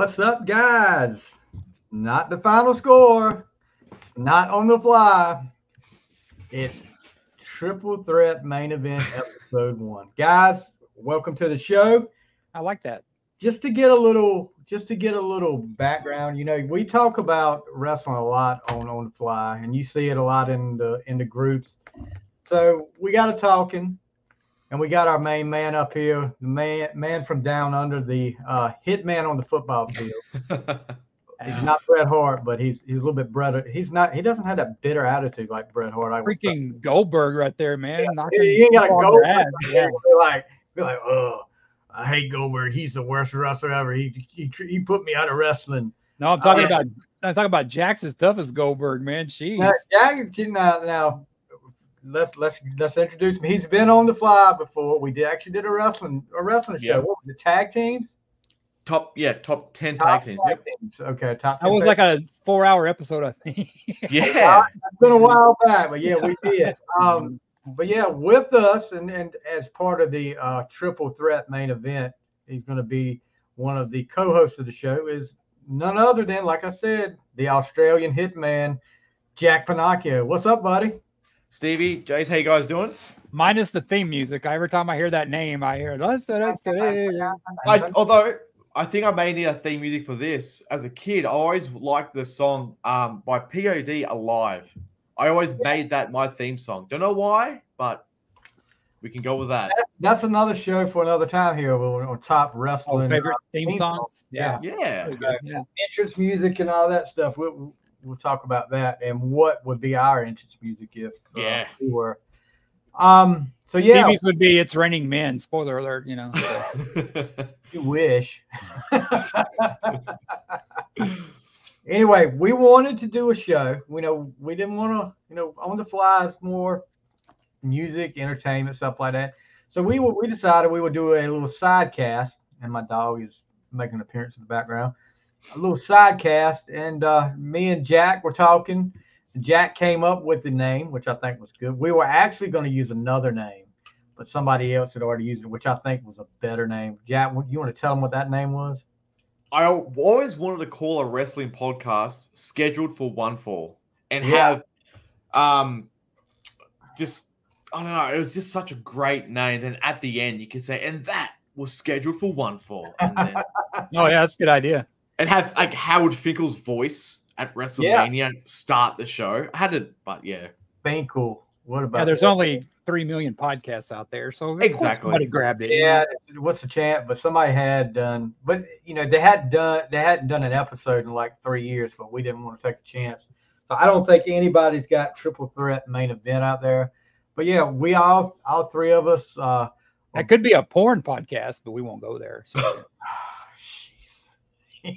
What's up, guys? Not the final score. It's not on the fly. It's Triple Threat Main Event Episode 1. Guys, welcome to the show. I like that. Just to get a little background, you know, we talk about wrestling a lot on the fly, and you see it a lot in the groups. So we got to talking. And we got our main man up here, the man from Down Under, the Hitman on the football field. He's not Bret Hart, but he's a little bit Bret. He doesn't have that bitter attitude like Bret Hart. Freaking Goldberg right there, man. Yeah, you ain't got a Goldberg. Yeah. Be like, oh, I hate Goldberg. He's the worst wrestler ever. He put me out of wrestling. No, I'm talking about Jack's as tough as Goldberg, man. Jeez. Now. Let's introduce him. He's been on the fly before. We actually did a wrestling show. What was the tag teams? Top 10 tag teams. Yep. Okay, top 10. That was like a 4-hour episode, I think. Yeah. It's been a while back, but yeah, we did. But yeah, with us and as part of the Triple Threat Main Event, he's going to be one of the co-hosts of the show. Is none other than, like I said, the Australian Hitman, Jack Pennachio. What's up, buddy? Stevie, Jace, how you guys doing? Minus the theme music. Every time I hear that name, I hear Although I think I may need a theme music for this. As a kid, I always liked the song by POD, Alive. I always made that my theme song. Don't know why, but we can go with that. That's another show for another time here on top wrestling. favorite theme songs. Yeah. Entrance music and all that stuff. We'll talk about that and what would be our entrance music if we were. So yeah, Stevie's would be "It's Raining Men." Spoiler alert, you know. So. You wish. Anyway, we wanted to do a show. We didn't want to, on the fly is more music, entertainment, stuff like that. So we decided we would do a little sidecast, and my dog is making an appearance in the background. A little sidecast, and me and Jack were talking. Jack came up with the name, which I think was good. We were actually going to use another name, but somebody else had already used it, which I think was a better name. Jack, you want to tell them what that name was? I always wanted to call a wrestling podcast Scheduled for One Fall and have just, I don't know, it was just such a great name. Then at the end, you could say, and that was Scheduled for One Fall. And then, oh, yeah, that's a good idea. And have like Howard Finkel's voice at WrestleMania start the show. I had it, but yeah. Been cool. What about? Yeah, there's only 3 million podcasts out there, so exactly somebody grabbed it. Yeah, what's the chance? But somebody had done. But they hadn't done an episode in like 3 years, but we didn't want to take a chance. So I don't think anybody's got Triple Threat Main Event out there. But yeah, we all three of us. That could be a porn podcast, but we won't go there. So.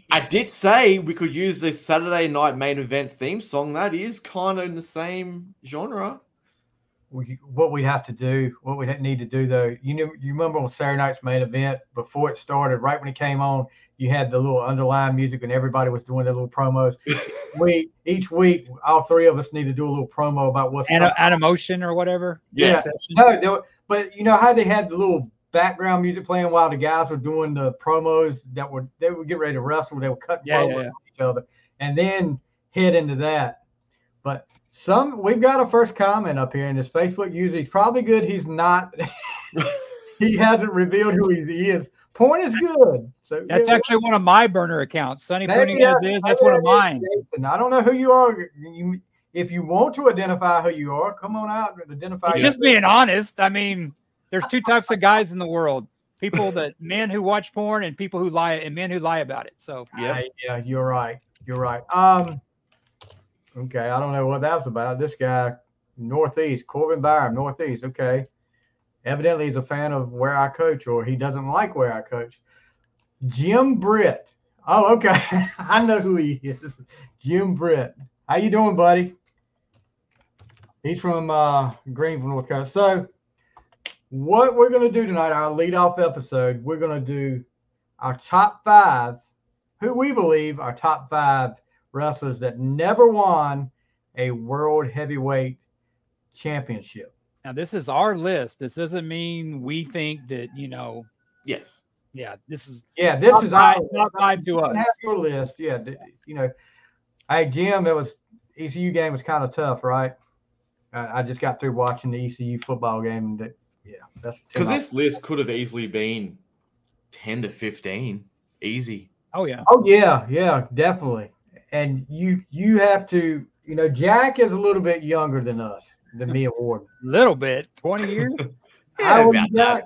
I did say we could use this Saturday Night Main Event theme song. That is kind of in the same genre. What we need to do though, you remember on Saturday Night's Main Event before it started, right when it came on, you had the little underlying music and everybody was doing their little promos. Each week, all three of us need to do a little promo about what's Animotion or whatever. Yeah. But you know how they had the little background music playing while the guys were doing the promos they would get ready to wrestle. They would cut promos on each other and then head into that. But we've got a first comment up here in this Facebook user. He's probably good. He's not. He hasn't revealed who he is. Point is good. So that's actually one of my burner accounts. Sonny Printing that's one of mine. Jason. I don't know who you are. If you want to identify who you are, come on out and identify. Just being honest. I mean, there's two types of guys in the world: men who watch porn and people who lie, and men who lie about it. So yeah, you're right. Okay, I don't know what that was about. This guy, Northeast, Corbin Byram, Northeast. Okay, evidently he's a fan of where I coach, or he doesn't like where I coach. Jim Britt. Oh, okay, I know who he is. Jim Britt. How you doing, buddy? He's from Greenville, North Carolina. So. What we're going to do tonight, our leadoff episode, we're going to do our top 5, who we believe are top 5 wrestlers that never won a World Heavyweight Championship. Now, this is our list. This doesn't mean we think that, Yes. Yeah, this is top five to us. Have your list, yeah. You know, hey Jim, ECU game was kind of tough, right? I just got through watching the ECU football game, and that's because this list could have easily been 10 to 15, easy. Oh yeah. Oh yeah, definitely. And you have to, you know, Jack is a little bit younger than us, than me and Worden. Little bit, 20 years. How old are you, Jack?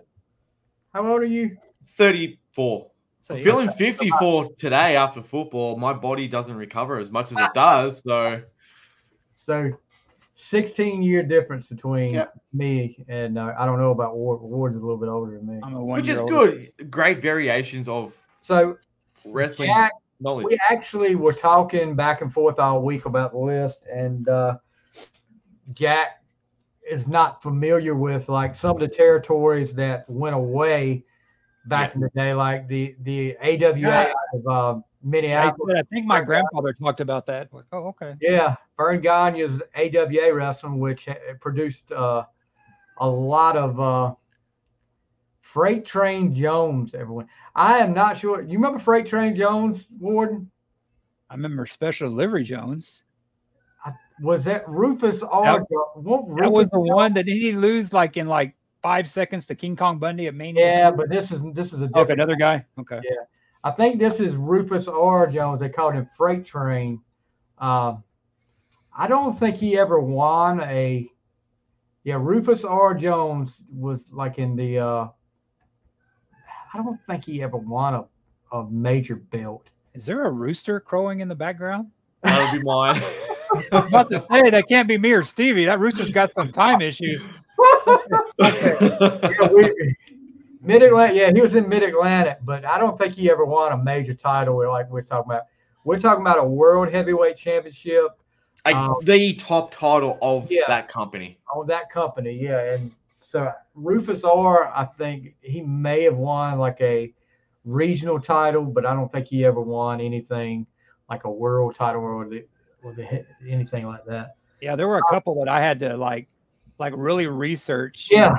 How old are you? 34. So, I'm feeling 54 today after football. My body doesn't recover as much as it does. So 16-year difference between me and I don't know about Ward. Ward's a little bit older than me. I'm a which is good. Great variations of wrestling Jack, knowledge. We actually were talking back and forth all week about the list, and Jack is not familiar with like some of the territories that went away back in the day, like the AWA of Minneapolis. I think my grandfather talked about that. Like, oh, okay. Yeah, Vern Gagne's AWA wrestling, which produced a lot of Freight Train Jones. Everyone, I am not sure. You remember Freight Train Jones, Worden? I remember Special Delivery Jones. Was that Rufus R? That was the one that did he lose like in 5 seconds to King Kong Bundy at Mania? Yeah, but this is a different another guy. Okay. Yeah, I think this is Rufus R. Jones. They called him Freight Train. I don't think he ever won a. Yeah, Rufus R. Jones was like in the. I don't think he ever won a major belt. Is there a rooster crowing in the background? That would be mine. I was about to say that can't be me or Stevie. That rooster's got some time issues. Mid-Atlantic, yeah, he was in Mid-Atlantic, but I don't think he ever won a major title like we're talking about. We're talking about a World Heavyweight Championship. The top title of that company. On that company, yeah. And so Rufus R., I think he may have won like a regional title, but I don't think he ever won anything like a world title or anything like that. Yeah, there were a couple that I had to like really research. Yeah.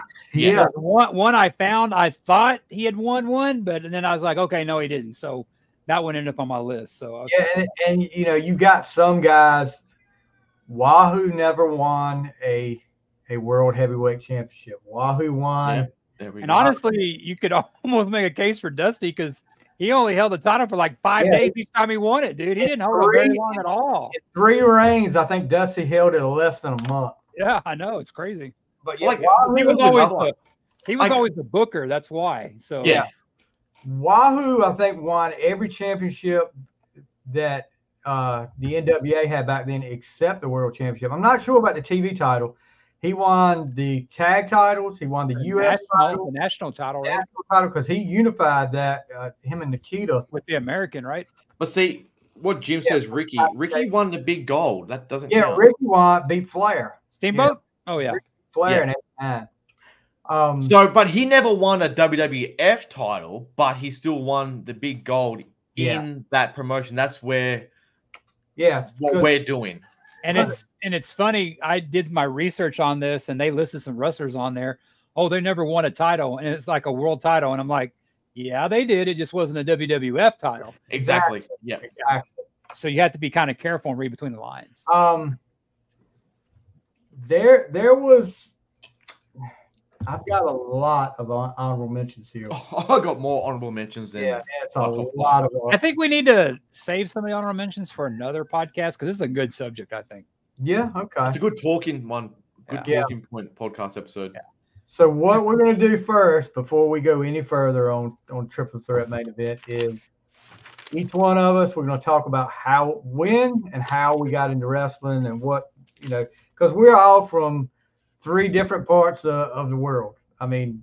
One I found, I thought he had won one, but then I was like, okay, no, he didn't. So that one ended up on my list. So I was and you know, you got some guys. Wahoo never won a world heavyweight championship. Wahoo won. Yeah, and honestly, you could almost make a case for Dusty because he only held the title for like 5 days each time he won it, dude. He didn't hold it very long at all. In 3 reigns, I think Dusty held it less than a month. Yeah, I know. It's crazy. But yeah, he was always the booker. That's why. So Wahoo, I think, won every championship that the NWA had back then except the World Championship. I'm not sure about the TV title. He won the tag titles. He won the U.S. title. The national title, right? National title, because he unified that, him and Nikita. With the American, right? But see, what Jim says, Ricky won the big gold. That doesn't count. Ricky beat Flair. Steamboat? Yeah. Oh, yeah. Flair in 89. But he never won a WWF title, but he still won the big gold in that promotion. That's where what we're doing. And it's funny, I did my research on this and they listed some wrestlers on there. Oh, they never won a title, and it's like a world title. And I'm like, yeah, they did. It just wasn't a WWF title. Exactly. Yeah. Exactly. So you have to be kind of careful and read between the lines. There was. I've got a lot of honorable mentions here. Oh, I got more honorable mentions than it's a lot of. I think we need to save some of the honorable mentions for another podcast because this is a good subject. I think. Yeah. Okay. It's a good talking one. Good talking point podcast episode. Yeah. So what we're going to do first, before we go any further on Triple Threat Main Event, is each one of us, we're going to talk about when and how we got into wrestling and what, because we're all from 3 different parts of the world. I mean,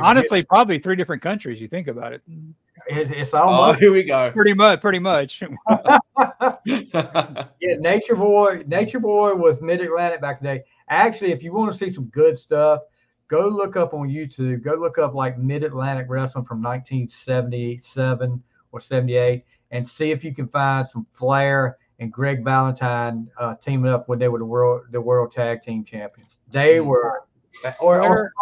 honestly, probably 3 different countries. You think about it. It's almost. Oh, here we go. Pretty much. Yeah, Nature Boy was Mid-Atlantic back in the day. Actually, if you want to see some good stuff, go look up on YouTube. Go look up like Mid-Atlantic Wrestling from 1977 or 78 and see if you can find some Flair and Greg Valentine teaming up when they were the world tag team champions. They were, or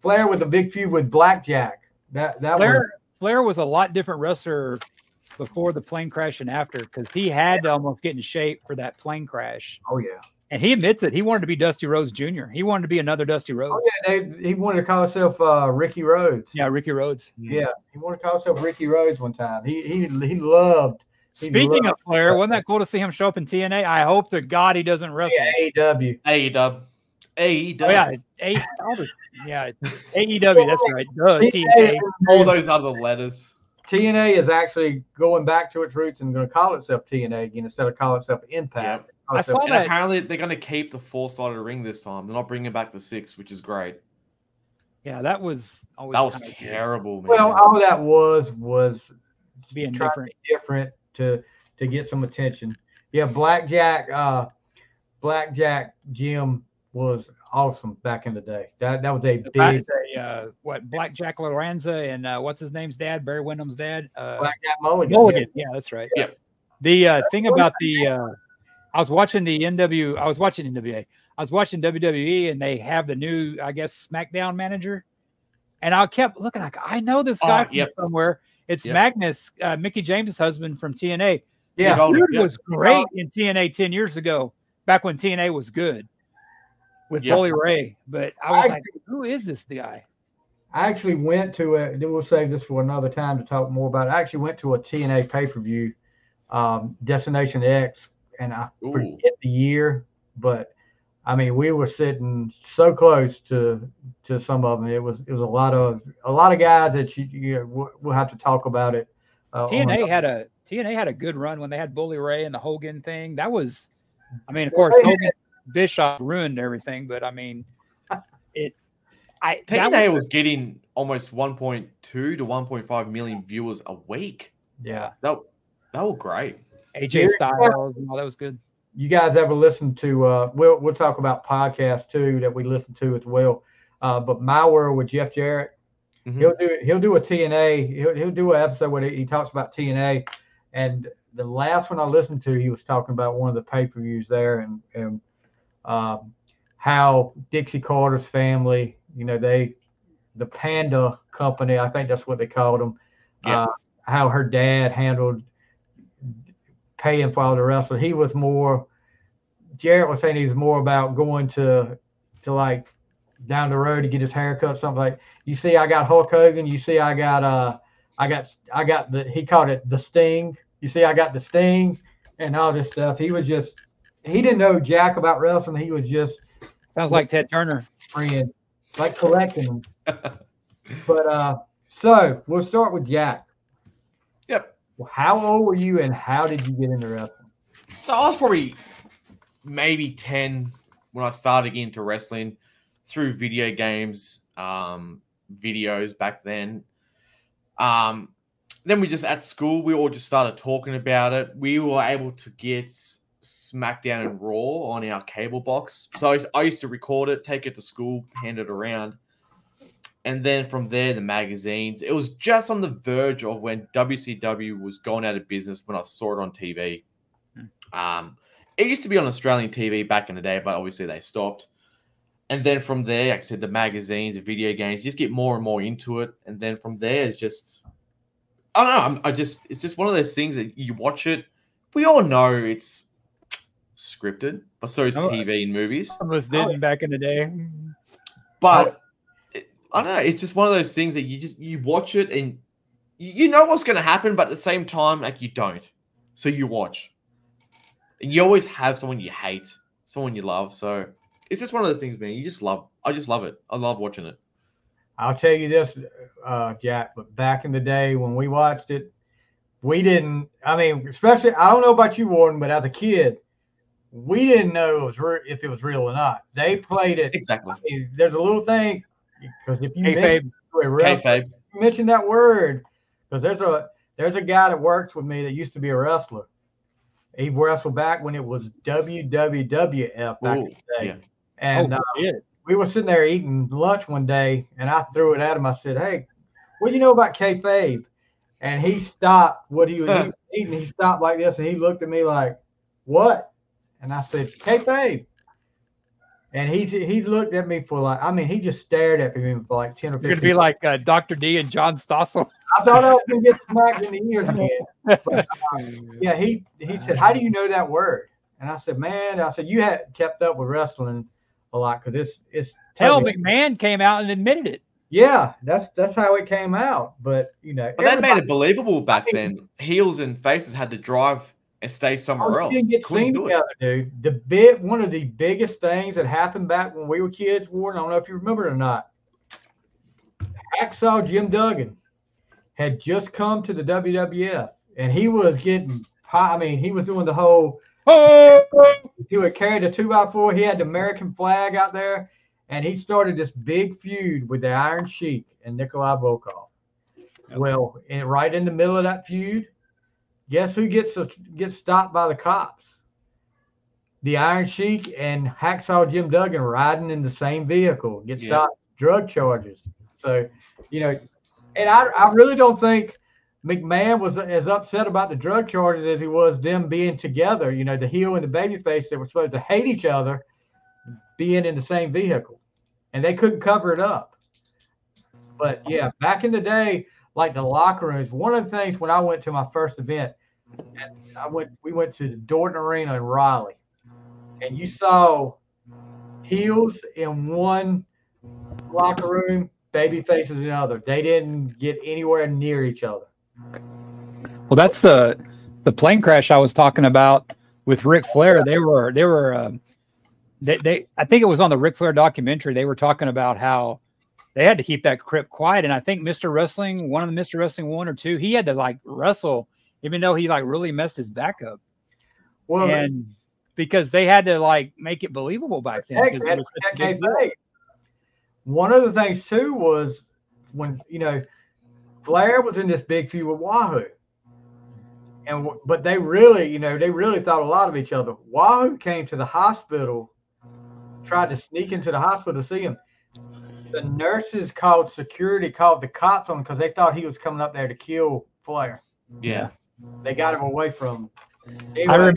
Flair with a big feud with Blackjack. Flair was a lot different wrestler before the plane crash and after, because he had to almost get in shape for that plane crash. Oh yeah. And he admits it. He wanted to be Dusty Rhodes Jr. He wanted to be another Dusty Rhodes. Oh yeah, he wanted to call himself Ricky Rhodes. Yeah, Ricky Rhodes. Yeah, he wanted to call himself Ricky Rhodes one time. He loved. Speaking of Flair, wasn't that cool to see him show up in TNA? I hope to God he doesn't wrestle. Yeah, AEW. AEW. Oh, yeah, AEW. That's right. TNA. All those other letters. TNA is actually going back to its roots and going to call itself TNA again instead of calling itself Impact. Yep. I saw And that. apparently they're going to keep the 4-sided ring this time. They're not bringing back the 6, which is great. Yeah, that was always that was terrible, man. Well, all that was being trying to be different to get some attention. Yeah, Blackjack Jim was awesome back in the day. That was a big Blackjack Lorenza and what's his name's dad, Barry Windham's dad, Blackjack Mulligan. Mulligan. Yeah, that's right. Yeah. The thing about I was watching NWA. I was watching WWE, and they have the new, I guess, SmackDown manager. And I kept looking like, I know this guy from somewhere. It's Magnus, Mickey James' husband from TNA. Yeah, dude was great in TNA 10 years ago, back when TNA was good with Bully Ray. But I was like, who is this guy? I actually went to we'll save this for another time to talk more about it. I actually went to a TNA pay-per-view, Destination X, and I forget the year, but I mean, we were sitting so close to some of them. It was a lot of guys that we'll have to talk about it. TNA had a good run when they had Bully Ray and the Hogan thing. That was, I mean, of course, Hogan Bischoff ruined everything, but I mean, TNA was getting almost 1.2 to 1.5 million viewers a week. Yeah, that was great. AJ Styles and all that was good. You guys ever listen to? We'll talk about podcasts too that we listen to as well. But My World with Jeff Jarrett, he'll do a TNA. He'll do an episode where he talks about TNA. And the last one I listened to, he was talking about one of the pay-per-views there and how Dixie Carter's family, the Panda Company, I think that's what they called them. Yeah. How her dad handled paying for all the wrestlers. He was more. Jarrett was saying he was more about going to like down the road to get his hair cut, something like. You see, I got Hulk Hogan. You see, I got the. He called it the Sting. You see, I got the Sting and all this stuff. He didn't know jack about wrestling. He was just. Sounds like Ted Turner. Friend, like collecting them. But so we'll start with Jack. Yep. How old were you and how did you get into wrestling? So I was probably maybe 10 when I started getting into wrestling through video games, videos back then. Then we just at school, we all just started talking about it. We were able to get SmackDown and Raw on our cable box. So I used to record it, take it to school, hand it around. And then from there, the magazines. It was just on the verge of when WCW was going out of business when I saw it on TV. It used to be on Australian TV back in the day, but obviously they stopped. And then from there, like I said, the magazines, the video games, you just get more and more into it. And then from there, it's just, I don't know. It's just one of those things that you watch it. We all know it's scripted, but so is TV and movies. Some of us didn't back in the day. But I don't know. It's just one of those things that you watch it and you know what's going to happen, but at the same time, like you don't. So you watch. And you always have someone you hate, someone you love. So it's just one of the things, man. I just love it. I love watching it. I'll tell you this, Jack, but back in the day when we watched it, we didn't, I mean, especially, I don't know about you, Worden, but as a kid, we didn't know if it was real or not. They played it. Exactly. I mean, there's a little thing, because if you mention that word, because there's a guy that works with me that used to be a wrestler. He wrestled back when it was WWWF back in the day. Yeah. And we were sitting there eating lunch one day, and I threw it at him. I said, "Hey, what do you know about kayfabe?" And he stopped what he was eating. He stopped like this, and he looked at me like, "What?" And I said, "Kayfabe." And he looked at me for like, I mean, he just stared at me for like 10 or 15 You're gonna be like Dr. D and John Stossel. I thought I was gonna get smacked in the ears again. But, yeah, he said, "How do you know that word?" And I said, "Man," I said, "you had kept up with wrestling a lot because it's Hell, totally, McMahon came out and admitted it. yeah, that's how it came out." But you know, But that made it believable back then. Heels and faces had to drive and stay somewhere else. Didn't get seen together, dude. One of the biggest things that happened back when we were kids, Warren, I don't know if you remember it or not. Hacksaw Jim Duggan had just come to the WWF, and he was getting, I mean, he was doing the whole, he would carry the 2x4. He had the American flag out there, and he started this big feud with the Iron Sheik and Nikolai Volkov. Well, right in the middle of that feud, guess who gets stopped by the cops? The Iron Sheik and Hacksaw Jim Duggan riding in the same vehicle get stopped, drug charges. So, you know, and I really don't think McMahon was as upset about the drug charges as he was them being together. You know, the heel and the babyface that were supposed to hate each other being in the same vehicle, and they couldn't cover it up. But yeah, back in the day, like the locker rooms, one of the things when I went to my first event, we went to the Dorton Arena in Raleigh, and you saw heels in one locker room, baby faces in the other. They didn't get anywhere near each other. Well, that's the plane crash I was talking about with Ric Flair. They I think it was on the Ric Flair documentary. They were talking about how they had to keep that crypt quiet. And I think Mr. Wrestling, one of the Mr. Wrestling 1 or 2, he had to like wrestle, even though he like really messed his back up. Well, and because they had to like make it believable back then. It was such a big deal. One of the things too was when, you know, Flair was in this big feud with Wahoo. But they really, you know, they really thought a lot of each other. Wahoo came to the hospital, tried to sneak into the hospital to see him. The nurses called security, called the cops on him because they thought he was coming up there to kill Flair. Yeah. They got him away from him. Anyway,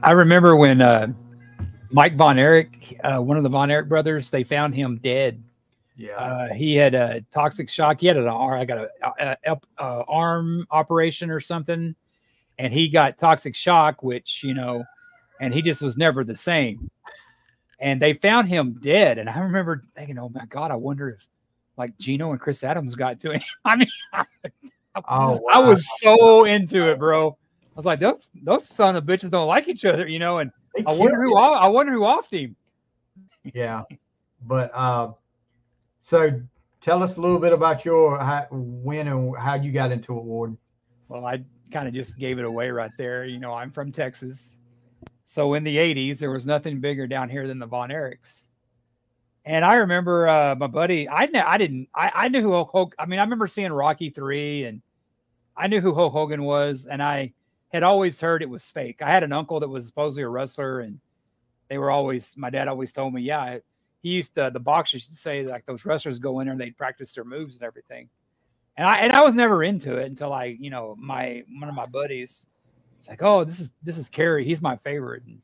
I remember when Mike Von Erich, one of the Von Erich brothers, they found him dead. Yeah. He had a toxic shock. He had an arm operation or something, and he got toxic shock, which, you know, and he just was never the same. And they found him dead. And I remember thinking, oh my God, I wonder if like Gino and Chris Adams got to him. I mean, wow. I was so into it, bro. I was like, those son of bitches don't like each other, you know, and I wonder who offed him. Yeah. But so tell us a little bit about when and how you got into it, Warden. Well, I kind of just gave it away right there. You know, I'm from Texas. So in the 80s, there was nothing bigger down here than the Von Erichs. And I remember my buddy, I knew who Hulk Hogan, I mean, I remember seeing Rocky 3 and I knew who Hulk Hogan was. And I had always heard it was fake. I had an uncle that was supposedly a wrestler, and my dad always told me, yeah, he used to, the boxers used to say like those wrestlers go in there and they'd practice their moves and everything. And I was never into it until one of my buddies, it's like, oh, this is Kerry. He's my favorite. And,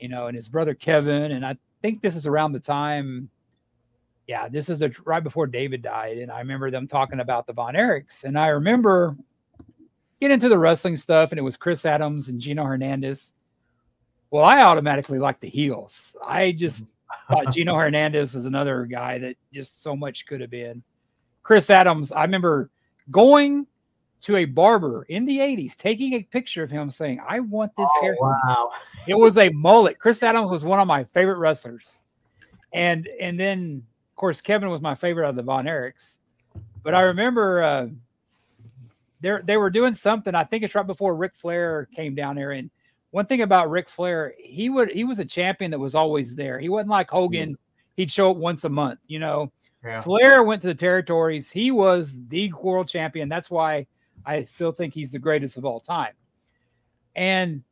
you know, and his brother Kevin. And I think this is around the time. Yeah, this is right before David died. And I remember them talking about the Von Erichs. And I remember getting into the wrestling stuff, and it was Chris Adams and Gino Hernandez. Well, I automatically liked the heels. I just thought Gino Hernandez was another guy that just so much could have been. Chris Adams, I remember going to a barber in the 80s, taking a picture of him saying, I want this hair. Wow. It was a mullet. Chris Adams was one of my favorite wrestlers. And then, of course, Kevin was my favorite of the Von Erichs. But I remember they were doing something. I think it's right before Ric Flair came down there. And one thing about Ric Flair, he was a champion that was always there. He wasn't like Hogan. He'd show up once a month, you know. Yeah. Flair went to the territories. He was the world champion. That's why I still think he's the greatest of all time. And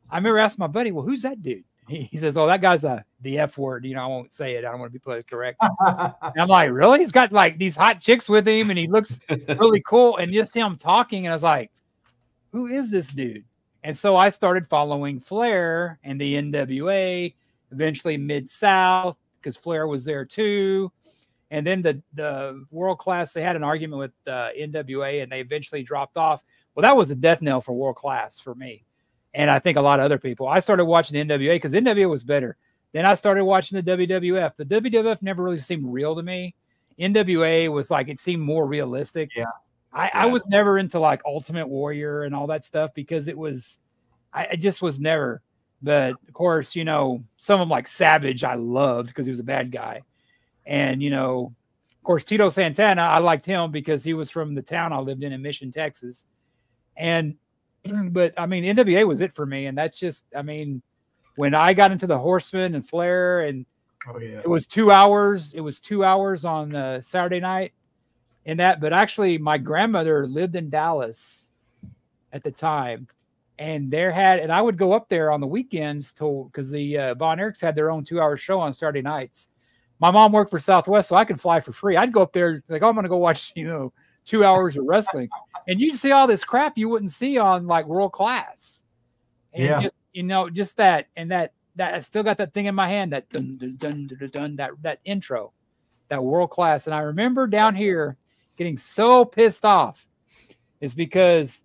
I remember asking my buddy, well, who's that dude? He says, oh, that guy's the F word. You know, I won't say it. I don't want to be politically correct. And I'm like, really? He's got like these hot chicks with him, and he looks really cool. And just him talking, and I was like, who is this dude? And so I started following Flair and the NWA, eventually Mid-South. because Flair was there too. And then the World Class, they had an argument with NWA, and they eventually dropped off. Well, that was a death knell for World Class for me. And I think a lot of other people. I started watching the NWA because NWA was better. Then I started watching the WWF. The WWF never really seemed real to me. NWA was like, it seemed more realistic. Yeah. I was never into like Ultimate Warrior and all that stuff because I just was never. But of course, you know, some of them like Savage, I loved because he was a bad guy. And, you know, of course, Tito Santana, I liked him because he was from the town I lived in Mission, Texas. But I mean, NWA was it for me. And that's just, I mean, when I got into the Horsemen and Flair, and it was 2 hours. It was 2 hours on Saturday night in that. But actually, my grandmother lived in Dallas at the time. And and I would go up there on the weekends because the Von Erichs had their own 2 hour show on Saturday nights. My mom worked for Southwest, so I could fly for free. I'd go up there like, oh, I'm going to go watch, you know, 2 hours of wrestling. And you see all this crap you wouldn't see on like World Class. And just, you know, just that, and that I still got that thing in my hand, that dun, dun, dun, dun, dun, dun, that intro, that World Class. And I remember down here getting so pissed off is because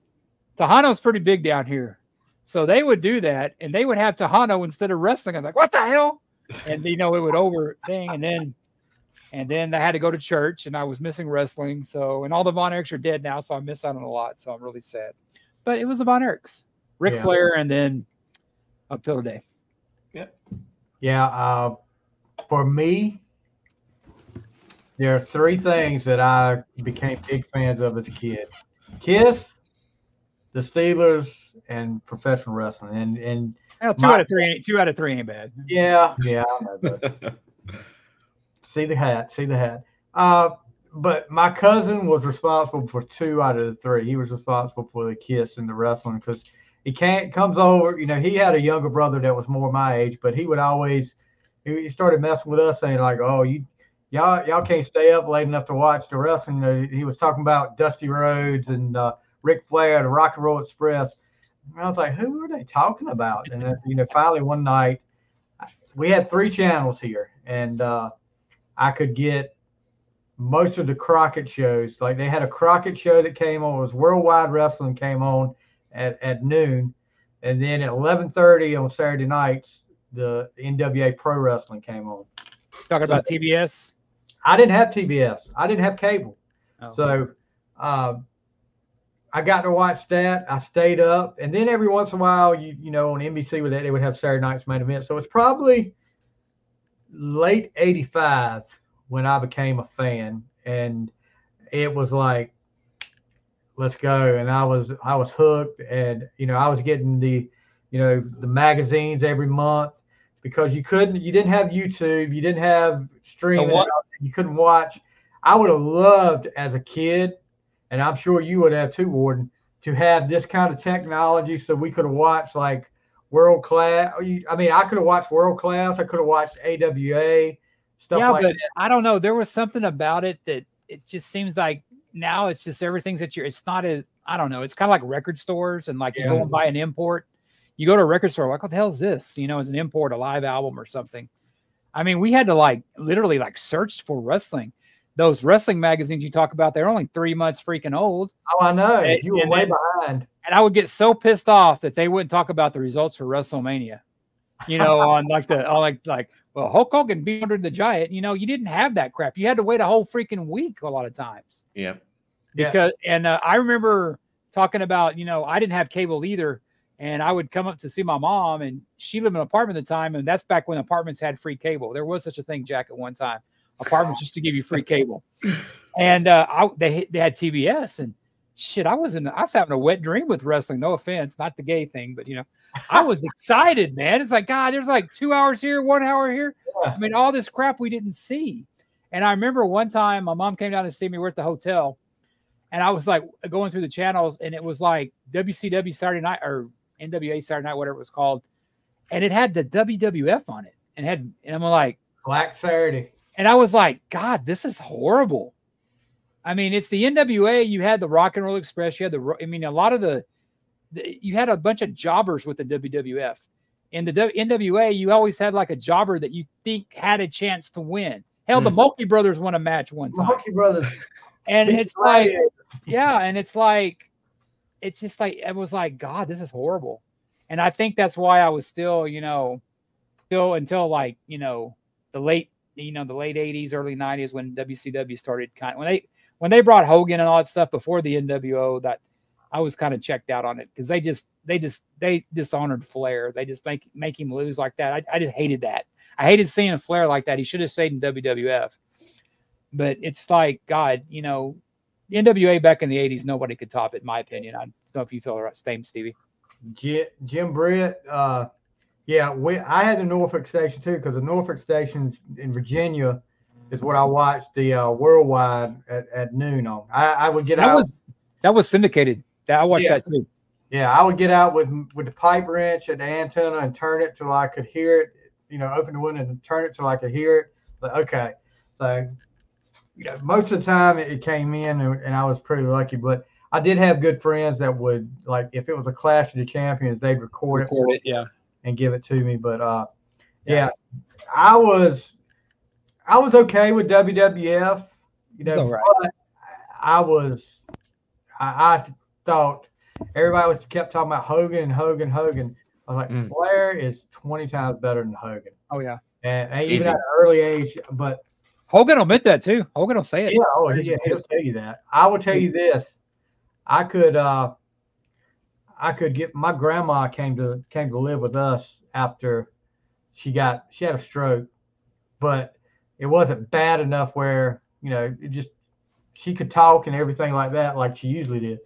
Tejano's pretty big down here. So they would do that, and they would have Tejano instead of wrestling. I was like, what the hell? And, you know, it would over thing. And then I had to go to church, and I was missing wrestling. So, and all the Von Erichs are dead now, so I miss out on a lot. So I'm really sad. But it was the Von Erichs, Ric Flair, and then up till today. Yep. Yeah. For me, there are three things that I became big fans of as a kid: Kiss, the Steelers, and professional wrestling. And well, two out of three ain't bad. Yeah. I know, but see the hat. But my cousin was responsible for 2 out of the 3. He was responsible for the Kiss and the wrestling because comes over. You know, he had a younger brother that was more my age, but he would always he started messing with us, saying like, "Oh, y'all can't stay up late enough to watch the wrestling." You know, he was talking about Dusty Rhodes and Ric Flair, the Rock and Roll Express. And I was like, who are they talking about? And then, you know, finally one night, we had 3 channels here, and I could get most of the Crockett shows. Like they had a Crockett show that came on. It was Worldwide Wrestling came on at noon, and then at 11:30 on Saturday nights, the NWA Pro Wrestling came on. Talking about TBS? I didn't have TBS. I didn't have cable. Oh. So I got to watch that. I stayed up. And then every once in a while, you know, on NBC with that, they would have Saturday night's main event. So it's probably late 85 when I became a fan. And it was like, let's go. And I was hooked. And, you know, I was getting the magazines every month because you didn't have YouTube. You didn't have streaming. You couldn't watch. I would have loved as a kid, and I'm sure you would have too, Worden, to have this kind of technology so we could have watched like World Class. I mean, I could have watched World Class. I could have watched AWA, stuff like that. I don't know. There was something about it that it just seems like now it's just everything's it's not as, I don't know. It's kind of like record stores and like you go and buy an import. You go to a record store, like, what the hell is this? You know, it's an import, a live album or something. I mean, we had to like literally like search for wrestling. Those wrestling magazines you talk about, they're only 3 months freaking old. Oh, I know. You were way behind. And I would get so pissed off that they wouldn't talk about the results for WrestleMania. You know, on like well, Hulk Hogan beat Andre the Giant. You know, you didn't have that crap. You had to wait a whole freaking week a lot of times. Yeah. I remember talking about, you know, I didn't have cable either. And I would come up to see my mom, and she lived in an apartment at the time. And that's back when apartments had free cable. There was such a thing, Jack, at one time. Apartments just to give you free cable. And they had TBS, and shit, I was having a wet dream with wrestling. No offense, not the gay thing, but you know, I was excited, man. It's like, God, there's like 2 hours here, 1 hour here. I mean, all this crap we didn't see. And I remember one time my mom came down to see me. We're at the hotel, and I was like going through the channels, and it was like WCW Saturday Night or NWA Saturday Night, whatever it was called, and it had the WWF on it, and I'm like, Black Saturday. And I was like, God, this is horrible. I mean, it's the NWA. You had the Rock and Roll Express. You had a lot of you had a bunch of jobbers with the WWF. in the NWA, you always had like a jobber that you think had a chance to win. Hell, the Mulkey brothers won a match one time. Mulkey brothers. And it's like, yeah, and it's like, it's just like, it was like, God, this is horrible. And I think that's why I was still, you know, until like, you know, the late 80s, early 90s when WCW started when they brought Hogan and all that stuff before the NWO, that I was kind of checked out on it because they dishonored Flair. They just make him lose like that. I just hated that. I hated seeing Flair like that. He should have stayed in WWF. But it's like, God, you know, the NWA back in the 80s, nobody could top it, in my opinion. I don't know if you feel the same, Stevie. Jim Britt, yeah, I had the Norfolk station too, because the Norfolk stations in Virginia is what I watched the Worldwide at noon on. I would get out. That was syndicated. I watched that too. Yeah, I would get out with the pipe wrench at the antenna and turn it till I could hear it. You know, open the window and turn it till I could hear it. But okay, so you know, most of the time it came in, and I was pretty lucky. But I did have good friends that would, like, if it was a Clash of the Champions, they'd record it, yeah, and give it to me. But yeah, I was okay with WWF. You know, right. But I thought everybody kept talking about Hogan. I was like, Flair is 20 times better than Hogan. Oh yeah, and even at an early age. But Hogan will admit that too. Hogan will say it. Yeah, he'll tell you that. I will tell you this: I could get my grandma came to live with us after she had a stroke, but it wasn't bad enough where, you know, she could talk and everything like that, like she usually did.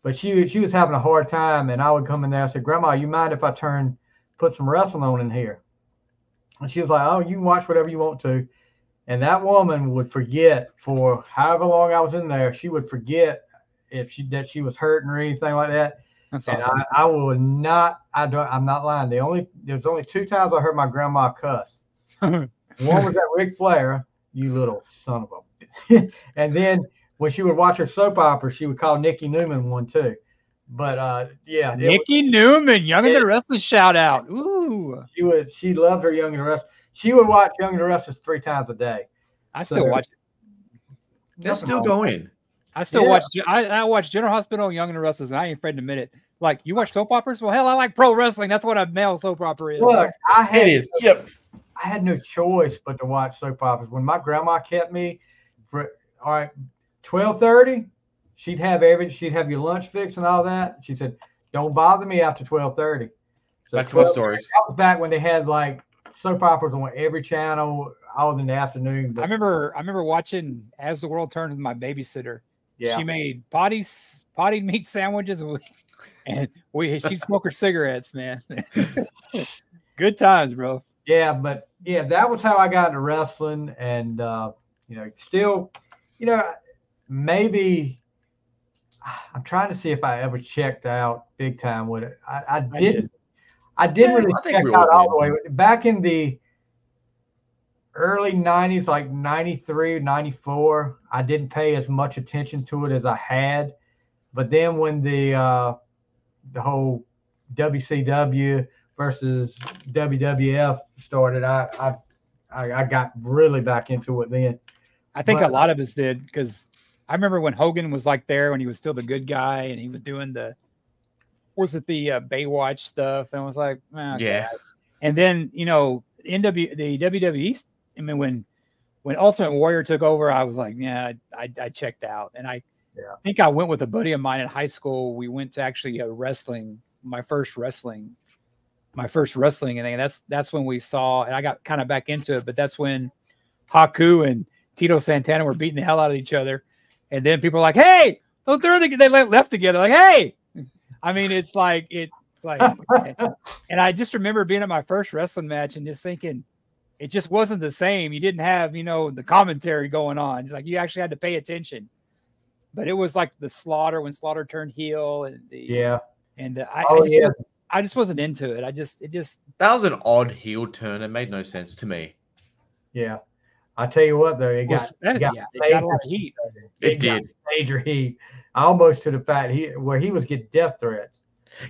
But she was having a hard time, and I would come in there and say, Grandma, you mind if I put some wrestling on in here? And she was like, oh, you can watch whatever you want to. And that woman would forget for however long I was in there. She would forget that she was hurting or anything like that. That's and awesome. I will not. I'm not lying. There's only 2 times I heard my grandma cuss. One was at Ric Flair, you little son of a. And then when she would watch her soap opera, she would call Nikki Newman one too. But yeah, Nikki Newman, Young and the Restless shout out. Ooh, she loved her Young and the Restless. She would watch Young and the Restless 3 times a day. I still watch it. They're still going. I still watch. I watch General Hospital, Young and the Restless. And I ain't afraid to admit it. Like, you watch soap operas? Well, hell, I like pro wrestling. That's what a male soap opera is. Look, I had no choice but to watch soap operas. When my grandma kept me for 12:30, she'd have your lunch fixed and all that. She said, "Don't bother me after 12:30." So back to what stories? That was back when they had like soap operas on every channel all in the afternoon. But I remember watching As the World Turns with my babysitter. Yeah. She made potty meat sandwiches and she'd smoke her cigarettes, man. Good times, bro. Yeah, but yeah, that was how I got into wrestling, and you know, still, you know, maybe I'm trying to see if I ever checked out big time with it. I didn't really check out all the way. Back in the early 90s, like 93, 94, I didn't pay as much attention to it as I had. But then when the whole WCW versus WWF started, I got really back into it then. I think a lot of us did, because I remember when Hogan was like there when he was still the good guy and he was doing the Baywatch stuff, and I was like, yeah. God. And then, you know, the WWE, I mean, when Ultimate Warrior took over, I was like, yeah, I checked out. And I think I went with a buddy of mine in high school. We went to actually my first wrestling, and that's when we saw, and I got kind of back into it. But that's when Haku and Tito Santana were beating the hell out of each other, and then people were like, "Hey, those they left together." Like, hey, I mean, it's like, and I just remember being at my first wrestling match and just thinking, it just wasn't the same. You didn't have, you know, the commentary going on. It's like you actually had to pay attention. But it was like the Slaughter, when Slaughter turned heel, and I just wasn't into it. That was an odd heel turn. It made no sense to me. Yeah, I tell you what, though, it got a lot of heat. It did major heat, almost to the fact where he was getting death threats.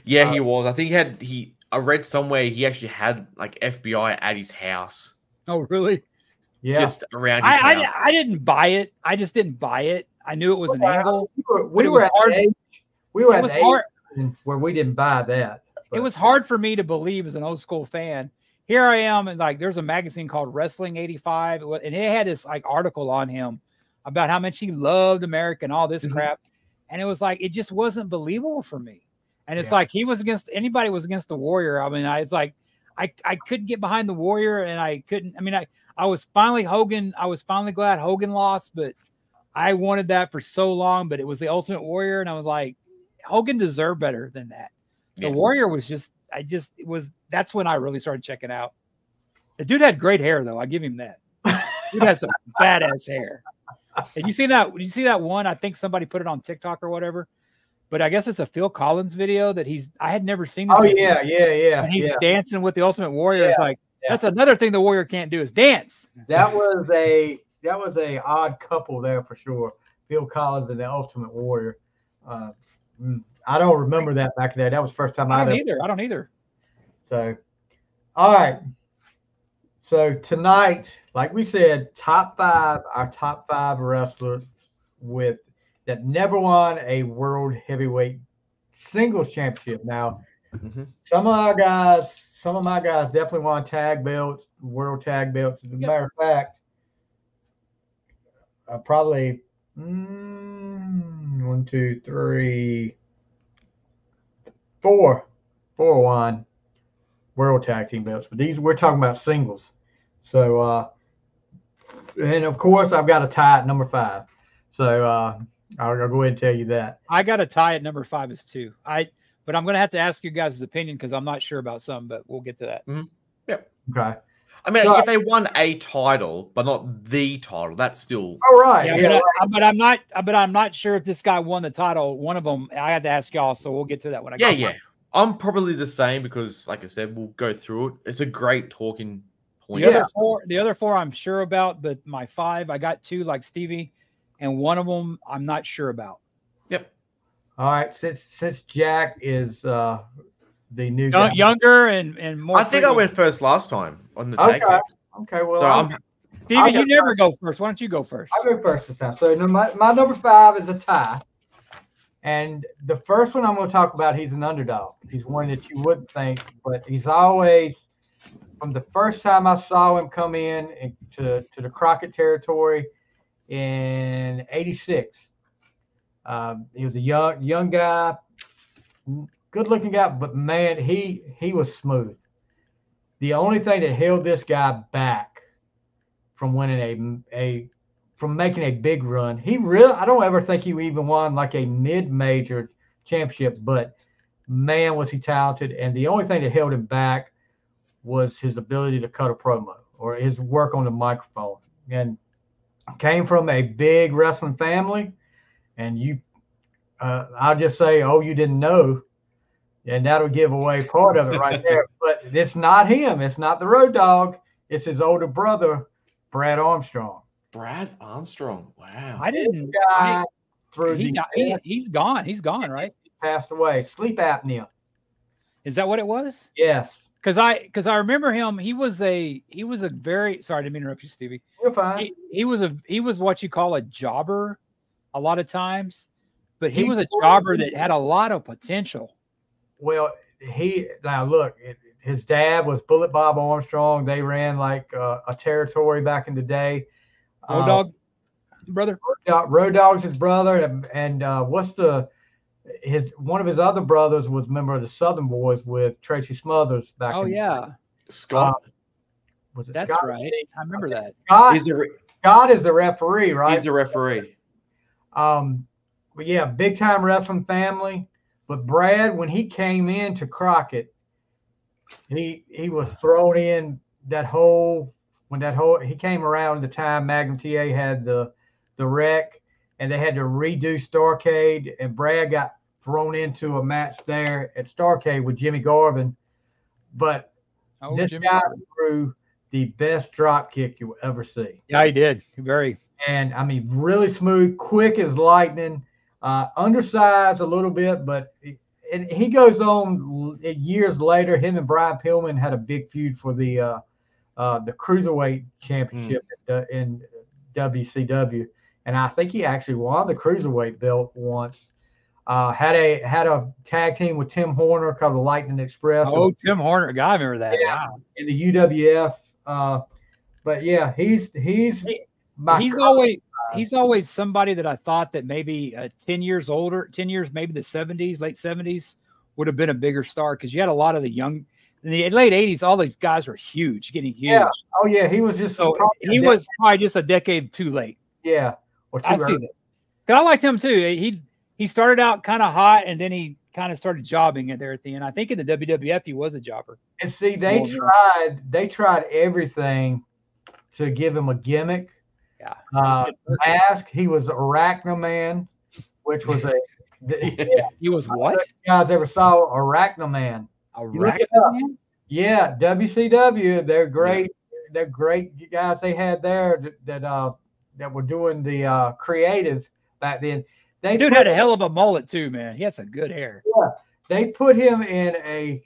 Yeah, he was. I think I read somewhere he actually had like FBI at his house. Oh, really? Yeah. Just around his house. I didn't buy it. I just didn't buy it. I knew it was an angle. We were at the age where we didn't buy that. It was hard for me to believe as an old school fan. Here I am, and like there's a magazine called Wrestling 85, and it had this like article on him about how much he loved America and all this crap. And it was like it just wasn't believable for me. And it's like he was against anybody was against the Warrior. I mean, it's like I couldn't get behind the Warrior, and I couldn't. I mean, I was finally glad Hogan lost, but I wanted that for so long. But it was the Ultimate Warrior, and I was like, Hogan deserved better than that. The Warrior was just, that's when I really started checking out. The dude had great hair, though. I give him that. Dude has some badass hair. And you see that one? I think somebody put it on TikTok or whatever. But I guess it's a Phil Collins video that I had never seen. This yeah. And he's dancing with the Ultimate Warrior. It's like, that's another thing the Warrior can't do is dance. That was a odd couple there for sure. Phil Collins and the Ultimate Warrior. I don't remember that back then. That was the first time I don't either. So, all right. So tonight, like we said, our top five wrestlers that never won a world heavyweight singles championship. Now, some of my guys definitely won tag belts, world tag belts. As a matter of fact, probably 1, 2, 3. 4 won world tag team belts, but we're talking about singles. So, and of course, I've got a tie at number 5. So I'll go ahead and tell you that. I got a tie at number 5 as too. But I'm going to have to ask you guys' opinion because I'm not sure about some, but we'll get to that. Yep. Okay. I mean, if they won a title, but not the title, that's still all right. But I'm not sure if this guy won the title. One of them, I had to ask y'all, so we'll get to that when I get mine. I'm probably the same because, like I said, we'll go through it. It's a great talking point. The other four I'm sure about, but my 5, I got 2 like Stevie, and one of them I'm not sure about. Yep. All right. Since Jack is the new younger and more. I think I went first last time on the tag. Okay. Well, so Stevie, you never go first. Why don't you go first? I'll go first this time. So my number 5 is a tie. And the first one I'm going to talk about, he's an underdog. He's one that you wouldn't think, but he's always, from the first time I saw him come in to the Crockett territory in '86. He was a young guy, good-looking guy, but man, he was smooth. The only thing that held this guy back from winning from making a big run, I don't ever think he even won like a mid-major championship, but man, was he talented. And the only thing that held him back was his ability to cut a promo or his work on the microphone. And came from a big wrestling family, and I'll just say, you didn't know, and that'll give away part of it right there. But it's not him. It's not the Road Dogg. It's his older brother, Brad Armstrong. Brad Armstrong. Wow. I didn't. He's gone. He's gone, right? He passed away. Sleep apnea. Is that what it was? Yes. Because I remember him. He was a very, sorry, I didn't mean to interrupt you, Stevie. You're fine. He was what you call a jobber a lot of times, but he was a jobber that had a lot of potential. Well, his dad was Bullet Bob Armstrong. They ran like a territory back in the day. Road Dogg brother. Road Dogg's his brother, and one of his other brothers was a member of the Southern Boys with Tracy Smothers back. Oh yeah, Scott. Was it That's Scott? right. I remember that. Scott is the referee, right? He's the referee. But yeah, big time wrestling family. But Brad, when he came into Crockett, he was thrown in he came around the time Magnum TA had the wreck, and they had to redo Starrcade, and Brad got thrown into a match there at Starrcade with Jimmy Garvin. But this guy threw the best drop kick you'll ever see. Yeah, he did. Very. And I mean, really smooth, quick as lightning, undersized a little bit, but and he goes on years later. Him and Brian Pillman had a big feud for the cruiserweight championship in WCW, and I think he actually won the cruiserweight belt once. Had a tag team with Tim Horner called the Lightning Express. Oh, Tim Horner, God, I remember that. Yeah, wow. In the UWF. But yeah, he's always somebody that I thought that maybe 10 years older, 10 years, maybe the 70s, late 70s would have been a bigger star, because you had a lot of the young in the late 80s. All these guys were huge, getting huge. Yeah. Oh yeah, he was just he was probably just a decade too late. Yeah, or too I see that. But I liked him too. He started out kind of hot, and then he kind of started jobbing at there at the end. I think in the WWF he was a jobber. And see, they tried everything to give him a gimmick. Yeah. Mask. He was Arachnoman, which was He was what? You guys ever saw Arachnoman? Arachnoman? Yeah, WCW. They're great. Yeah. They're great guys they had there that were doing the creative back then. Dude had a hell of a mullet too, man. He had some good hair. Yeah, they put him in a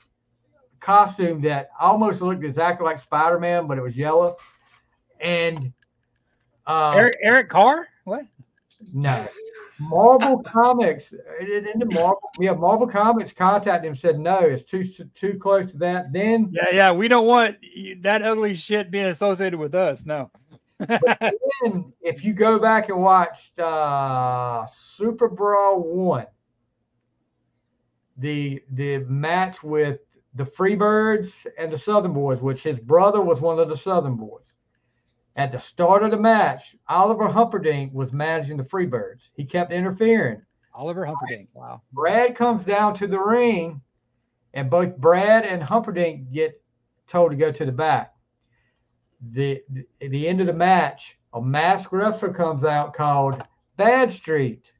costume that almost looked exactly like Spider-Man, but it was yellow. And Eric Carr? What? No. Marvel Comics. Marvel Comics contacted him and said, no, it's too close to that. Then we don't want that ugly shit being associated with us. No. But then, if you go back and watch Super Brawl 1, the match with the Freebirds and the Southern Boys, which his brother was one of the Southern Boys. At the start of the match, Oliver Humperdinck was managing the Freebirds. He kept interfering. Oliver Humperdinck, wow. Brad comes down to the ring, and both Brad and Humperdinck get told to go to the back. At the end of the match, a masked wrestler comes out called Bad Street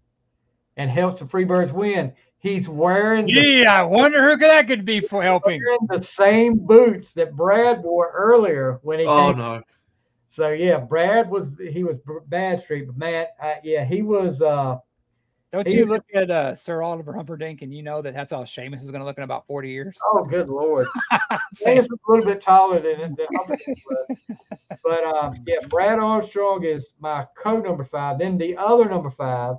and helps the Freebirds win. He's wearing I wonder who that could be for helping. Wearing the same boots that Brad wore earlier when he came. No. So yeah, Brad was Bad Street, but man, he was Don't you look at Sir Oliver Humperdinck and you know that's how Sheamus is going to look in about 40 years? Oh, good Lord. Sheamus is a little bit taller than Humperdinck was. But, Brad Armstrong is my co-number 5. Then the other number 5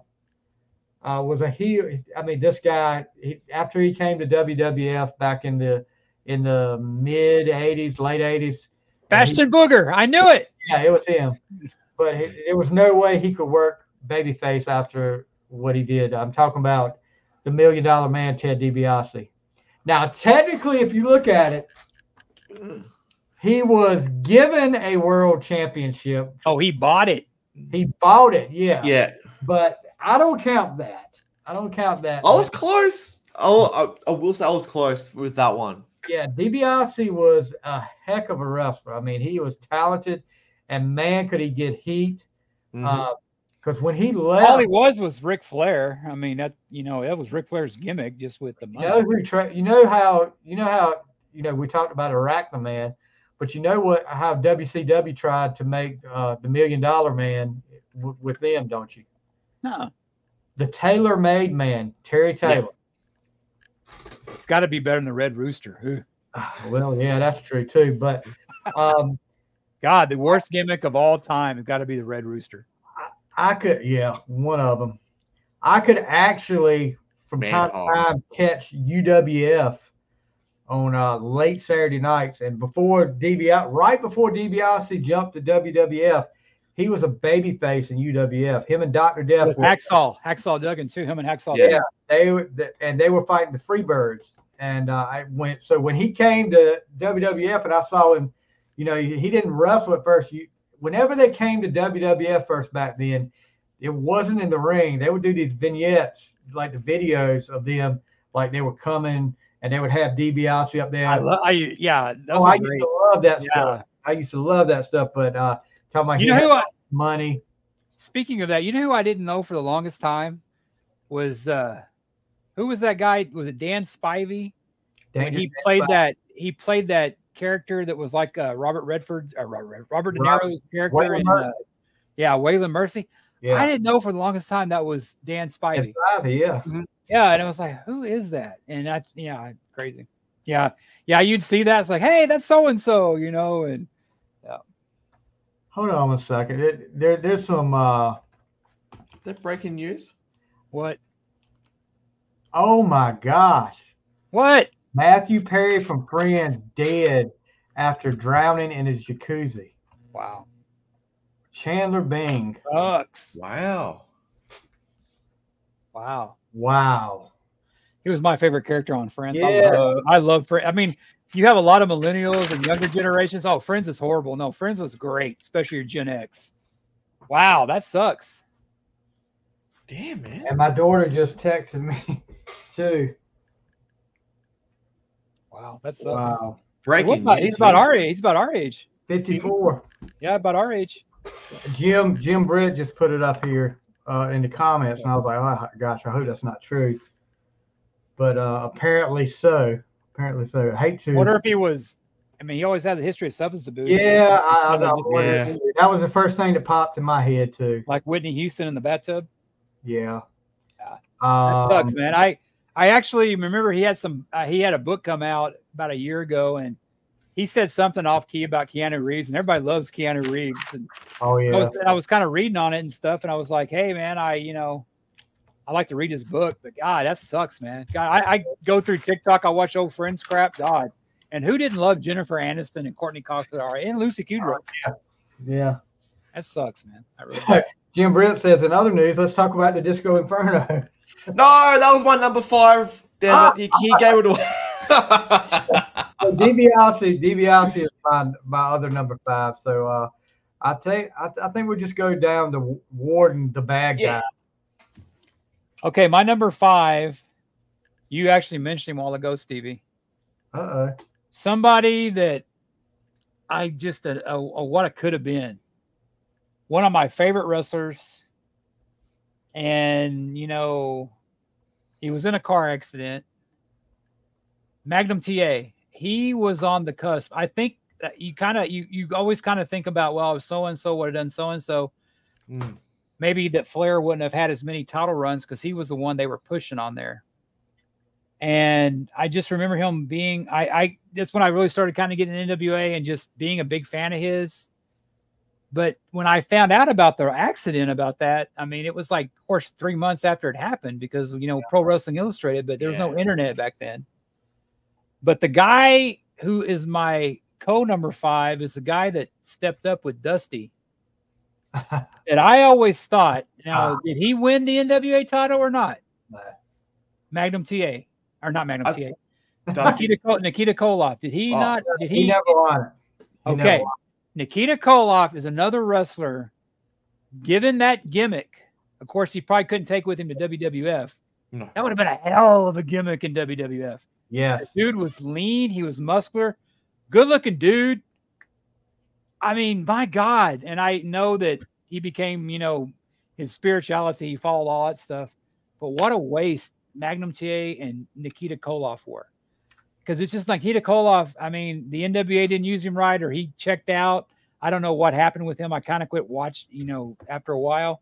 was a heel. I mean, this guy, after he came to WWF back in the mid-'80s, late 80s. Bastion Booger. I knew it. Yeah, it was him. But there was no way he could work babyface after what he did. I'm talking about the $1 Million Man, Ted DiBiase. Now, technically, if you look at it, he was given a world championship. Oh, he bought it. He bought it, yeah. Yeah. But I don't count that. I was close. I will say I was close with that one. Yeah, DiBiase was a heck of a wrestler. I mean, he was talented, and man, could he get heat. Because when he left, all he was Ric Flair. I mean, that was Ric Flair's gimmick, just with the money. We talked about Arachnoman, but how WCW tried to make the $1 Million Man with them, don't you? No. The tailor-made man, Terry Taylor. Yeah. It's got to be better than the Red Rooster. Well, yeah, that's true too. But God, the worst gimmick of all time has got to be the Red Rooster. One of them. I could actually, from time to time, catch UWF on late Saturday nights. And right before DiBiase jumped to WWF, he was a babyface in UWF. Him and Dr. Death. Hacksaw Duggan too. Him and Hacksaw. Yeah, they were fighting the Freebirds. And so when he came to WWF, and I saw him, he didn't wrestle at first. Whenever they came to WWF first back then, it wasn't in the ring. They would do these vignettes, like the videos of them, like they were coming, and they would have DiBiase up there. I used to love that stuff. I used to love that stuff, but talking about money. Speaking of that, who I didn't know for the longest time was who was that guy? Was it Dan Spivey? He played that character that was like Robert De Niro's character in Waylon Mercy. Yeah. I didn't know for the longest time that was Dan Spivey. Spivey, yeah. Mm-hmm. Yeah, and it was like, who is that? And crazy. Yeah, you'd see that. It's like, hey, that's so and so, and yeah. Hold on a second. There's some. Is that breaking news? What? Oh my gosh! What? Matthew Perry from Friends dead after drowning in his jacuzzi. Wow. Chandler Bing. Sucks. Wow. Wow. He was my favorite character on Friends. Yeah. I love Friends. I mean, you have a lot of millennials and younger generations. Oh, Friends is horrible. No, Friends was great, especially your Gen X. Wow, that sucks. Damn, man. And my daughter just texted me too. Wow, that sucks. Wow. Breaking news. He's about our age. He's about our age. 54. Yeah, about our age. Jim Britt just put it up here in the comments, and I was like, oh gosh, I hope that's not true. But apparently so. Apparently so. I hate to. Wonder if he was. I mean, he always had the history of substance abuse. Yeah, Yeah. that was the first thing that popped in my head too. Like Whitney Houston in the bathtub. Yeah. That sucks, man. I actually remember he had a book come out about a year ago, and he said something off key about Keanu Reeves, and everybody loves Keanu Reeves. And oh yeah, I was kind of reading on it and stuff, and I was like, hey man, I like to read his book, but God, that sucks, man. God, I go through TikTok, I watch old Friends crap, God. And who didn't love Jennifer Aniston and Courtney Cox and Lucy Kudrow? Yeah. That sucks, man. I really Jim Britt says in other news, let's talk about the Disco Inferno. No, that was my number 5. Damn it. He gave it away. So DiBiase is my other number 5. So I think we'll just go down to Worden, the bad guy. Okay, my number 5. You actually mentioned him a while ago, Stevie. Uh-oh. Somebody that I just what it could have been. One of my favorite wrestlers. And, he was in a car accident. Magnum TA. He was on the cusp. I think that you always kind of think about, well, if so-and-so would have done so-and-so. Maybe that Flair wouldn't have had as many title runs because he was the one they were pushing on there. And I just remember him being, that's when I really started kind of getting NWA and just being a big fan of his. But when I found out about the accident about that, I mean, it was like, of course, 3 months after it happened because, Pro Wrestling Illustrated, but there was no internet back then. But the guy who is my number 5 is the guy that stepped up with Dusty. That I always thought, now, did he win the NWA title or not? Magnum TA. Or not Magnum TA. Nikita Koloff. Did he not? Did he never won it. Okay. Nikita Koloff is another wrestler. Given that gimmick, of course, he probably couldn't take with him to WWF. No. That would have been a hell of a gimmick in WWF. Yeah. The dude was lean. He was muscular. Good looking dude. I mean, my God. And I know that he became, his spirituality, he followed all that stuff. But what a waste Magnum TA and Nikita Koloff were. Because it's just like Nikita Koloff, I mean, the NWA didn't use him right or he checked out. I don't know what happened with him. I kind of quit watching, after a while.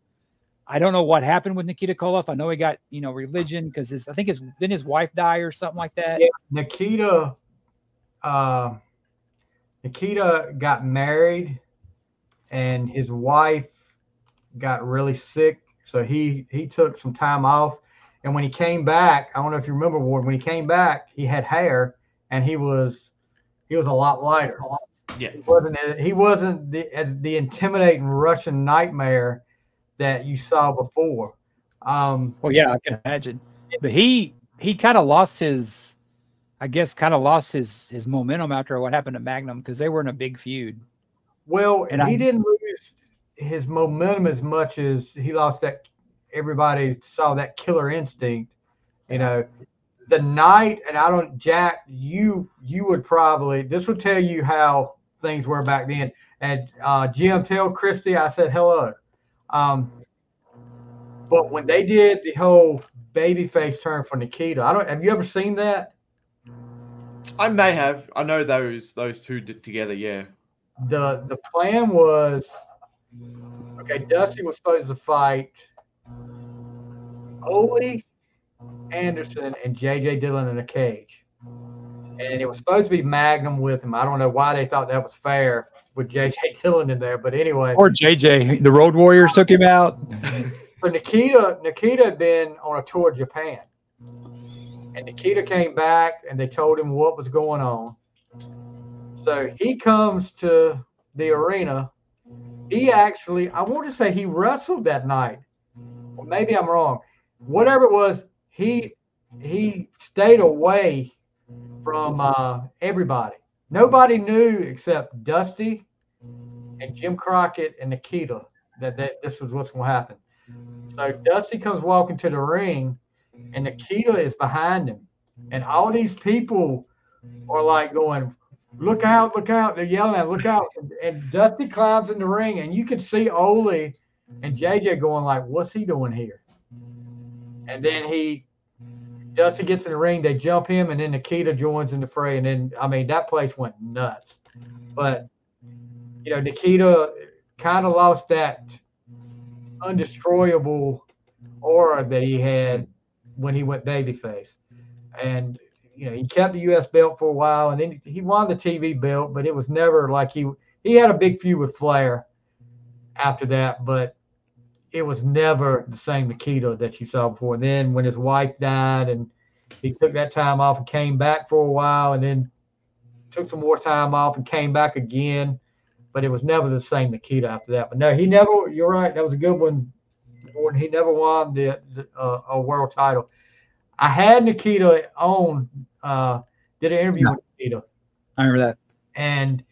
I don't know what happened with Nikita Koloff. I know he got, religion because didn't his wife die or something like that? Yeah, Nikita got married and his wife got really sick. So he took some time off. And when he came back, I don't know if you remember, Ward, when he came back, he had hair and he was a lot lighter. Yeah. He wasn't the intimidating Russian nightmare that you saw before. Well, yeah, I can imagine. But he kind of lost his momentum after what happened to Magnum because they were in a big feud. Well, and he didn't lose his momentum as much as he lost that. Everybody saw that killer instinct, the night, and Jack, you would probably, this would tell you how things were back then. And Jim, tell Christy I said hello. But when they did the whole babyface turn for Nikita, have you ever seen that? I may have. I know those two together, yeah. The plan was, okay, Dusty was supposed to fight Ole, Anderson, and J.J. Dillon in a cage. And it was supposed to be Magnum with him. I don't know why they thought that was fair with J.J. Dillon in there, but anyway. Or JJ, the Road Warriors took him out. So Nikita had been on a tour of Japan. And Nikita came back, and they told him what was going on. So he comes to the arena. He actually, I want to say he wrestled that night. Or maybe I'm wrong. Whatever it was, he stayed away from everybody. Nobody knew except Dusty and Jim Crockett and Nikita that this was what's going to happen. So Dusty comes walking to the ring, and Nikita is behind him. And all these people are like going, look out, look out. They're yelling at him, look out. And Dusty climbs in the ring, and you can see Ole and JJ going like, what's he doing here? And then Dusty gets in the ring, they jump him, and then Nikita joins in the fray. And then, I mean, that place went nuts. But, you know, Nikita kind of lost that undestroyable aura that he had when he went babyface. And, you know, he kept the U.S. belt for a while, and then he won the TV belt, but it was never like he had a big feud with Flair after that, but it was never the same Nikita that you saw before. And then when his wife died, and he took that time off and came back for a while, and then took some more time off and came back again, but it was never the same Nikita after that. But no, he never. You're right. That was a good one. He never won a world title. I had Nikita on. Did an interview with Nikita. I remember that. And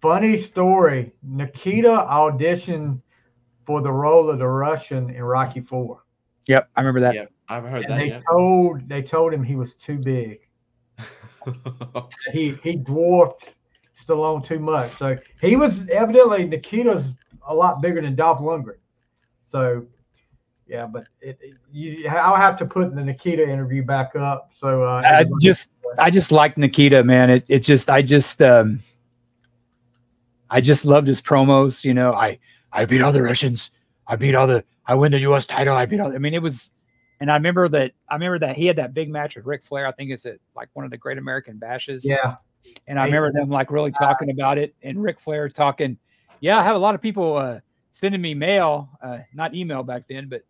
funny story, Nikita auditioned for the role of the Russian in Rocky IV. Yep, I remember that. Yeah, I've heard And that. they told him he was too big. he dwarfed Stallone too much. So he was evidently, Nikita's a lot bigger than Dolph Lundgren. So yeah, but I'll have to put the Nikita interview back up. So I just like Nikita, man. I just loved his promos. You know, I beat all the Russians. I win the U.S. title. I mean, it was, and I remember that he had that big match with Ric Flair. I think it's at like one of the Great American Bashes. Yeah. And I remember them like really talking about it, and Ric Flair talking. Yeah, I have a lot of people sending me mail, not email back then, but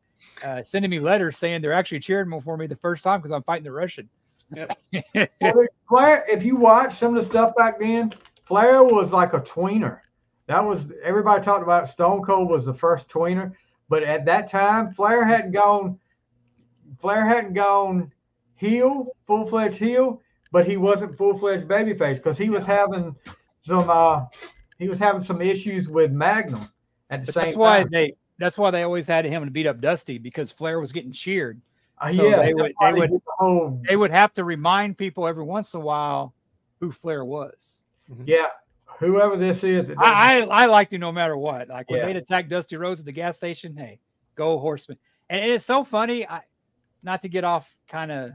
sending me letters saying they're actually cheering for me the first time because I'm fighting the Russian. Yep. Flair, if you watch some of the stuff back then, Flair was like a tweener. That was, everybody talked about Stone Cold was the first tweener, but at that time, Flair hadn't gone heel, full-fledged heel, but he wasn't full-fledged babyface because he was having some issues with Magnum at the same time. That's why they always had him to beat up Dusty, because Flair was getting cheered. So they would have to remind people every once in a while who Flair was. Yeah. Whoever this is. I liked him no matter what. Like when they'd attack Dusty Rhodes at the gas station, hey, go Horseman. And it's so funny, not to get off kind of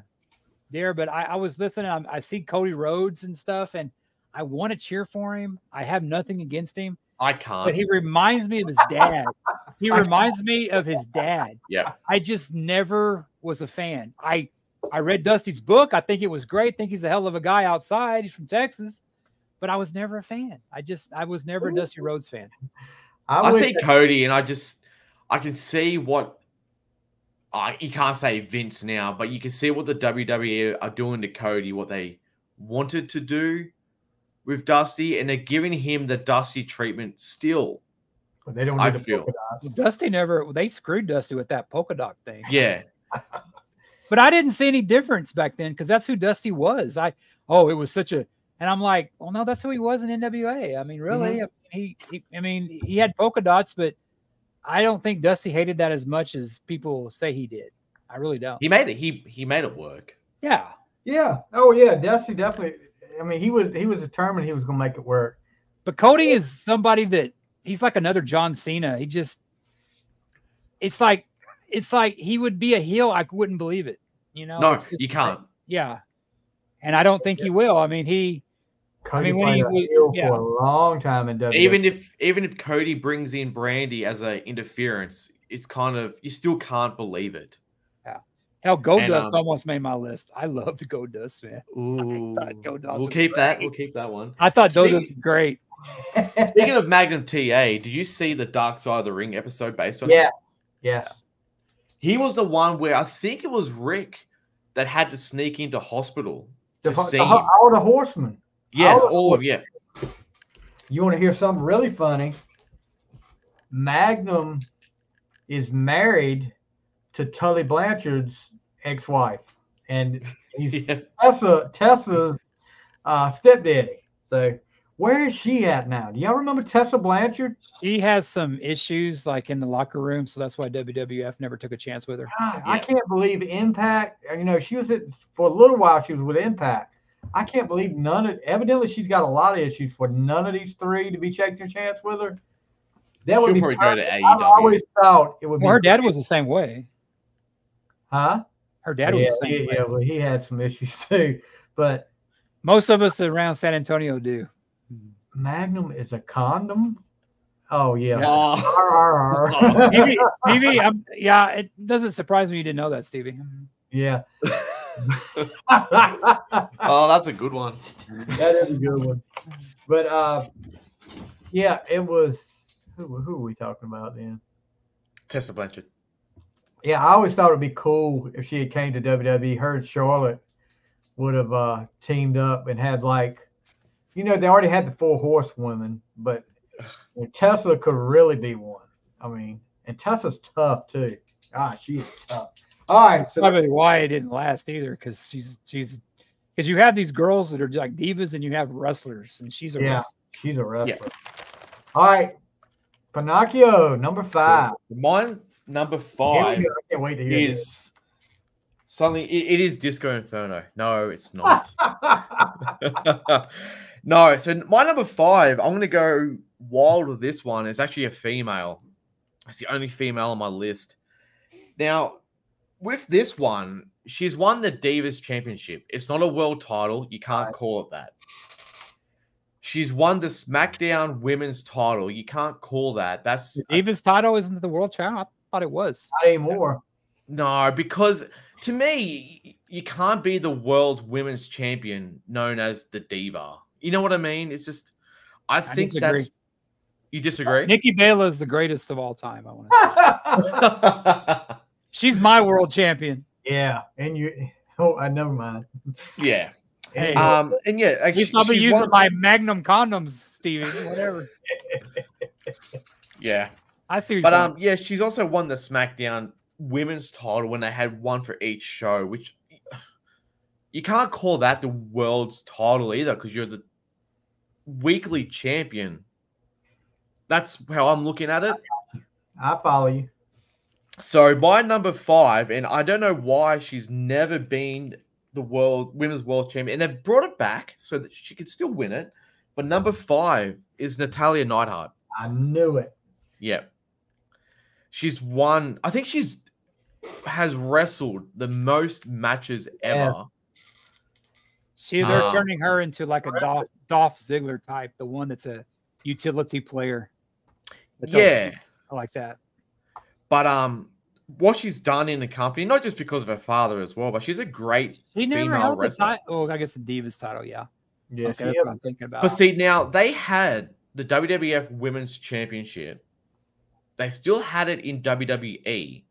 there, but I was listening. I see Cody Rhodes and stuff, and I want to cheer for him. I have nothing against him. I can't. But he reminds me of his dad. He reminds me of his dad. Yeah. I just never was a fan. I read Dusty's book. I think it was great. I think he's a hell of a guy outside. He's from Texas. But I was never a fan. I was never a Dusty Rhodes fan. I see Cody, and I can see what you can't say Vince now, but you can see what the WWE are doing to Cody, what they wanted to do with Dusty, and they're giving him the Dusty treatment still. But they don't need the polka dots. Dusty they screwed Dusty with that polka dot thing. Yeah. But I didn't see any difference back then because that's who Dusty was. It was such a, and I'm like, well, no, that's who he was in NWA. I mean, really? Mm-hmm. He had polka dots, but I don't think Dusty hated that as much as people say he did. I really don't. He made it. He made it work. Yeah. Yeah. Oh yeah. Dusty definitely. I mean, he was determined he was going to make it work. But Cody is somebody that he's like another John Cena. It's like he would be a heel. I wouldn't believe it. You know? No, you can't. Yeah. And I don't think he will. I mean, Cody when he was heel for a long time in WWE. Even if Cody brings in Brandy as an interference, it's kind of, you still can't believe it. Yeah. Hell, Goldust almost made my list. I loved Goldust, man. Ooh, Goldust we'll keep that. We'll keep that one. I thought Goldust was great. Speaking of Magnum TA, do you see the Dark Side of the Ring episode based on? Yeah. Yes. He was the one where I think it was Rick that had to sneak into hospital to see him. All the horsemen. Yes, all of them. Yeah. You want to hear something really funny? Magnum is married to Tully Blanchard's ex-wife, and he's Tessa's stepdaddy. So where is she at now? Do y'all remember Tessa Blanchard? She has some issues like in the locker room, so that's why WWF never took a chance with her. God, I can't believe Impact. You know, she was for a little while. She was with Impact. I can't believe evidently she's got a lot of issues for none of these three to be taking a chance with her. That would She'll be probably go to AEW. I always thought it would be. Well, her dad was the same way. Huh? Her dad was the same way. Yeah, well, he had some issues too. But most of us around San Antonio do. Magnum is a condom? Oh, yeah. Stevie, it doesn't surprise me you didn't know that, Stevie. Yeah. Oh, that's a good one. That is a good one. But, yeah, it was – who are we talking about then? Tessa Blanchard. Yeah, I always thought it would be cool if she had came to WWE. Her and Charlotte would have teamed up and had like – you know, they already had the 4 horsewomen, but Tessa could really be one. I mean, and Tessa's tough too. God, she is tough. All right, so probably why it didn't last either, because because you have these girls that are like divas and you have wrestlers, and she's a wrestler. She's a wrestler. Yeah. All right, Pennachio, number 5. Mine's number 5. I can't wait to hear this. Something. It is Disco Inferno. No, it's not. No, so my number 5, I'm going to go wild with this one. It's actually a female. It's the only female on my list. Now, with this one, she's won the Divas Championship. It's not a world title. You can't call it that. She's won the SmackDown Women's title. You can't call that. That's the Divas title isn't the world title. I thought it was. Not anymore. No, because to me, you can't be the world's women's champion known as the Diva. You know what I mean? It's just, I think disagree. that's. You disagree? Nikki Bella is the greatest of all time. I want to say. She's my world champion. Yeah, and you. Oh, never mind. Yeah. Hey, and yeah, at least I'll be using my Magnum condoms, Stevie. Whatever. Yeah, I see. But yeah, she's also won the SmackDown Women's title when they had one for each show, which you can't call that the world's title either, because you're the weekly champion. That's how I'm looking at it. I follow you. So my number 5, and I don't know why she's never been the women's world champion, and they've brought it back so that she could still win it. But number 5 is Natalya Neidhart. I knew it. Yeah. She's won. I think has wrestled the most matches ever. Yeah. They're turning her into like a Dolph Ziggler type, the one that's a utility player. Yeah. I like that. But what she's done in the company, not just because of her father as well, but she's a great female wrestler. Oh, I guess the Divas title, yeah. Yeah, okay, that's what I'm thinking about. But see, now they had the WWF Women's Championship. They still had it in WWE.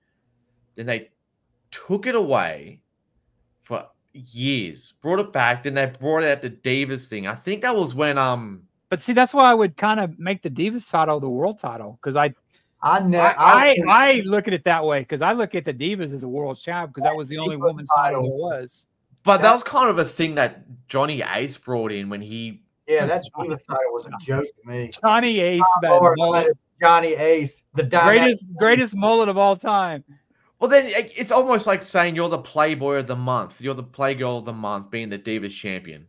Then they took it away for years, brought it back. Then they brought it out the Divas thing. I think that was when But see, that's why I would kind of make the Divas title the world title, because I look at it that way, because I look at the Divas as a world champ because that was the only women's title there was. But that was kind of a thing that Johnny Ace brought in when he. Yeah, that Divas title was a joke to me. Johnny Ace, Johnny Ace, the greatest mullet of all time. Well, then it's almost like saying you're the Playboy of the month, you're the Playgirl of the month, being the Divas champion,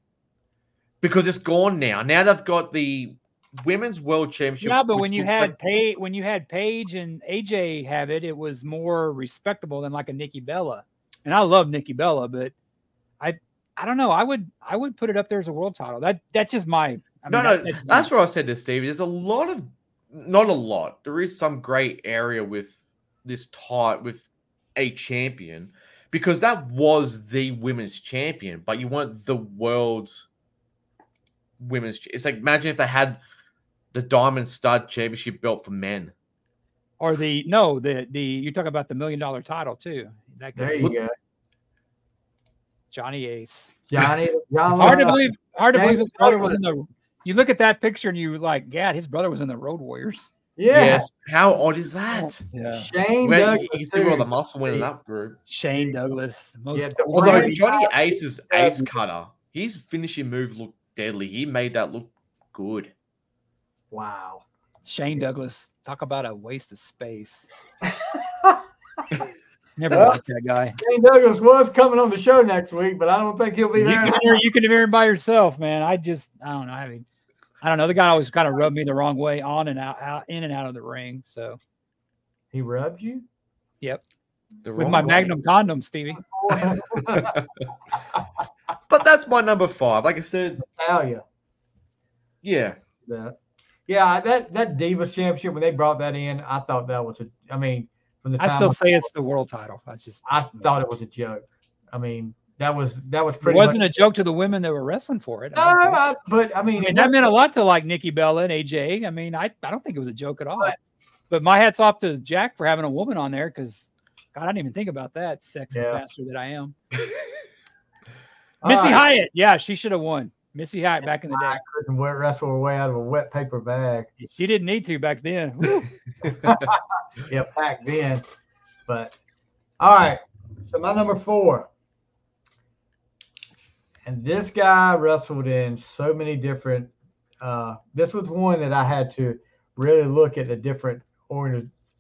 because it's gone now. Now they've got the Women's World Championship. Yeah, but when you had Paige and AJ have it, it was more respectable than like a Nikki Bella. And I love Nikki Bella, but I don't know. I would put it up there as a world title. That's just my. That's what I said to Stevie. There's not a lot. There is some gray area with this with a champion, because that was the women's champion, but you weren't the world's women's. It's like, imagine if they had the Diamond Stud Championship belt for men. Or you talk about the $1 million title too. There you go. Johnny Ace. John Hard to believe his brother was in the. You look at that picture and you like, Gad, his brother was in the Road Warriors. Yeah. Yes. How odd is that? Yeah. Shane Douglas. You can see where all the muscle went in that group. Shane Douglas. Although Johnny Ace's ace cutter, his finishing move looked deadly. He made that look good. Wow. Shane Douglas, talk about a waste of space. Never liked that guy. Shane Douglas was coming on the show next week, but I don't think he'll be there. You can hear him by yourself, man. I don't know. I don't know. The guy always kind of rubbed me the wrong way on and out, in and out of the ring. So he rubbed you? Yep. With my Magnum condom, Stevie. But that's my number 5. Like I said. Italia. Yeah. That Divas Championship, when they brought that in, I thought that was from the time I still say it's the world title. I thought it was a joke. I mean, that was pretty. It wasn't a joke to the women that were wrestling for it. But that meant a lot to like Nikki Bella and AJ. I mean, I don't think it was a joke at all. But my hat's off to Jack for having a woman on there because God, I didn't even think about that sexist bastard that I am. Missy Hyatt, yeah, she should have won. Missy Hyatt back in the day. I couldn't wrestle her way out of a wet paper bag. She didn't need to back then. Yeah, back then. But all right. So my number 4. And this guy wrestled in so many different this was one that I had to really look at the different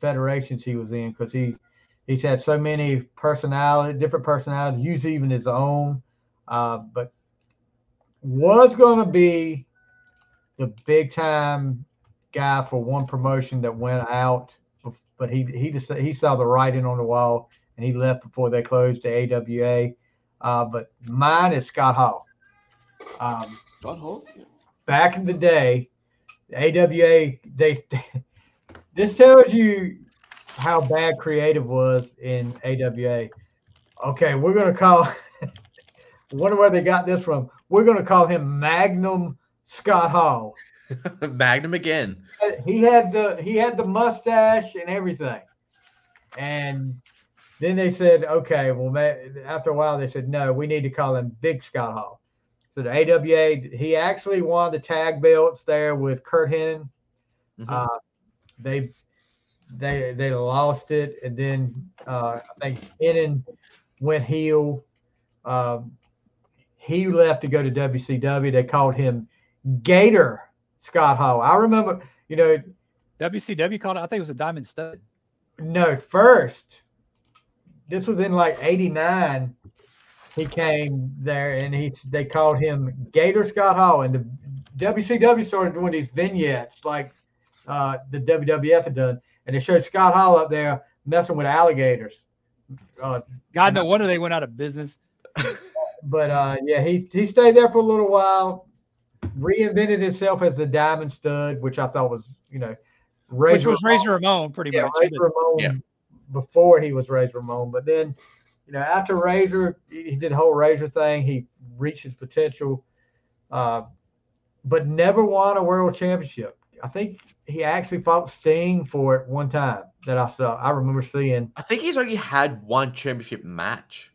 federations he was in because he's had so many different personalities, usually even his own. But was going to be the big time guy for one promotion that went out, but he saw the writing on the wall and he left before they closed the AWA. But mine is Scott Hall. Scott Hall? Yeah. Back in the day, the AWA, this tells you how bad creative was in AWA. Okay, we're going to call wonder where they got this from. We're going to call him Magnum Scott Hall. Magnum again. He had the mustache and everything. And then they said, okay, well, after a while they said, no, we need to call him Big Scott Hall. So the AWA, he actually won the tag belts there with Kurt Hennig. Mm-hmm. They lost it, and then I think Hennig went heel. He left to go to WCW. They called him Gator Scott Hall. I remember, WCW called it. I think it was a Diamond Stud. No, first. This was in like '89. He came there and they called him Gator Scott Hall, and the WCW started doing these vignettes like the WWF had done, and they showed Scott Hall up there messing with alligators. God, no wonder they went out of business. But he stayed there for a little while, reinvented himself as the Diamond Stud, which I thought was Razor Ramon, pretty much. Razor Ramon before he was Razor Ramon, but then. After Razor, he did the whole Razor thing. He reached his potential, but never won a world championship. I think he actually fought Sting for it one time that I saw. I remember seeing. I think he's only had one championship match.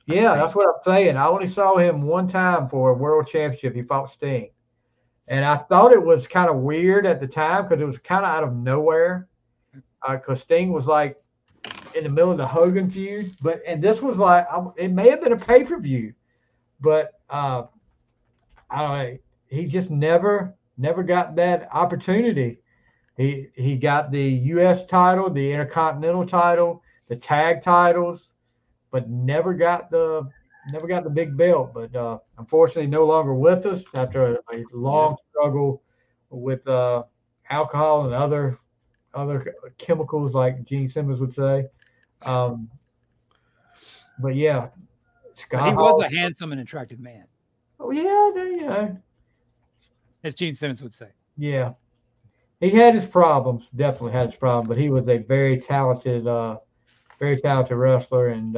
Yeah, that's what I'm saying. I only saw him one time for a world championship. He fought Sting. And I thought it was kind of weird at the time because it was kind of out of nowhere. Because Sting was like, in the middle of the Hogan feud, and this was like it may have been a pay-per-view, but I don't know. He just never got that opportunity. He got the U.S. title, the Intercontinental title, the tag titles, but never got the big belt. But unfortunately, no longer with us after a long struggle with alcohol and other chemicals, like Gene Simmons would say. But yeah, Scott he was a handsome and attractive man. Oh yeah, as Gene Simmons would say. Yeah, he had his problems. Definitely had his problems, but he was a very talented wrestler, and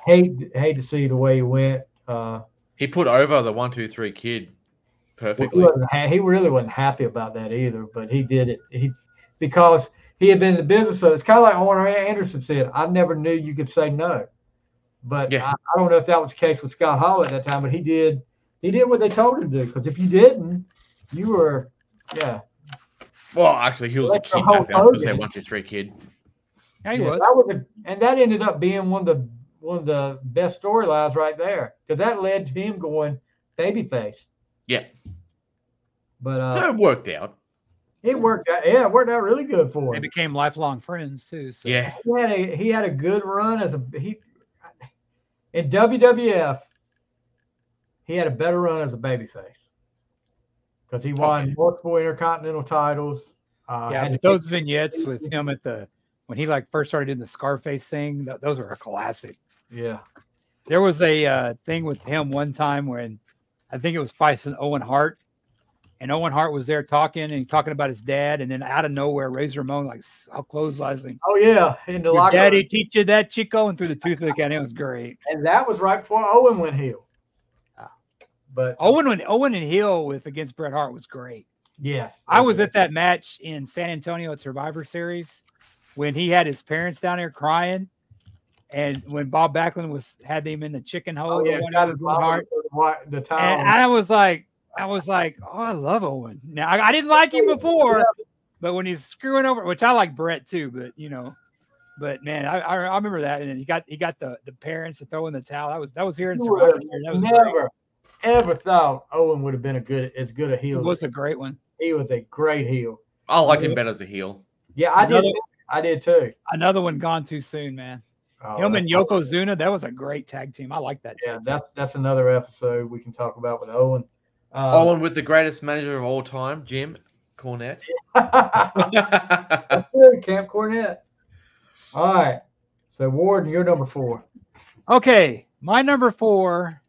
hate to see the way he went. He put over the 1, 2, 3 Kid perfectly. He really wasn't happy about that either, but he did it. Because he had been in the business. So it's kind of like Warner Anderson said, I never knew you could say no. But I don't know if that was the case with Scott Hall at that time, but he did what they told him to do. Because if you didn't, you were, Well, actually, he was the kid back then. I was going to say 1, 2, 3 Kid. Yeah, he was. And that ended up being one of the best storylines right there. Because that led to him going babyface. Yeah. But so it worked out. It worked out. Yeah, it worked out really good for him. They became lifelong friends too. So. Yeah. He had a good run in WWF. He had a better run as a babyface because he won multiple Intercontinental titles. But those vignettes with him when he first started doing the Scarface thing, those were a classic. Yeah. There was a thing with him one time when I think it was fighting Owen Hart, and Owen Hart was there talking about his dad, and then out of nowhere, Razor Ramon clotheslining. Oh yeah, in the locker room. Daddy teach you that, Chico, and threw the toothpick at him. It was great. And that was right before Owen went heel. But Owen and heel against Bret Hart was great. Yes, I was at that match in San Antonio at Survivor Series when he had his parents down there crying, and when Bob Backlund had him in the chicken hole. The towel. And I was like, oh, I love Owen. Now I didn't like him before, but when he's screwing over, which I like Brett too, but man, I remember that. And then he got the parents to throw in the towel. That was here in Survivor Series. That was never ever thought Owen would have been as good a heel. He was a great one. He was a great heel. I like him better as a heel. Yeah, I did too. Another one gone too soon, man. Him and Yokozuna, that was a great tag team. I like that. Yeah, that's another episode we can talk about with Owen. Owen with the greatest manager of all time, Jim Cornette. That's good, Camp Cornette. All right. So Worden, you're number 4. Okay, my number 4.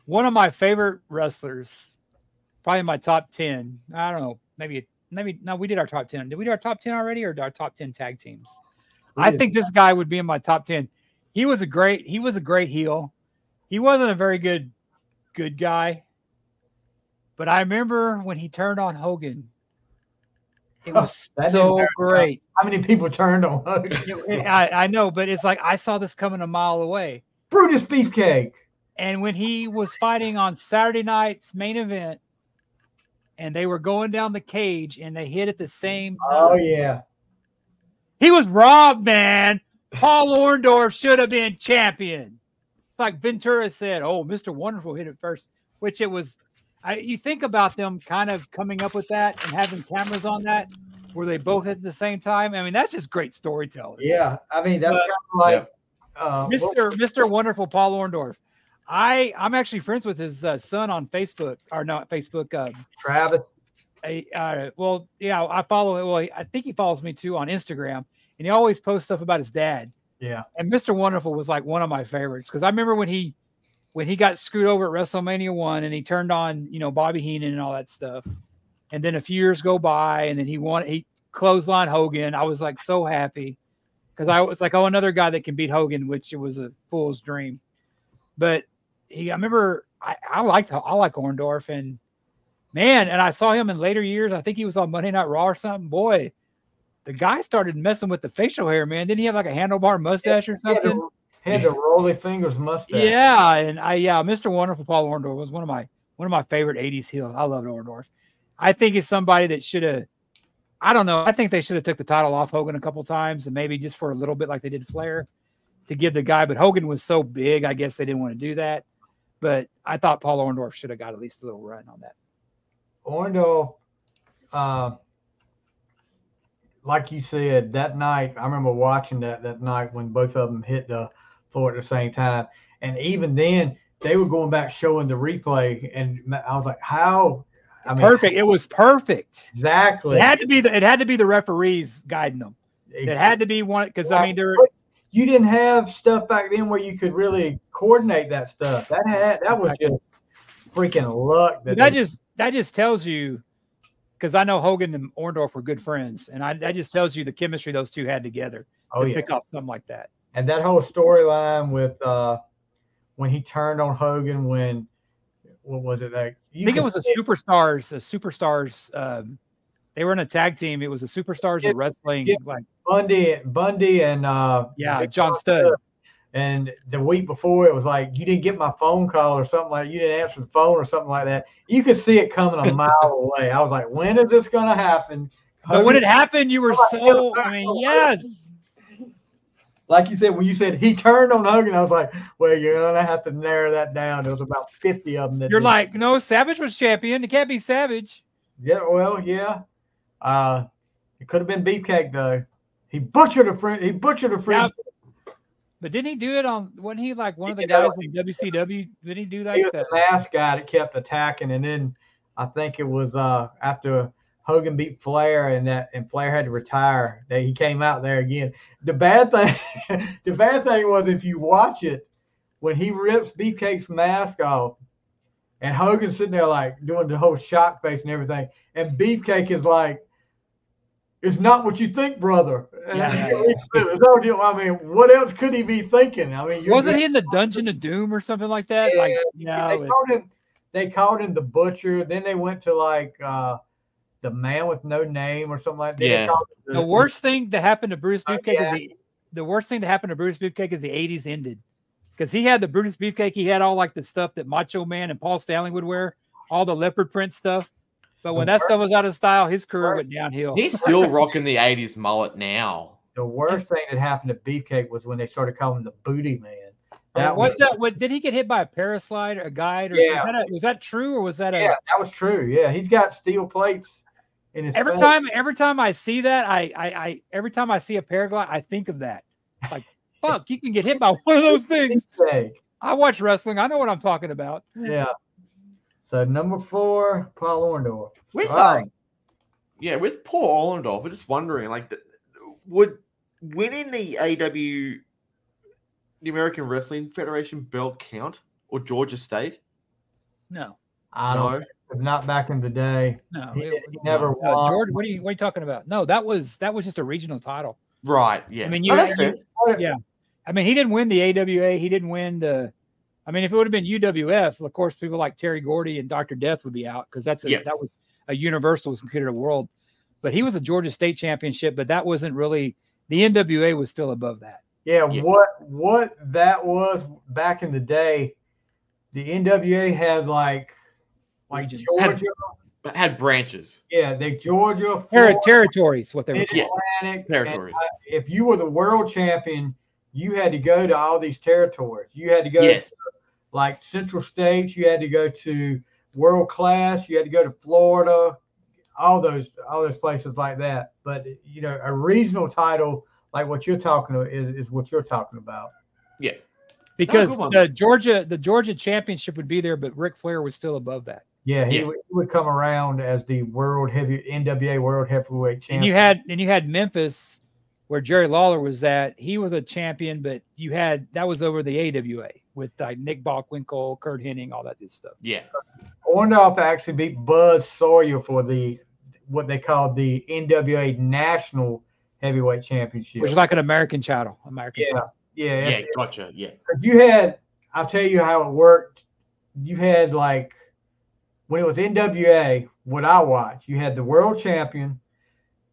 One of my favorite wrestlers, probably in my top 10. I don't know, maybe no. We did our top 10. Did we do our top 10 already, or our top 10 tag teams? I think this guy would be in my top 10. He was a great heel. He wasn't a very good guy, but I remember when he turned on Hogan. It was so great. How many people turned on Hogan? I know, but it's like I saw this coming a mile away. Brutus Beefcake. And when he was fighting on Saturday night's main event, and they were going down the cage, and they hit at the same time. Oh yeah. He was robbed, man. Paul Orndorff should have been champion. It's like Ventura said, oh, Mr. Wonderful hit it first, which it was. You think about them kind of coming up with that and having cameras on that where they both hit at the same time. I mean, that's just great storytelling. Yeah. I mean, that's kind of like Mr. Wonderful Paul Orndorff. I'm actually friends with his son on Facebook, or not Facebook. Travis. I follow it. Well, I think he follows me too on Instagram, and he always posts stuff about his dad. Yeah. And Mr. Wonderful was like one of my favorites because I remember when he got screwed over at WrestleMania 1 and he turned on, Bobby Heenan and all that stuff. And then a few years go by and then he clotheslined Hogan. I was like so happy because I was like, oh, another guy that can beat Hogan, which it was a fool's dream. But I remember I like Orndorff, and man, and I saw him in later years. I think he was on Monday Night Raw or something. Boy, the guy started messing with the facial hair, man. Didn't he have like a handlebar mustache or something? Had the rolly fingers mustache. Yeah, and Mr. Wonderful Paul Orndorff was one of my favorite 80s heels. I loved Orndorff. I think he's somebody that should have, I don't know. I think they should have took the title off Hogan a couple times and maybe just for a little bit like they did Flair to give the guy, but Hogan was so big, I guess they didn't want to do that. But I thought Paul Orndorff should have got at least a little run on that. Orndorff, like you said, that night, I remember watching that night when both of them hit the floor at the same time. And even then, they were going back showing the replay. And I was like, how? Perfect. It was perfect. Exactly. It had to be the referees guiding them. It had to be one, because you didn't have stuff back then where you could really coordinate that stuff. That was just freaking luck. That just tells you, because I know Hogan and Orndorff were good friends, and that just tells you the chemistry those two had together to pick up something like that. And that whole storyline with when he turned on Hogan, what was it like? I think it was a Superstars. They were in a tag team. It was a Superstars of Wrestling. Like Bundy and John Studd. And the week before, it was like, you didn't get my phone call or something like, you didn't answer the phone or something like that. You could see it coming a mile away. I was like, when is this going to happen? But when it happened, you were so, I mean, yes. Like you said, when you said he turned on Hogan, I was like, well, you're going to have to narrow that down. There was about 50 of them. You're like, no, Savage was champion. It can't be Savage. Yeah, well, yeah. It could have been Beefcake, though. He butchered a friend. Yeah. But didn't he do it on? Wasn't he like one of the guys in WCW? Did he do that? He was the last guy that kept attacking, and then I think it was after Hogan beat Flair, and Flair had to retire, that he came out there again. The bad thing was, if you watch it, when he rips Beefcake's mask off, and Hogan's sitting there like doing the whole shock face and everything, and Beefcake is like, "It's not what you think, brother." I mean, what else could he be thinking? I mean, wasn't he in the Dungeon of Doom or something like that? Yeah, like, no, they called him the Butcher. Then they went to like the Man with No Name or something like that. Yeah. The worst thing to happen to Brutus Beefcake is the worst thing to happen to Brutus Beefcake is the 80s ended, because he had the Brutus Beefcake. He had all like the stuff that Macho Man and Paul Stanley would wear, all the leopard print stuff. But when that stuff was out of style, his career went downhill. He's still rocking the 80s mullet now. The worst thing that happened to Beefcake was when they started calling him the Booty Man. What did he get hit by a paraslide or a guide? Or was that true, or was that Yeah, that was true. Yeah, he's got steel plates in his every face. time I see that, I every time I see a paraglide, I think of that. Like, fuck, you can get hit by one of those things. I watch wrestling. I know what I'm talking about. Yeah. So number 4, Paul Orndorff. With with Paul Orndorff, we're just wondering, like, would winning the AW, the American Wrestling Federation belt count, or Georgia State? No, I don't. Not back in the day. No, he never won. George, what are you talking about? No, that was just a regional title. Right. Yeah. I mean, yeah. I mean, he didn't win the AWA. He didn't win the. I mean, if it would have been UWF, of course, people like Terry Gordy and Dr. Death would be out, because that was a universal, was considered a world. But he was a Georgia State championship, but that wasn't really, the NWA was still above that. Yeah. What that was back in the day, the NWA had like Georgia had branches. Yeah, they Georgia, Florida, territories, what they were Atlantic territories. If you were the world champion, you had to go to all these territories. You had to go to, like, Central States. You had to go to World Class. You had to go to Florida. All those places like that. But a regional title like what you're talking about is what you're talking about. Yeah, because the Georgia championship would be there, but Ric Flair was still above that. Yeah, he would come around as the NWA World Heavyweight Champion. And you had Memphis, where Jerry Lawler was at. He was a champion, but that was over the AWA with like Nick Bockwinkel, Kurt Hennig, all that good stuff. Yeah. Orndorff actually beat Buzz Sawyer for what they called the NWA National Heavyweight Championship, which is like an American title. Yeah, gotcha. Yeah. I'll tell you how it worked. You had, like, when it was NWA, what I watched, you had the world champion,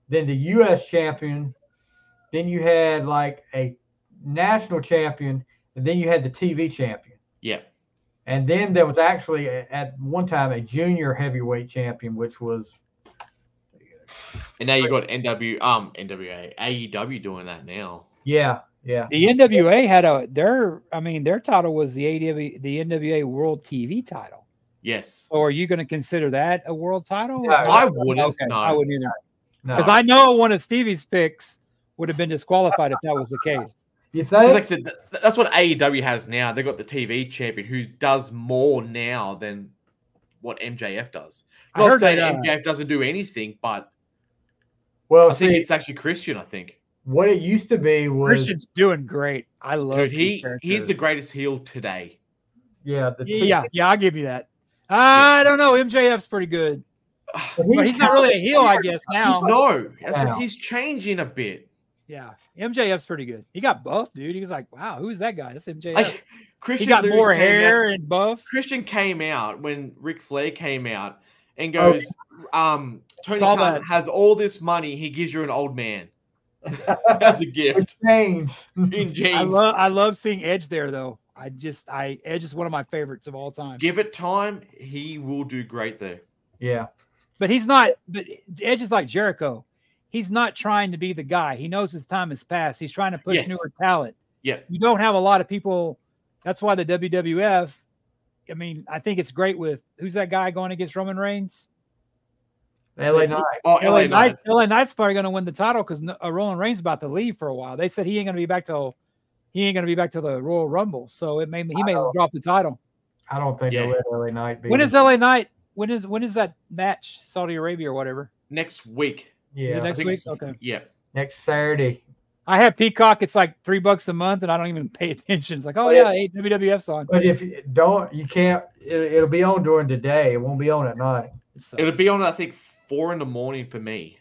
then the U.S. champion, then you had like a national champion, and then you had the TV champion. Yeah. And then there was actually at one time a junior heavyweight champion, which was. And now you got NWA, AEW doing that now. Yeah, yeah. The NWA had their title was the NWA World TV title. Yes. So are you going to consider that a world title? No, I wouldn't. Okay, no. I wouldn't either. Because I know one of Stevie's picks would have been disqualified if that was the case. You think? Like I said, that's what AEW has now. They've got the TV champion who does more now than what MJF does. I'm not saying MJF doesn't do anything, but I think it's actually Christian, I think. What it used to be was Christian's doing great. I love he's the greatest heel today. Yeah, I'll give you that. I don't know. MJF's pretty good. But he's not really a heel, I guess, now. No, he's changing a bit. Yeah, MJF's pretty good. He got buff, dude. He was like, wow, who's that guy? That's MJF. Like, He got more hair and buff. Christian came out when Ric Flair came out and goes, Tony Khan has all this money. He gives you an old man as a gift. In jeans. I love seeing Edge there, though. Edge is one of my favorites of all time. Give it time. He will do great there. Yeah. But he's not. But Edge is like Jericho. He's not trying to be the guy. He knows his time has passed. He's trying to push newer talent. Yeah. You don't have a lot of people. That's why the WWF, I mean, I think it's great with who's that guy going against Roman Reigns? LA Knight. Oh, LA Knight. LA Knight's probably going to win the title because Roman Reigns about to leave for a while. They said he ain't going to be back till the Royal Rumble. So he may drop the title. I don't think they'll let LA Knight be. When is LA Knight? When is that match? Saudi Arabia or whatever? Next week. Yeah. Next week? Okay. Yeah. Next Saturday. I have Peacock. It's like $3 a month, and I don't even pay attention. It's like, oh yeah, WWF's on. But if you don't, you can't. It'll be on during the day. It won't be on at night. It'll be on, I think, 4 a.m. for me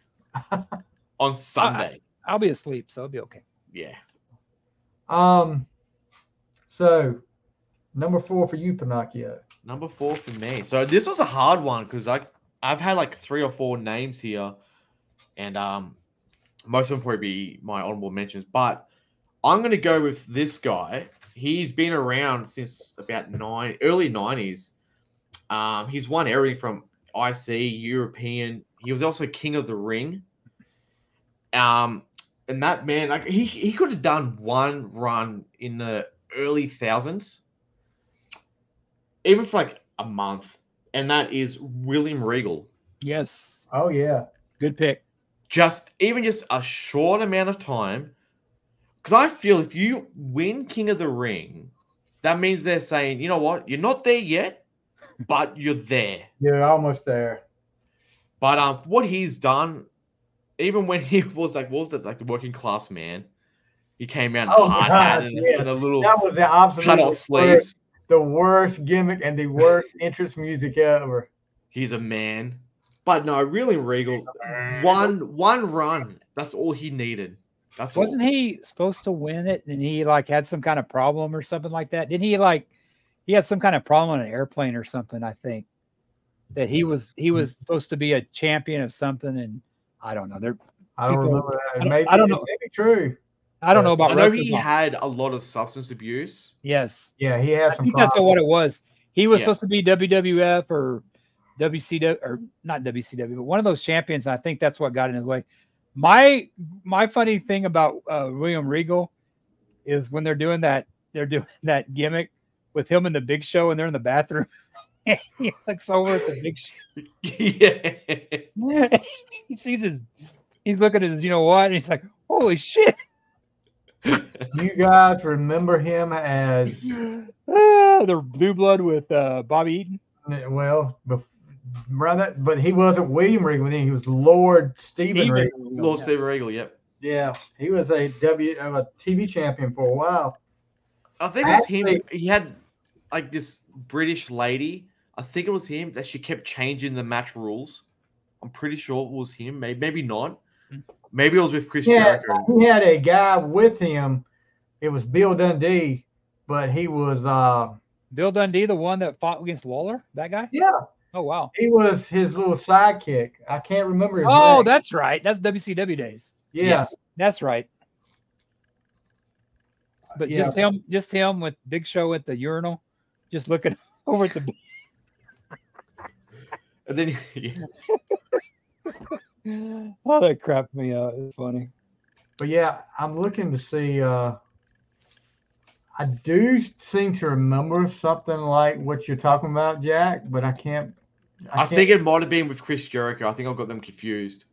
on Sunday. I'll be asleep, so it'll be okay. Yeah. So number 4 for you, Pennachio. Number 4 for me. So this was a hard one because I've had like 3 or 4 names here, and most of them probably be my honorable mentions. But I'm going to go with this guy. He's been around since about early 90s. He's won everything from IC, European. He was also King of the Ring. And that man, like he could have done one run in the early thousands, even for like a month, and that is William Regal. Yes. Oh yeah, good pick. Just a short amount of time, because I feel if you win King of the Ring, that means they're saying, you know what, you're not there yet, but you're there. You're almost there. But what he's done, even when he was like, the working class man, he came out in a hard hat and a little that was the absolute cut off sleeves. The worst gimmick and the worst entrance music ever. He's a man. But no, really Regal, one run. That's all he needed. Wasn't he supposed to win it? And he like had some kind of problem or something like that? Didn't he he had some kind of problem on an airplane or something, I think. That he was supposed to be a champion of something, and I don't know. I don't remember that. I don't know. Maybe true. I don't know about. I know he had a lot of substance abuse. Yes. Yeah, he had. I think that's what it was. He was supposed to be WWF or WCW or not WCW, but one of those champions. I think that's what got in his way. My funny thing about William Regal is when they're doing that gimmick with him and the Big Show, and they're in the bathroom. He looks over at the Big Show. Yeah. He sees he's looking at his, you know what? And he's like, holy shit. You guys remember him as the Blue Blood with Bobby Eaton? Well, around that, but he wasn't William Regal. He was Lord Stephen Regal. Lord Stephen Regal, yep. Yeah, he was a TV champion for a while. I think it was him. He had like this British lady. I think it was him that she kept changing the match rules. I'm pretty sure it was him. Maybe not. Maybe it was with Chris Jericho. He had a guy with him. It was Bill Dundee, but he was Bill Dundee, the one that fought against Lawler. That guy. Yeah. Oh wow. He was his little sidekick. I can't remember his name. That's right. That's WCW days. Yeah, yes, that's right. But just him with Big Show at the urinal, just looking over at the. And then, oh, that crapped me out. It's funny. But yeah, I'm looking to see. I do seem to remember something like what you're talking about, Jack, but I can't. I think it might have been with Chris Jericho. I think I got them confused.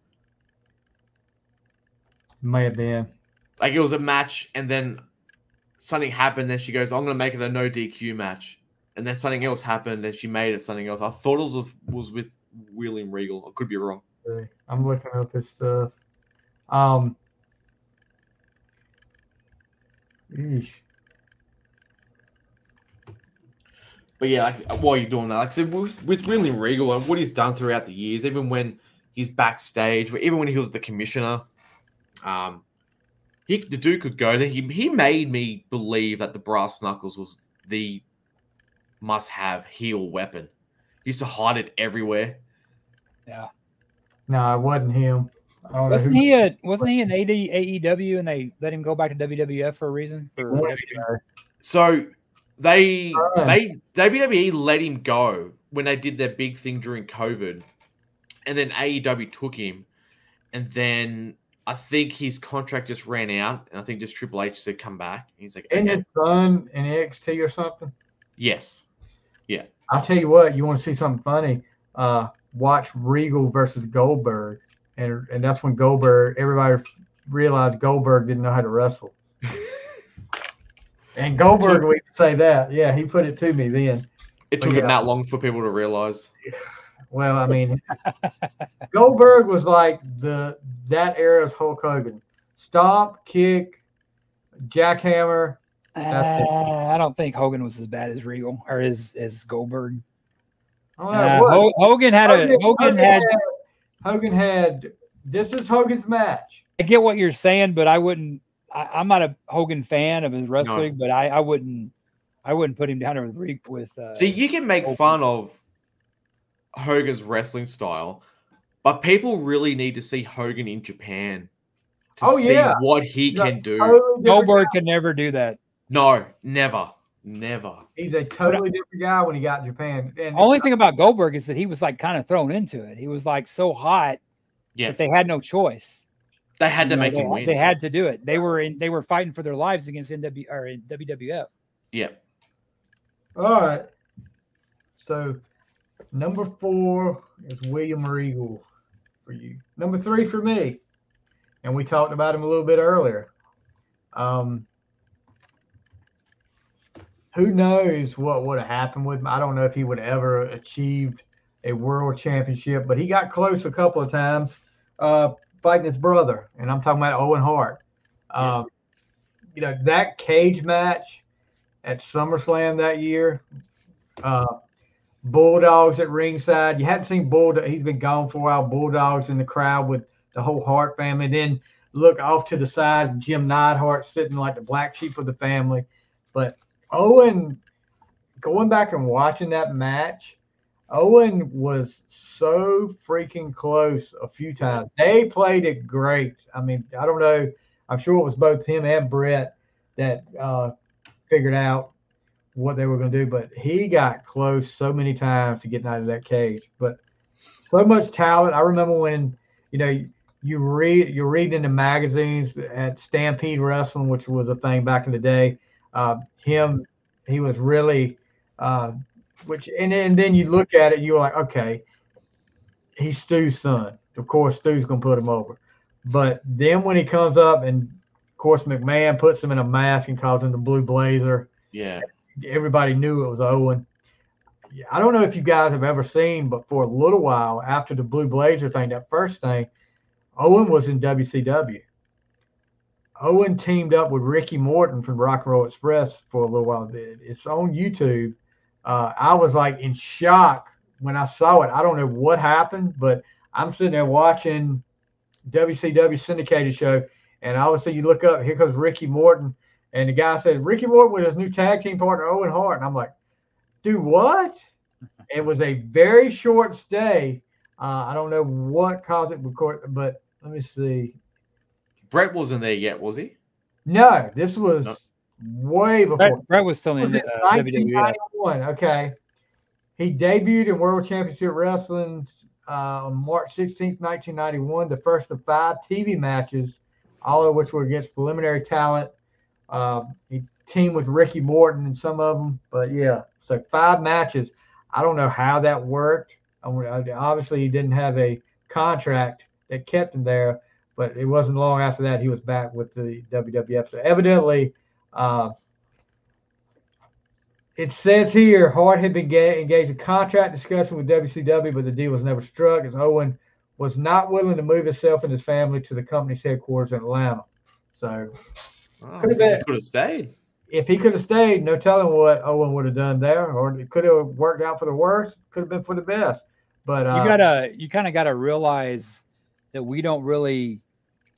May have been. Like it was a match, and then something happened. Then she goes, "I'm going to make it a no DQ match." And then something else happened, and she made it something else. I thought it was with William Regal. I could be wrong. I'm looking up his stuff. Eesh. But yeah, like, while you're doing that, like I said, with William Regal and what he's done throughout the years, even when he's backstage, even when he was the commissioner, The dude could go there. He made me believe that the brass knuckles was the must-have heel weapon. He used to hide it everywhere. Yeah. No, it wasn't him. I don't Wasn't know who. he in AEW and they let him go back to WWF for a reason? So WWE let him go when they did their big thing during COVID, and then AEW took him, and then I think his contract just ran out, and I think just Triple H said come back. And he's like, Isn't okay. his son in NXT or something? Yes. Yeah. I'll tell you what, you want to see something funny? Watch Regal versus Goldberg. And that's when everybody realized Goldberg didn't know how to wrestle. And Goldberg, we can say that. Yeah, he put it to me then. It took him that long for people to realize. Well, I mean, Goldberg was like that era's Hulk Hogan. Stomp, kick, jackhammer. I don't think Hogan was as bad as Regal or as Goldberg. Hogan had. This is Hogan's match. I get what you're saying, but I wouldn't. I'm not a Hogan fan of his wrestling, but I wouldn't put him down with. See, you can make fun of Hogan's wrestling style, but people really need to see Hogan in Japan to see what he can do. Totally Goldberg could never do that. No, never. He's a totally different guy when he got in Japan. And only thing about Goldberg is that he was like kind of thrown into it. He was like so hot that they had no choice. They had to make him win. They had to do it. They were fighting for their lives against WWF. Yeah. All right. So number 4 is William Regal for you. Number 3 for me. And we talked about him a little bit earlier. Who knows what would have happened with him? I don't know if he would have ever achieved a world championship, but he got close a couple of times fighting his brother, and I'm talking about Owen Hart. That cage match at SummerSlam that year, Bulldogs at ringside. You hadn't seen Bulldog. He's been gone for a while. Bulldogs in the crowd with the whole Hart family. Then look off to the side, Jim Neidhart sitting like the black sheep of the family. But Owen, going back and watching that match, Owen was so freaking close a few times. They played it great. I mean, I don't know. I'm sure it was both him and Brett that figured out what they were going to do, but he got close so many times to getting out of that cage. But so much talent. I remember when, you're reading in the magazines at Stampede Wrestling, which was a thing back in the day. He was really and then you look at it, you're like, okay, he's Stu's son. Of course, Stu's gonna put him over. But then when he comes up, and of course McMahon puts him in a mask and calls him the Blue Blazer. Yeah, everybody knew it was Owen. I don't know if you guys have ever seen, but for a little while after the Blue Blazer thing, that first thing, Owen was in WCW. Owen teamed up with Ricky Morton from Rock and Roll Express for a little while. It's on YouTube. I was like in shock when I saw it. I don't know what happened, but I'm sitting there watching WCW syndicated show, and obviously you look up, here comes Ricky Morton, and the guy said, Ricky Morton with his new tag team partner, Owen Hart. And I'm like, dude, what? It was a very short stay. I don't know what caused it, but let me see. Brett wasn't there yet, was he? No, this was way before. Brett was still in WWE. Okay. He debuted in World Championship Wrestling on March 16th, 1991, the first of 5 TV matches, all of which were against preliminary talent. He teamed with Ricky Morton in some of them, but yeah, so 5 matches. I don't know how that worked. Obviously, he didn't have a contract that kept him there, but it wasn't long after that he was back with the WWF. So evidently, it says here Hart had been engaged in contract discussion with WCW, but the deal was never struck as Owen was not willing to move himself and his family to the company's headquarters in Atlanta. So he could have stayed. If he could have stayed, no telling what Owen would have done there, or it could have worked out for the worst, could have been for the best. But you kind of gotta realize that we don't really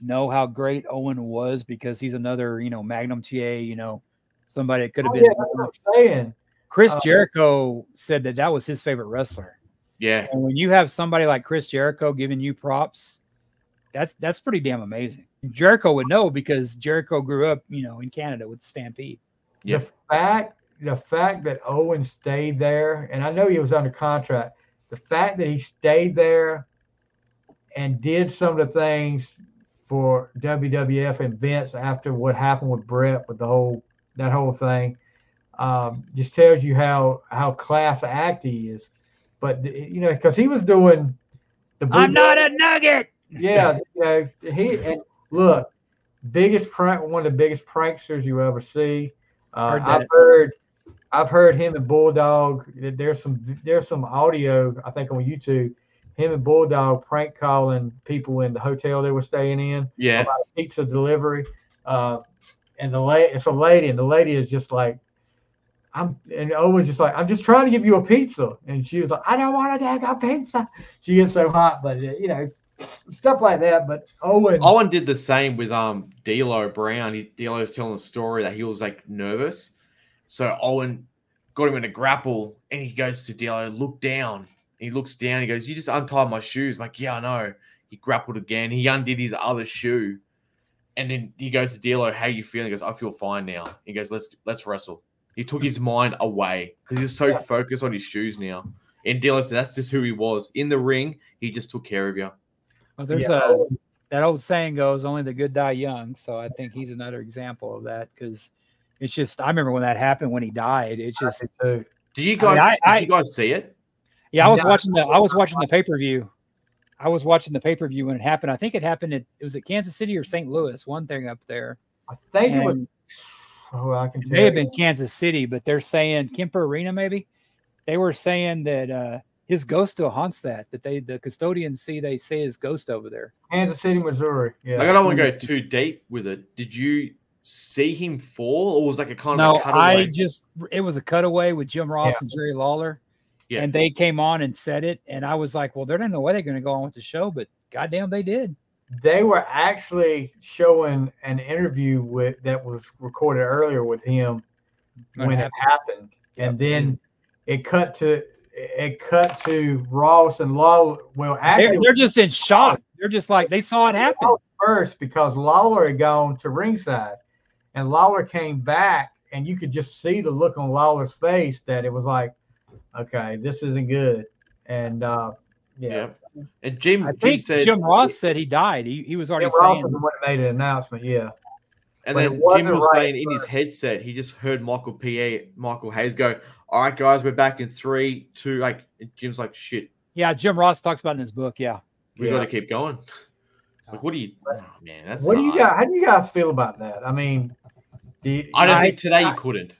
know how great Owen was because he's another, Magnum TA, somebody that could have Oh, been. yeah, that's what I'm saying. Chris Jericho said that was his favorite wrestler. Yeah. And when you have somebody like Chris Jericho giving you props, that's pretty damn amazing. Jericho would know because Jericho grew up, in Canada with the Stampede. Yeah. The fact that Owen stayed there, and I know he was under contract, the fact that he stayed there and did some of the things for WWF and Vince after what happened with Brett with that whole thing, just tells you how class act he is. But because he was doing the I'm not a nugget. Yeah, and look, one of the biggest pranksters you ever see. I've heard him and Bulldog. There's some audio I think on YouTube. Him and Bulldog prank calling people in the hotel they were staying in. Yeah. About a pizza delivery. And it's a lady, and the lady is just like, and Owen's just like, I'm just trying to give you a pizza, and she was like, I don't want to take a pizza. She gets so hot, but stuff like that. But Owen did the same with D'Lo Brown. D'Lo was telling a story that he was like nervous, so Owen got him in a grapple, and he goes to D'Lo, look down. And he looks down. He goes, you just untied my shoes. I'm like, yeah, I know. He grappled again. He undid his other shoe, and then he goes to D'Lo, how you feeling? He goes, I feel fine now. He goes, let's wrestle. He took his mind away because he was so focused on his shoes now. And D'Lo said that's just who he was. In the ring, he just took care of you. Well, there's that old saying goes, only the good die young. So I think he's another example of that because it's just, I remember when that happened when he died. It's just, do you guys you guys see it? Yeah, I was watching the pay-per-view. I was watching the pay-per-view when it happened. I think it happened it was at Kansas City or St. Louis, one thing up there. I think it was. Oh, I can. It may have been Kansas City, but they're saying Kemper Arena maybe. They were saying that his ghost still haunts the custodians they say his ghost over there. Kansas City, Missouri. Yeah. I don't want to go too deep with it. Did you see him fall, or was like a kind of a cutaway? It was a cutaway with Jim Ross and Jerry Lawler. Yeah. And they came on and said it, and I was like, well, there ain't no way they're going to go on with the show, but goddamn, they did. They were actually showing an interview that was recorded earlier with him when it happened, and then it cut to Ross and Lawler. Well, actually, they're just in shock. They're just like they saw it happen first because Lawler had gone to ringside, and Lawler came back, and you could just see the look on Lawler's face that it was like, okay, this isn't good, and And Jim said Jim Ross said he died. He was already saying when it made an announcement, And then Jim was saying in his headset, he just heard Michael Hayes go, all right, guys, we're back in 3, 2, like Jim's like, shit. Yeah, Jim Ross talks about it in his book, We got to keep going. Like, what do you man, that's what do you got? How do you guys feel about that? I mean, I don't think today you couldn't.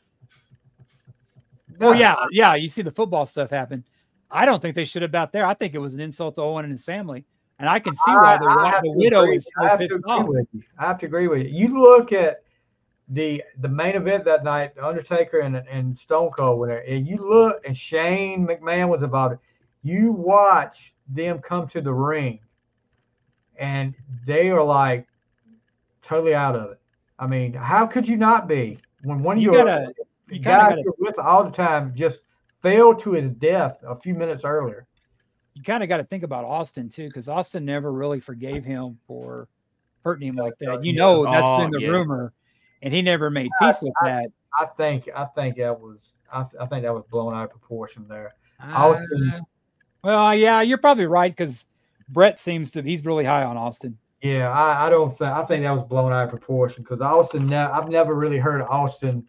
Oh yeah, you see the football stuff happen. I don't think they should have out there. I think it was an insult to Owen and his family. And I can see why the widow is so pissed off. I have to agree with you. You look at the main event that night, The Undertaker and Stone Cold were there, and you look, and Shane McMahon was about it. You watch them come to the ring, and they are like totally out of it. I mean, how could you not be when one of your guys you're with all the time just fell to his death a few minutes earlier? You kind of got to think about Austin too, because Austin never really forgave him for hurting him like that. That's been the rumor, and he never made peace with that. I think that was blown out of proportion there. Well, yeah, you're probably right because Brett he's really high on Austin. Yeah, I think that was blown out of proportion because Austin. I've never really heard Austin.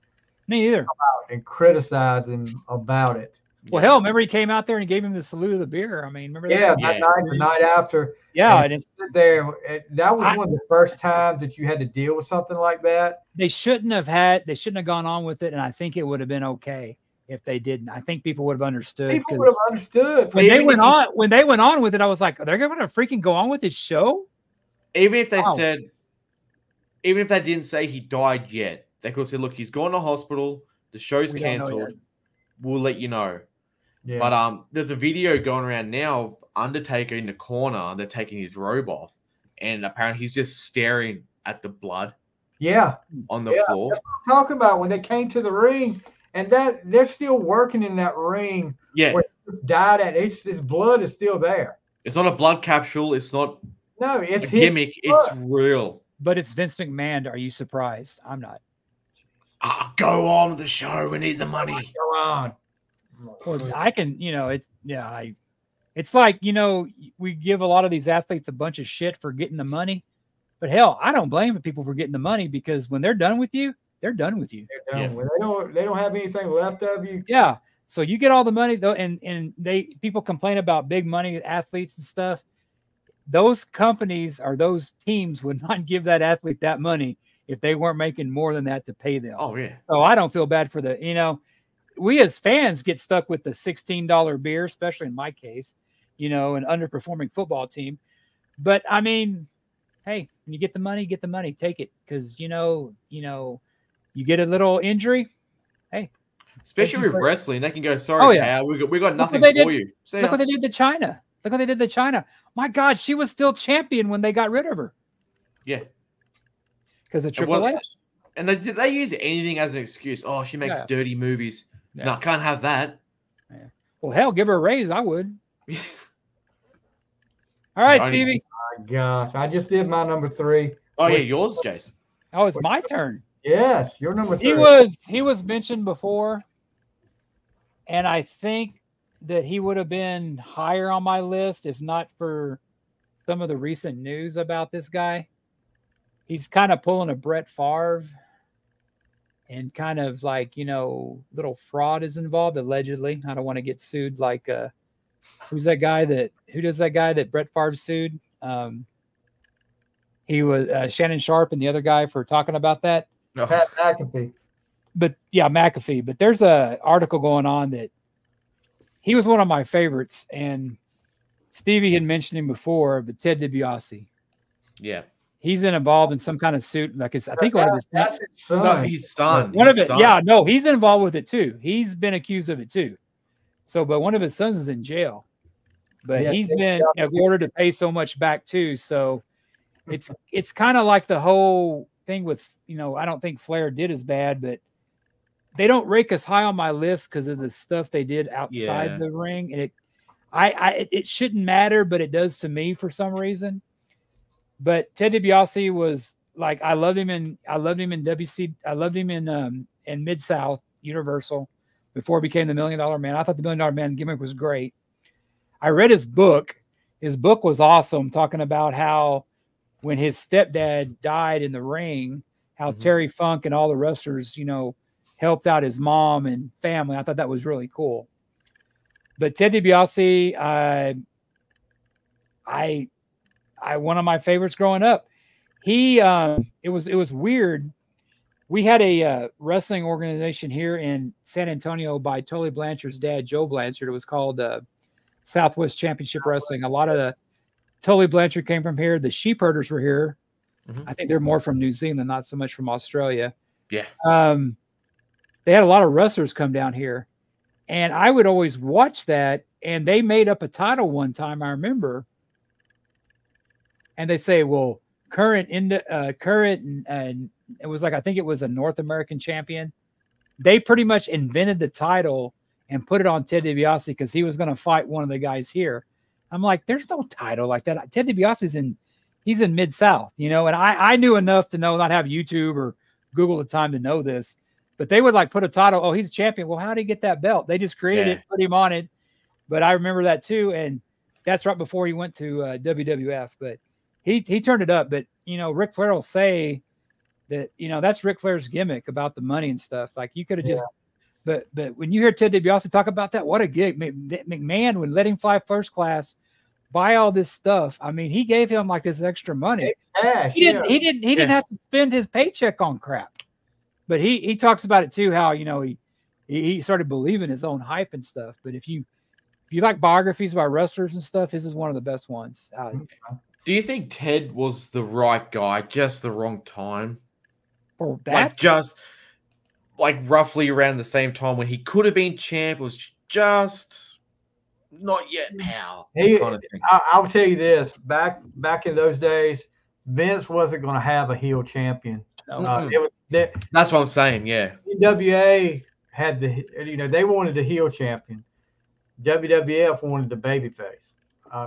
Me either. And criticize him about it. Well, hell, remember he came out there and gave him the salute of the beer. I mean, remember that? Yeah, that night, the night after. Yeah, and it's there. That was one of the first times that you had to deal with something like that. They shouldn't have gone on with it, and I think it would have been okay if they didn't. I think people would have understood. People would have understood when they went on with it. I was like, they're going to freaking go on with this show. Even if they didn't say he died yet, they could have said, "Look, he's gone to hospital. The show's cancelled. We'll let you know." Yeah. But there's a video going around now of Undertaker in the corner. They're taking his robe off, and apparently he's just staring at the blood. Yeah. On the floor. That's what I'm talking about when they came to the ring, and that they're still working in that ring. Yeah. Where he died at. His blood is still there. It's not a blood capsule. It's not it's a gimmick. It's real. But it's Vince McMahon. Are you surprised? I'm not. Go on with the show. We need the money. Go on. Well, I can, it's like, we give a lot of these athletes a bunch of shit for getting the money. But hell, I don't blame people for getting the money, because when they're done with you, they're done with you. They're done. When they don't have anything left of you. Yeah. So you get all the money though, and people complain about big money athletes and stuff. Those companies or those teams would not give that athlete that money if they weren't making more than that to pay them. Oh yeah. So I don't feel bad for we as fans get stuck with the $16 beer, especially in my case, an underperforming football team. But I mean, hey, when you get the money, take it. Because, you get a little injury. Hey. Especially with wrestling, they can go, sorry, pal, we got nothing for you. Look what they did to China. Look what they did to China. My God, she was still champion when they got rid of her. Yeah. Because of Triple H. And they use anything as an excuse. Oh, she makes dirty movies. Yeah. No, can't have that. Yeah. Well, hell, give her a raise. I would. All right, Stevie. Oh my gosh, I just did my number 3. Oh yeah, yours, Jason. Oh, it's my turn. Yes, your number 3. He was mentioned before, and I think that he would have been higher on my list if not for some of the recent news about this guy. He's kind of pulling a Brett Favre, and kind of like, little fraud is involved, allegedly. I don't want to get sued like who does that guy that Brett Favre sued? He was Shannon Sharp and the other guy for talking about that. No. Pat McAfee. But yeah, McAfee. But there's a article going on that he was one of my favorites, and Stevie had mentioned him before, but Ted DiBiase. Yeah. He's involved in some kind of suit. Like I think one of his that's his son. No, he's son. One of it, yeah, no, he's involved with it too. He's been accused of it too. So, but one of his sons is in jail. But he's been ordered to pay so much back too. So it's kind of like the whole thing with, I don't think Flair did as bad, but they don't rank as high on my list because of the stuff they did outside the ring. And it shouldn't matter, but it does to me for some reason. But Ted DiBiase was like, I loved him in WC. I loved him in Mid-South Universal before he became the $1 Million Man. I thought the $1 Million Man gimmick was great. I read his book. His book was awesome, talking about how when his stepdad died in the ring, how Terry Funk and all the wrestlers, helped out his mom and family. I thought that was really cool. But Ted DiBiase, I one of my favorites growing up. He it was weird. We had a wrestling organization here in San Antonio by Tully Blanchard's dad, Joe Blanchard. It was called Southwest Championship Wrestling. A lot of the Tully Blanchard came from here. The Sheepherders were here. I think they're more from New Zealand, not so much from Australia. Yeah. They had a lot of wrestlers come down here, and I would always watch that. And they made up a title one time, I remember. And they say, well, current, and it was like, I think it was a North American champion. They pretty much invented the title and put it on Ted DiBiase because he was going to fight one of the guys here. I'm like, there's no title like that. Ted DiBiase's he's in Mid-South, and I knew enough to know, not have YouTube or Google at the time to know this, but they would like put a title. Oh, he's a champion. Well, how did he get that belt? They just created it, put him on it. But I remember that too. And that's right before he went to WWF, but he turned it up. But, Ric Flair will say that, that's Ric Flair's gimmick about the money and stuff. Like you could have just, but when you hear Ted DiBiase talk about that, what a gig. McMahon would let him fly first class, buy all this stuff. I mean, he gave him like this extra money. He didn't have to spend his paycheck on crap. But he talks about it too, how, he started believing his own hype and stuff. But if you like biographies about wrestlers and stuff, his is one of the best ones. Do you think Ted was the right guy, just the wrong time? For that? Like roughly around the same time when he could have been champ, was just not yet, pal. I'll tell you this: back in those days, Vince wasn't going to have a heel champion. No. That's what I'm saying. Yeah. NWA had they wanted the heel champion. WWF wanted the babyface.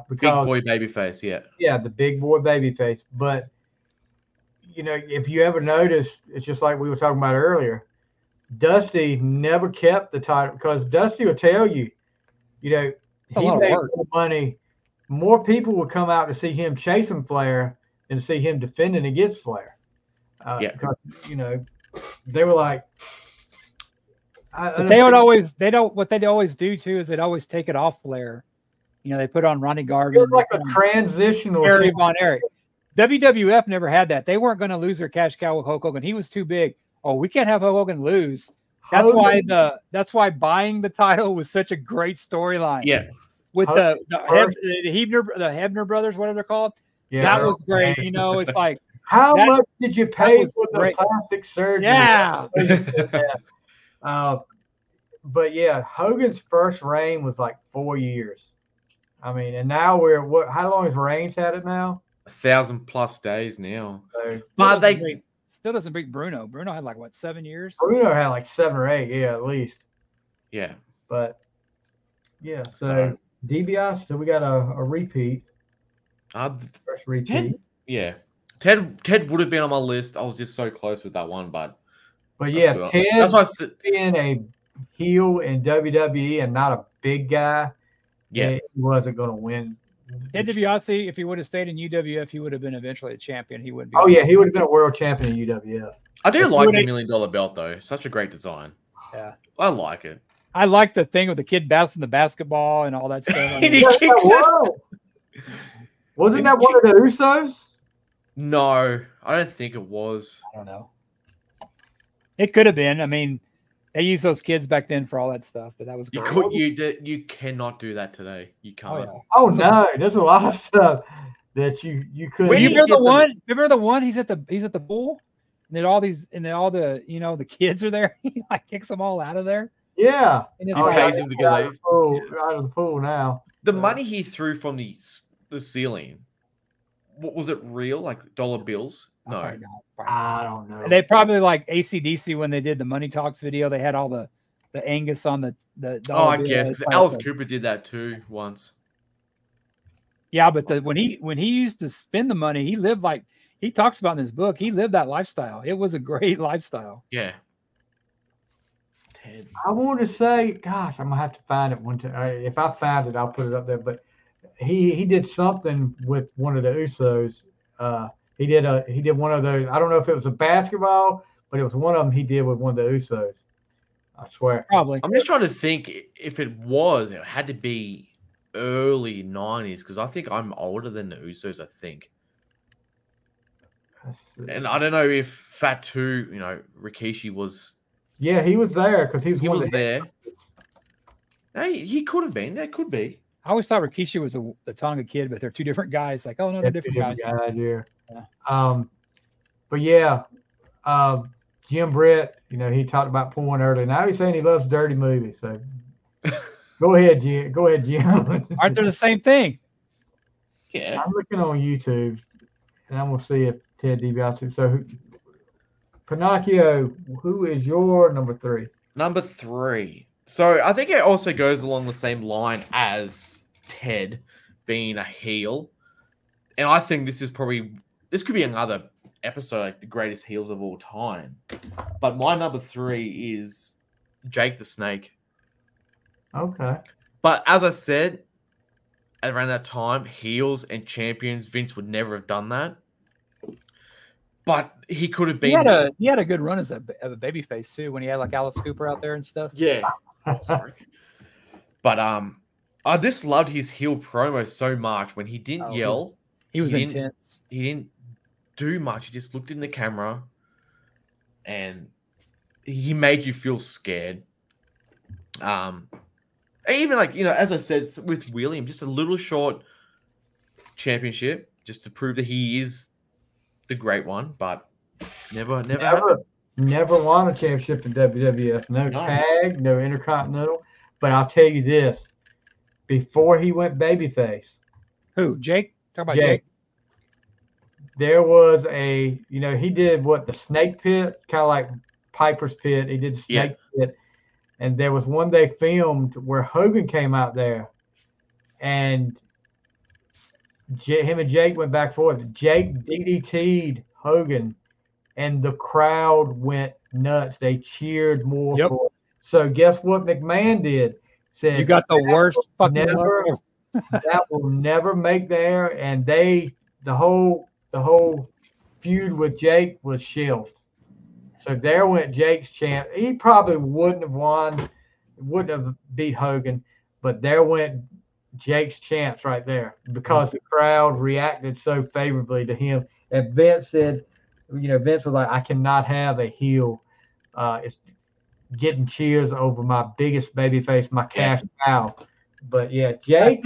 Because Big boy babyface. Yeah. Yeah, the big boy babyface. But if you ever notice, it's just like we were talking about earlier. Dusty never kept the title because Dusty will tell you, he made more money. More people would come out to see him chasing Flair than to see him defending against Flair. Because they were like, what they always do too is they'd always take it off Flair. They put on Ronnie Garvin. It was like a transitional. Harry Von Erich. WWF never had that. They weren't going to lose their cash cow with Hulk Hogan. He was too big. Oh, we can't have Hulk Hogan lose. That's why buying the title was such a great storyline. Yeah. With the Hebner brothers, whatever they're called. Yeah. That was great. It's like, how much did you pay for the plastic surgery? Yeah. But yeah, Hogan's first reign was like 4 years. I mean, and now how long has Reigns had it now? 1,000+ days now. So, but still doesn't beat Bruno. Bruno had like 7 years? Bruno had like 7 or 8, yeah, at least. Yeah. But yeah, so DiBiase, so we got a repeat. First repeat. Ted would have been on my list. I was just so close with that one, but yeah, Ted, that's why being a heel in WWE and not a big guy, he wasn't going to win. Ted DiBiase, if he would have stayed in UWF, he would have been eventually a champion. He would be. Oh yeah, he would have been a world champion in UWF. I do like the $1 million belt though. Such a great design. Yeah, I like it. I like the thing with the kid bouncing the basketball and all that stuff. And he kicks it. Wasn't that one of the Usos? No, I don't think it was. I don't know. It could have been. I mean, they used those kids back then for all that stuff, but that was great. You cannot do that today. You can't. Oh no, there's a lot of stuff that you could. Remember the one? He's at the pool, and then all the kids are there. He like kicks them all out of there. Yeah, and he pays him to get out of the pool now. The money he threw from the ceiling. What was it? Real, like dollar bills? No, I don't know. They probably like AC/DC when they did the Money Talks video. They had all the Angus on the I guess because Alice Cooper did that too once. Yeah, but when he used to spend the money, he lived like he talks about in his book. He lived that lifestyle. It was a great lifestyle. Yeah. I want to say, gosh, I'm gonna have to find it one time. If I find it, I'll put it up there. But he did something with one of the Usos. He did one of those. I don't know if it was a basketball, but it was one of them he did with one of the Usos. I swear. Probably. I'm just trying to think if it had to be early 90s because I think I'm older than the Usos. I think. And I don't know if Fatu, Rikishi was. Yeah, he was there because he was there. Hey, he could have been. That could be. I always thought Rikishi was the Tonga kid, but they're two different guys. Like, oh no, they're different guys. Yeah. But yeah, Jim Britt, he talked about porn earlier. Now he's saying he loves dirty movies. So go ahead, Jim. Go ahead, Jim. Aren't they the same thing? Yeah. I'm looking on YouTube, and I'm gonna see if Ted DiBiase. So, Pennachio, who is your number 3? Number 3. So I think it also goes along the same line as Ted being a heel. And I think this could be another episode, like the greatest heels of all time. But my number 3 is Jake the Snake. Okay. But as I said, around that time, heels and champions, Vince would never have done that. But he could have been. He had a good run as a babyface too when he had like Alice Cooper out there and stuff. Yeah. Sorry. But I just loved his heel promo so much when he didn't yell. He was intense. He didn't do much. He just looked in the camera and he made you feel scared. Even like, as I said with William, just a little short championship just to prove that he is the great one, but never won a championship in WWF. No tag, no Intercontinental. But I'll tell you this: before he went babyface, who? Jake? Talk about Jake. there was a, he did what, the snake pit, kind of like Piper's Pit. He did the snake pit. And there was one they filmed where Hogan came out there, and him and Jake went back and forth. Jake DDT'd Hogan, and the crowd went nuts. They cheered more for it. So guess what McMahon did? Said, you got the worst fucking that will never make there. And the whole feud with Jake was shelved. So there went Jake's chance. He probably wouldn't have won, wouldn't have beat Hogan, but there went Jake's chance right there because the crowd reacted so favorably to him. And Vince said, Vince was like, I cannot have a heel. It's getting cheers over my biggest babyface, my cash cow. But yeah, Jake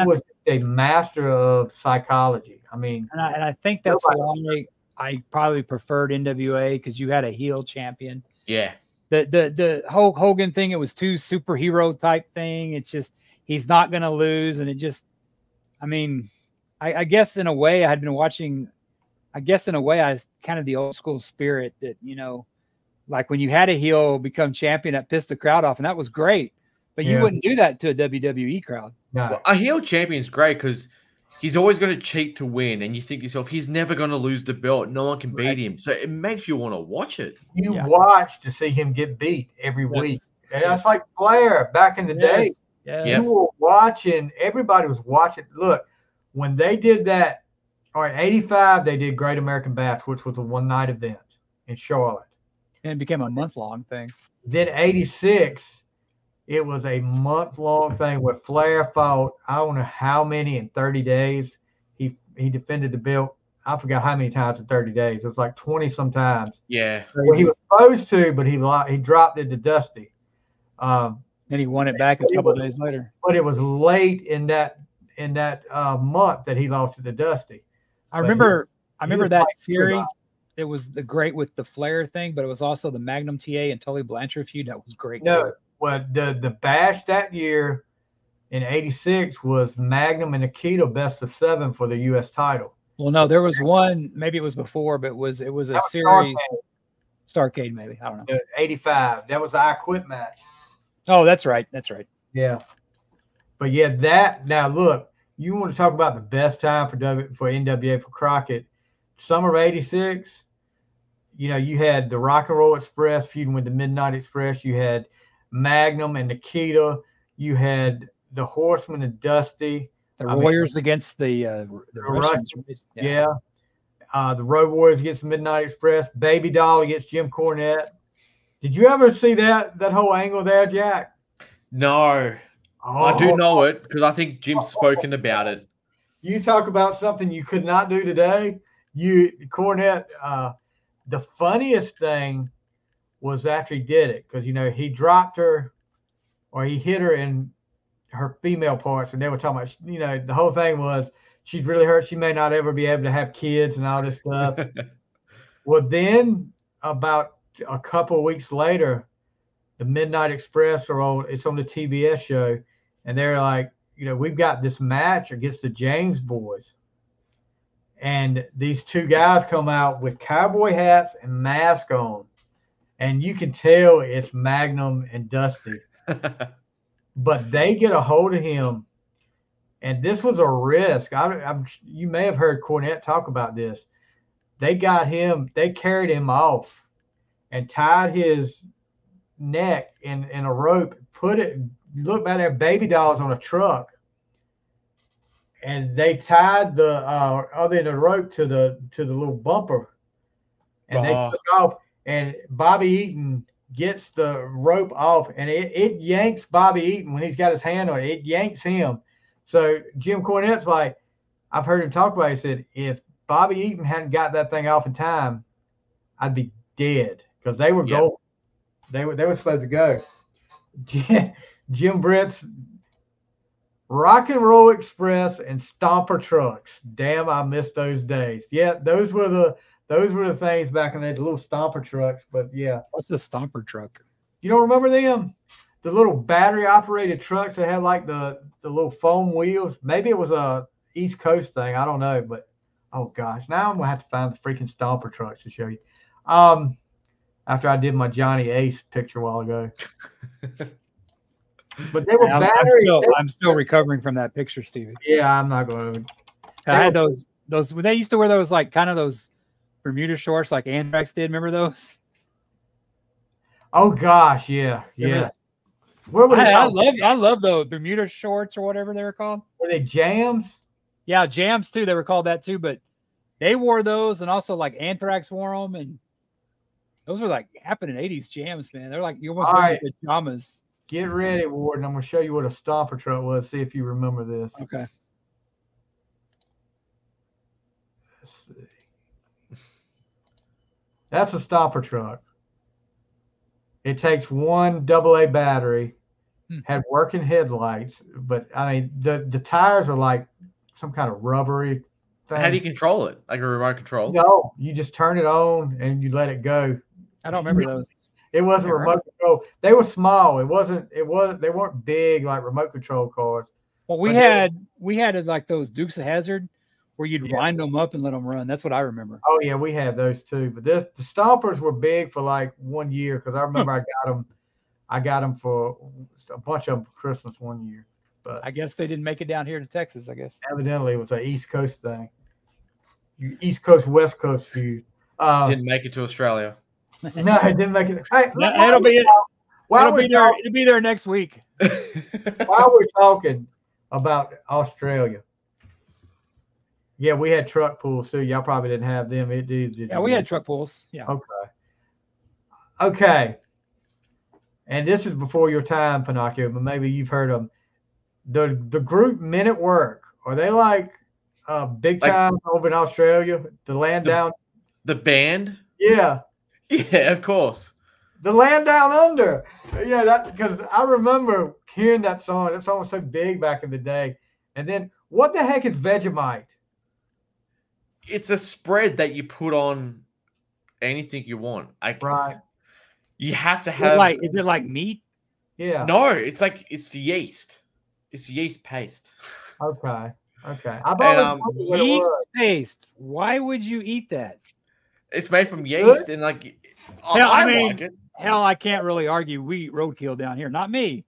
was a master of psychology. I mean, and I think that's why I probably preferred NWA, because you had a heel champion. Yeah. The whole Hogan thing, it was too superhero type thing. It's just, he's not going to lose. And it just, I mean, I guess in a way I had been watching, I was kind of the old school spirit that, like when you had a heel become champion, that pissed the crowd off, and that was great. But you wouldn't do that to a WWE crowd. No. Well, a heel champion is great because he's always going to cheat to win, and you think to yourself, he's never going to lose the belt. No one can beat him. So it makes you want to watch it. You watch to see him get beat every week. And that's like Flair back in the day. Yes. You were watching, everybody was watching. Look, when they did that, all right, 85, they did Great American Bash, which was a one-night event in Charlotte. And it became a month-long thing. Then 86, it was a month-long thing where Flair fought, I don't know how many in 30 days. He defended the belt. I forgot how many times in 30 days. It was like 20 sometimes. Yeah. Well, he was supposed to, but he dropped it to Dusty. And he won it back a couple of days later. But it was late in that month that he lost it to Dusty. I remember that series. It was the great with the Flair thing, but it was also the Magnum TA and Tully Blanchard feud. That was great. No, too. well, the Bash that year in 86 was Magnum and Nikita best of 7 for the U.S. title. Well, no, there was one. Maybe it was before, but it was a series. Starcade, maybe. I don't know. 85. That was the I Quit match. Oh, that's right. That's right. Yeah. But yeah, now look, you want to talk about the best time for NWA for Crockett. Summer of 86, you had the Rock and Roll Express feuding with the Midnight Express. You had Magnum and Nikita. You had the Horsemen and Dusty. The Warriors against the Russians. Yeah. The Road Warriors against the Midnight Express. Baby Doll against Jim Cornette. Did you ever see that whole angle there, Jack? No. Oh. I do know it because I think Jim's spoken about it. You talk about something you could not do today. Cornette, the funniest thing was after he did it, because he dropped her, or he hit her in her female parts, and they were talking about, the whole thing was she's really hurt. She may not ever be able to have kids and all this stuff. Well, then about a couple of weeks later, the Midnight Express it's on the TBS show, and they're like, we've got this match against the James Boys. And these two guys come out with cowboy hats and masks on. And you can tell it's Magnum and Dusty. But they get a hold of him. And this was a risk. You may have heard Cornette talk about this. They carried him off and tied his neck in a rope, look back there, Baby Dolls on a truck. And they tied the other end of the rope to the little bumper, and they took off. And Bobby Eaton gets the rope off, and it yanks Bobby Eaton when he's got his hand on it. It yanks him. So Jim Cornette's like, I've heard him talk about it. He said, if Bobby Eaton hadn't got that thing off in time, I'd be dead, because they were going. They were supposed to go. Jim Britt's Rock and Roll Express and Stomper trucks. Damn, I miss those days. Yeah, those were the things back in the day, the little Stomper trucks. But yeah. What's a Stomper truck? You don't remember them? The little battery operated trucks that had like the little foam wheels. Maybe it was a East Coast thing. I don't know, but Oh gosh, now I'm gonna have to find the freaking Stomper trucks to show you. After I did my Johnny Ace picture a while ago. But they were battery. I'm still recovering from that picture, Stevie. Yeah, I'm not going to. I had those when they used to wear those like kind of those Bermuda shorts like Anthrax did. Remember those? Oh gosh, yeah. Where were I love those Bermuda shorts or whatever they were called. Were they jams? Yeah, jams too. They were called that too, but they wore those, and also like Anthrax wore them, and those were like happening 80s jams, man. They're like you almost wear pajamas. Get ready, Warden. I'm gonna show you what a Stomper truck was. See if you remember this. Okay. Let's see. That's a Stomper truck. It takes one AA battery, had working headlights, but I mean the tires are like some kind of rubbery thing. How do you control it? Like a remote control? No, you just turn it on and you let it go. I don't remember those. It wasn't remote control. They were small. They weren't big like remote control cars. Well, we had like those Dukes of Hazzard where you'd wind them up and let them run. That's what I remember. Oh yeah, we had those too. But the Stompers were big for like 1 year because I remember I got them for a bunch of them for Christmas 1 year. But I guess they didn't make it down here to Texas. I guess evidently it was an East Coast thing. East Coast, West Coast feud. Didn't make it to Australia. No, it didn't make it. Hey, it'll be there next week. While we're talking about Australia, yeah, we had truck pools too. Y'all probably didn't have them. Yeah, we had truck pools. Yeah. Okay. And this is before your time, Pennachio, but maybe you've heard of them. The group Men at Work. Are they like big time over in Australia? The Land Down. The band? Yeah. Yeah, of course. The Land Down Under. Yeah, that because I remember hearing that song. That song was so big back in the day. And then what the heck is Vegemite? It's a spread that you put on anything you want. Right. You have to have is it like meat? Yeah. No, it's yeast. It's yeast paste. Okay. Yeast paste. Why would you eat that? It's made from yeast and like I like it. Hell, I can't really argue. We eat roadkill down here, not me.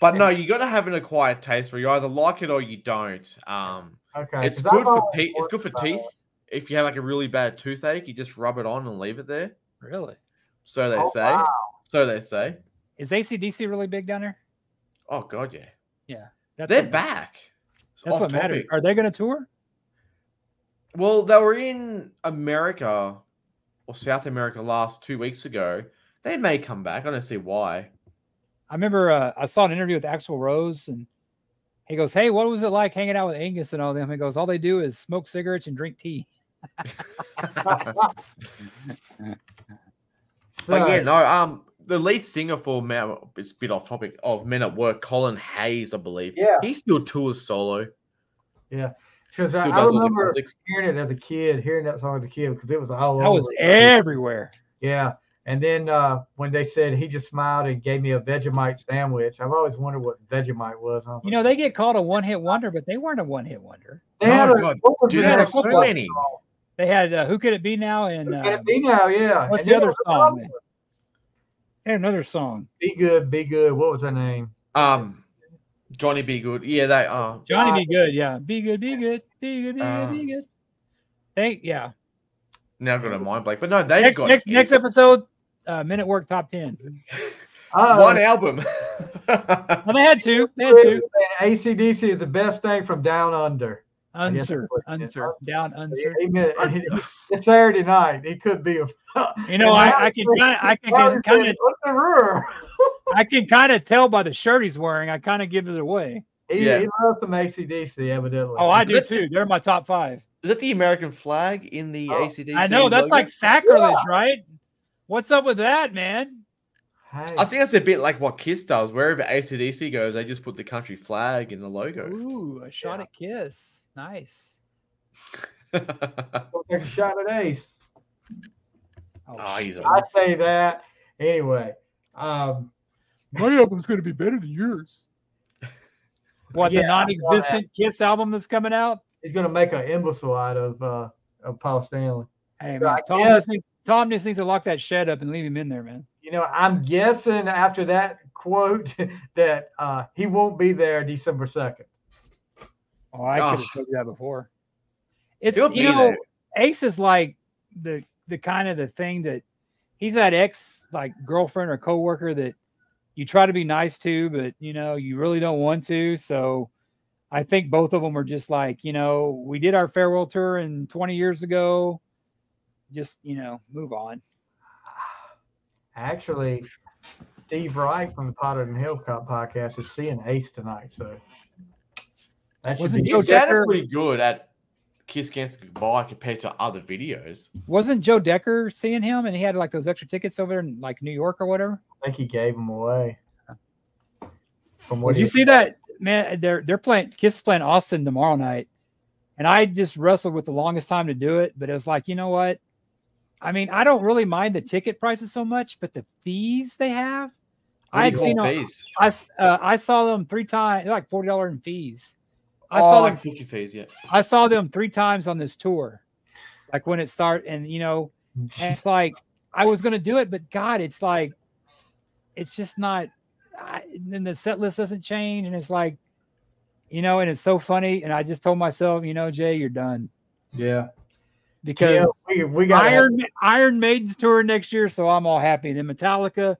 But no, you got to have an acquired taste for it. You either like it or you don't. Okay. It's good for teeth. It's good for teeth. If you have like a really bad toothache, you just rub it on and leave it there. Really? So they say. Wow. So they say. Is AC/DC really big down there? Oh God, yeah. Yeah. They're back. That's what matters. Are they going to tour? Well, they were in America or South America last 2 weeks ago. They may come back. I don't see why. I remember I saw an interview with Axl Rose, and he goes, "Hey, what was it like hanging out with Angus and all them?" He goes, "All they do is smoke cigarettes and drink tea." But yeah, no. The lead singer for it's a bit off topic of Men at Work, Colin Hayes, I believe. Yeah, he still tours solo. Yeah, because I remember hearing it as a kid, hearing that song as a kid because it was all over. That was everywhere. Yeah. And then when they said he just smiled and gave me a Vegemite sandwich, I've always wondered what Vegemite was. You know, they get called a one-hit wonder, but they weren't a one-hit wonder. They had so many. They had Who Could It Be Now? And Who Could It Be Now? Yeah. What's the other song? They had another song. Be Good, Be Good. What was that name? Johnny Be Good. Yeah, they are. Johnny Be Good. Yeah, Be Good, Be Good, Be Good, Be Good, Be Good. Yeah. Now I've got a mind blank, but no, they've got next episode. Men at Work top 10. One album. Well, they had two. AC/DC is the best thing from Down Under. Down Under. It's Saturday night. It could be a. You know, I can kind of tell by the shirt he's wearing. I kind of give it away. He loves some AC/DC, evidently. Oh, I do too. They're my top 5. Is that the American flag in the AC/DC? I know that's like sacrilege, right? What's up with that, man? Hey. I think that's a bit like what Kiss does. Wherever AC/DC goes, they just put the country flag in the logo. Ooh, a shot at Kiss. Nice. Take a shot at Ace. I say that. Anyway. My album's going to be better than yours. What, the non-existent Kiss album that's coming out? he's going to make an imbecile out of Paul Stanley. Hey, So man, Tom just needs to lock that shed up and leave him in there, man. I'm guessing after that quote that he won't be there December 2nd. Oh, I could have told you that before. It's He'll be there. Ace is like the kind of the thing that he's that ex like girlfriend or coworker that you try to be nice to, but you really don't want to. So I think both of them are just like, we did our farewell tour 20 years ago. Just, move on. Actually, Steve Wright from the Potter and Hillcop podcast is seeing Ace tonight. So that should be. He sounded pretty good at Kiss Against Goodbye compared to other videos. Wasn't Joe Decker seeing him and he had like those extra tickets over in like New York or whatever? I think he gave them away. Did you see that, man? They're playing Kiss playing Austin tomorrow night, and I just wrestled with the longest time to do it, but it was like, you know what? I mean, I don't really mind the ticket prices so much, but the fees they have, I saw them 3 times, like $40 in fees. I saw them fees, yeah. I saw them 3 times on this tour, like when it started, and and it's like I was gonna do it, but God, it's like it's just not. Then the set list doesn't change, and it's like, and it's so funny. And I just told myself, Jay, you're done. Yeah. Because we got Iron Maiden's tour next year, so I'm all happy. And then Metallica,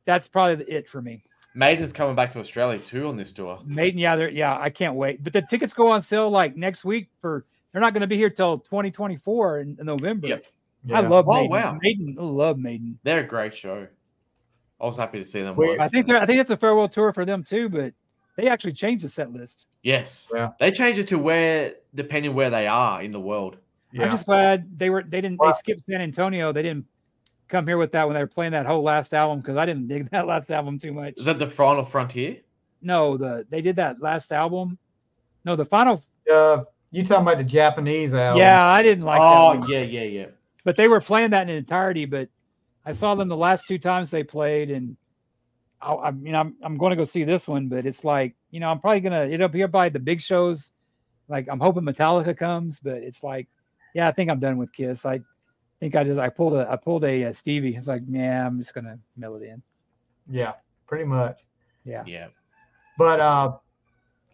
that's probably it for me. Maiden's coming back to Australia too on this tour. Maiden, I can't wait. But the tickets go on sale like next week they're not going to be here till 2024 in November. Yep. Yeah. I love Maiden. Wow. I love Maiden. They're a great show. I was happy to see them. I think it's a farewell tour for them too, but they actually changed the set list. Yes. Yeah. They changed it to depending where they are in the world. Yeah. I'm just glad they skipped San Antonio. They didn't come here with that when they were playing that whole last album, because I didn't dig that last album too much. Is that the Final Frontier? No, they did that last album. No, the final. You talking about the Japanese album? Yeah, I didn't like that. Oh, yeah. But they were playing that in entirety. But I saw them the last 2 times they played, and I'm going to go see this one. But it's like, I'm probably gonna it'll be by the big shows. Like I'm hoping Metallica comes, but it's like, yeah, I think I'm done with Kiss. I think I pulled a Stevie. It's like, yeah, I'm just gonna mail it in. Yeah, pretty much. Yeah. But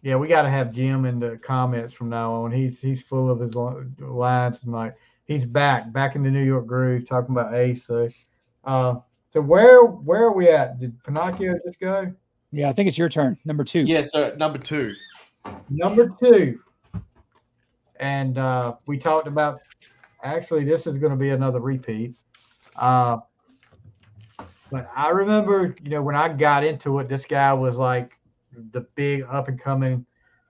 we got to have Jim in the comments from now on. He's full of his lines tonight. He's back in the New York groove, talking about Ace. So, where are we at? Did Pennachio just go? Yeah, I think it's your turn. Number 2. Yeah, so number 2. Number 2. And we talked about, actually, this is going to be another repeat. But I remember, when I got into it, this guy was like the big up-and-coming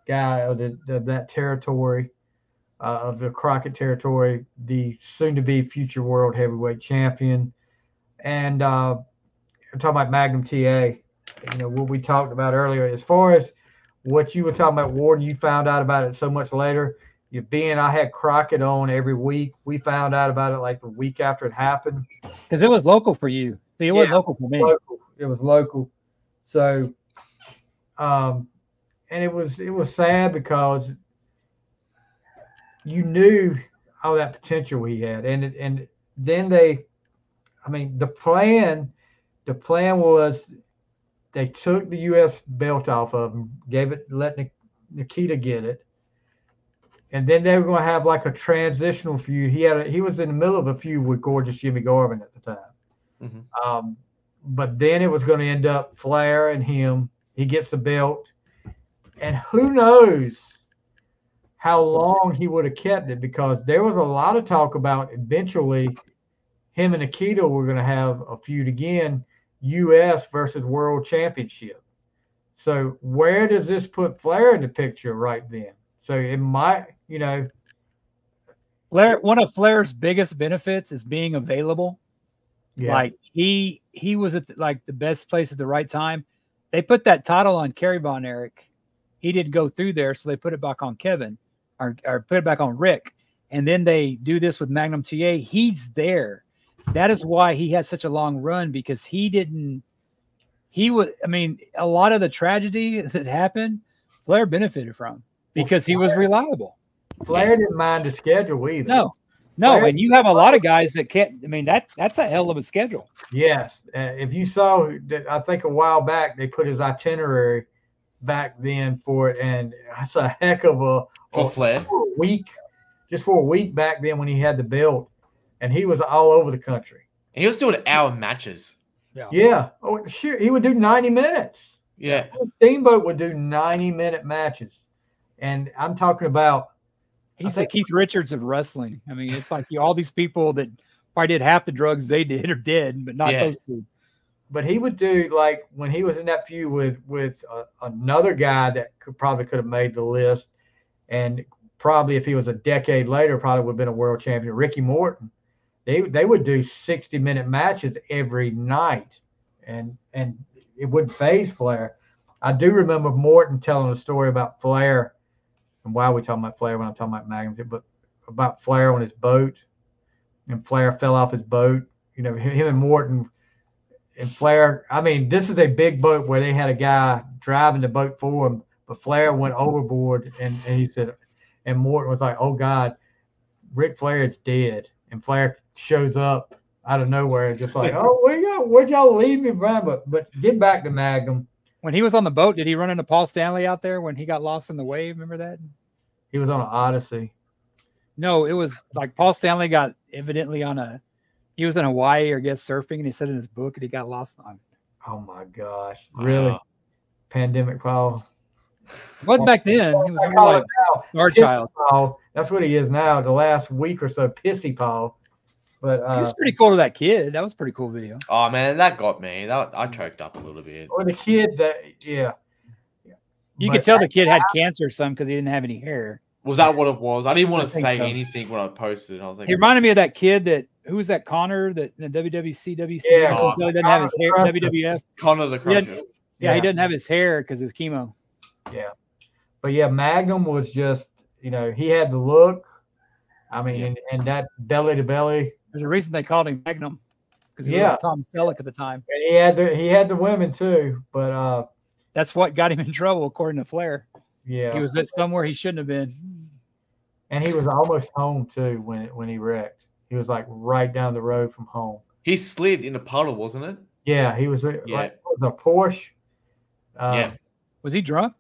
guy of that territory, of the Crockett territory, the soon-to-be future world heavyweight champion. And I'm talking about Magnum TA, what we talked about earlier. As far as what you were talking about, Worden, you found out about it so much later. I had Crockett on every week. We found out about it like the week after it happened. Because it was local for you. See, it wasn't local for me. It was local. So, and it was sad because you knew all that potential he had. And then the plan was they took the U.S. belt off of him, let Nikita get it. And then they were going to have like a transitional feud. He was in the middle of a feud with Gorgeous Jimmy Garvin at the time. Mm-hmm. But then it was going to end up Flair and him. He gets the belt. And who knows how long he would have kept it, because there was a lot of talk about eventually him and Nikita were going to have a feud again, U.S. versus World Championship. So where does this put Flair in the picture right then? So it might, Flair. One of Flair's biggest benefits is being available. Yeah. Like he was at the best place at the right time. They put that title on Kerry Von Erich. He didn't go through there, so they put it back on Kevin, or put it back on Rick. And then they do this with Magnum TA. He's there. That is why he had such a long run, because a lot of the tragedy that happened, Flair benefited from. Because he was reliable. Flair didn't mind the schedule either. No, Flair, and you have a lot of guys that can't. I mean, that's a hell of a schedule. Yes, if you saw that, I think a while back they put his itinerary back then for it, and that's a heck of for Flair week, just for a week back then when he had the belt, and he was all over the country. And he was doing hour matches. Yeah. Oh, sure. He would do 90 minutes. Yeah. Steamboat would do 90-minute matches, and I'm talking about. He's the Keith Richards of wrestling. I mean, it's like all these people that probably did half the drugs they did or did, but not those two. But he would do, like, when he was in that feud with another guy that probably could have made the list, and probably if he was a decade later, probably would have been a world champion, Ricky Morton. They would do 60-minute matches every night, and it wouldn't phase Flair. I do remember Morton telling a story about Flair, and why are we talking about Flair when I'm talking about Magnum, but about Flair on his boat, and Flair fell off his boat. You know, him and Morton and Flair. I mean, this is a big boat where they had a guy driving the boat for him, but Flair went overboard, and he said, and Morton was like, "Oh God, Ric Flair is dead," and Flair shows up out of nowhere, just like, "Oh, where'd y'all leave me, Brian?" But get back to Magnum. When he was on the boat, did he run into Paul Stanley out there when he got lost in the wave? Remember that? He was on an Odyssey. No, it was like Paul Stanley got evidently he was in Hawaii or guess surfing, and he said in his book that he got lost on. Oh my gosh. Really? Pandemic Paul. What back then? He was more like Star Child. Paul. That's what he is now. The last week or so, Pissy Paul. But he was pretty cool to that kid. That was a pretty cool video. Oh man, that got me. I choked up a little bit. Or the kid that, yeah. You could tell the kid had cancer or something because he didn't have any hair. Was that what it was? I didn't want to say anything when I posted. I was like, he reminded me of that kid that who was that Connor that in the WWC. Yeah, he doesn't have his hair. WWF. Connor the Crusher. Yeah, he doesn't have his hair because of chemo. Yeah, but yeah, Magnum was just, you know, he had the look. I mean, and that belly to belly. There's a reason they called him Magnum because he was Tom Selleck at the time. And he had the women too, but that's what got him in trouble according to Flair. Yeah, he was at somewhere he shouldn't have been. And he was almost home too when he wrecked. He was like right down the road from home. He slid in a puddle, wasn't it? Yeah, he was like it was a Porsche. Was he drunk?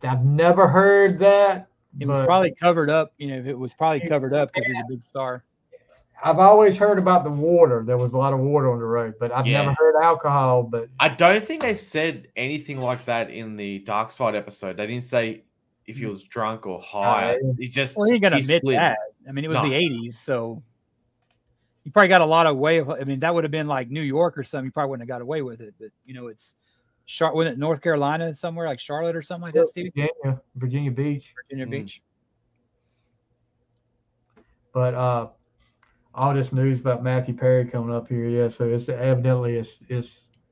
I've never heard that. It was probably covered up. You know, it was probably covered up because he's a big star. I've always heard about the water. There was a lot of water on the road, but I've never heard alcohol. But I don't think they said anything like that in the Dark Side episode. They didn't say if he was drunk or high. He just he ain't gonna admit that. I mean, it was the '80s, so he probably got a lot of way. I mean, that would have been like New York or something. He probably wouldn't have got away with it. But you know, it's wasn't it North Carolina somewhere like Charlotte or something like that, Steve? Virginia Beach. Virginia Beach. But all this news about Matthew Perry coming up here, so it's evidently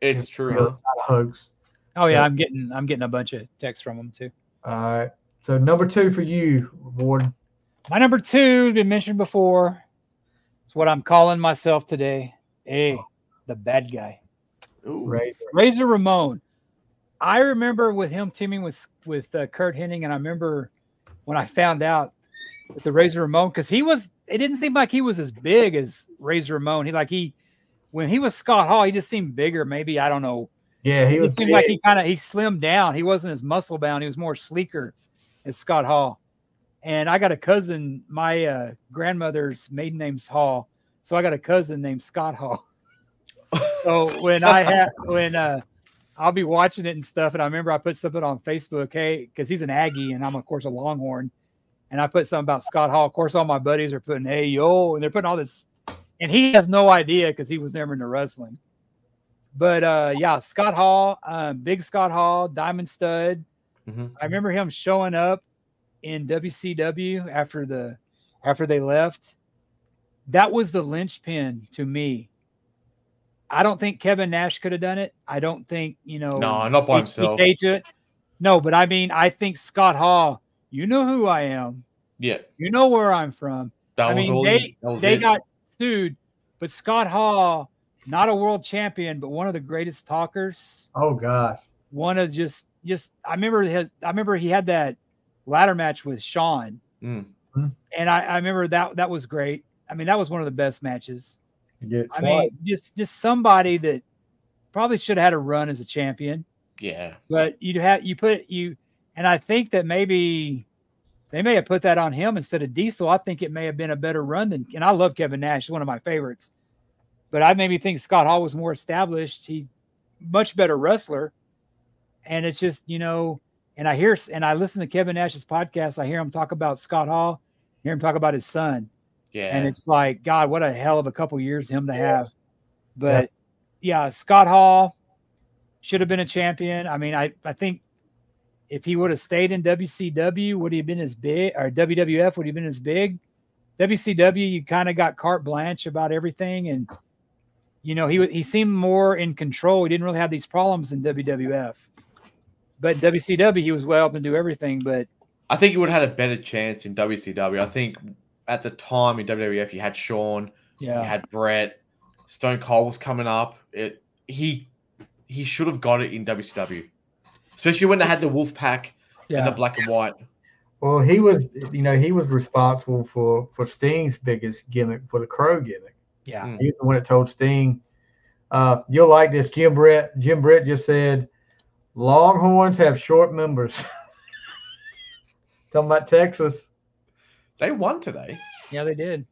it's true. Not a hoax. Oh yeah, I'm getting a bunch of texts from him too. All right. So number 2 for you, Worden. My number 2 has been mentioned before. It's what I'm calling myself today. The bad guy. Ooh. Razor Ramon. I remember with him teaming with Kurt Hennig, and I remember when I found out that the Razor Ramon, because it didn't seem like he was as big as Razor Ramon. When he was Scott Hall, he just seemed bigger. Maybe, I don't know. Yeah, he seemed like he slimmed down. He wasn't as muscle bound. He was more sleeker as Scott Hall. And I got a cousin, my grandmother's maiden name's Hall. So I got a cousin named Scott Hall. So when I'll be watching it and stuff, and I remember I put something on Facebook, hey, because he's an Aggie and I'm of course a Longhorn, and I put something about Scott Hall. Of course, all my buddies are putting hey yo, and they're putting all this, and he has no idea because he was never into wrestling. But Scott Hall, big Scott Hall, diamond stud. Mm-hmm. I remember him showing up in WCW after they left. That was the linchpin to me. I don't think Kevin Nash could have done it. I don't think, No, not by himself. No, but I mean, I think Scott Hall, you know who I am. Yeah. You know where I'm from. They got sued, but Scott Hall, not a world champion, but one of the greatest talkers. Oh gosh. One of just I remember he had that ladder match with Shawn Mm. And I remember that was great. I mean, that was one of the best matches. I mean, just somebody that probably should have had a run as a champion. Yeah. But and I think that maybe they may have put that on him instead of Diesel. I think it may have been a better run than, and I love Kevin Nash, one of my favorites. But I maybe think Scott Hall was more established. He's much better wrestler. And it's just, and I listen to Kevin Nash's podcast. I hear him talk about Scott Hall, hear him talk about his son. Yeah. And it's like, God, what a hell of a couple years him to have. But yeah, Scott Hall should have been a champion. I mean, I think if he would have stayed in WCW, would he have been as big, or WWF would he have been as big? WCW, you kind of got carte blanche about everything. And, he seemed more in control. He didn't really have these problems in WWF. But in WCW, he was well able to do everything. But I think he would have had a better chance in WCW. I think at the time in WWF, you had Shawn, you had Brett, Stone Cold was coming up. He should have got it in WCW, especially when they had the Wolfpack and the black and white. Well, he was responsible for Sting's biggest gimmick, for the Crow gimmick. Yeah, he's the one that told Sting, "You'll like this." Jim Brett just said, "Longhorns have short members." Talking about Texas. They won today. Yeah, they did.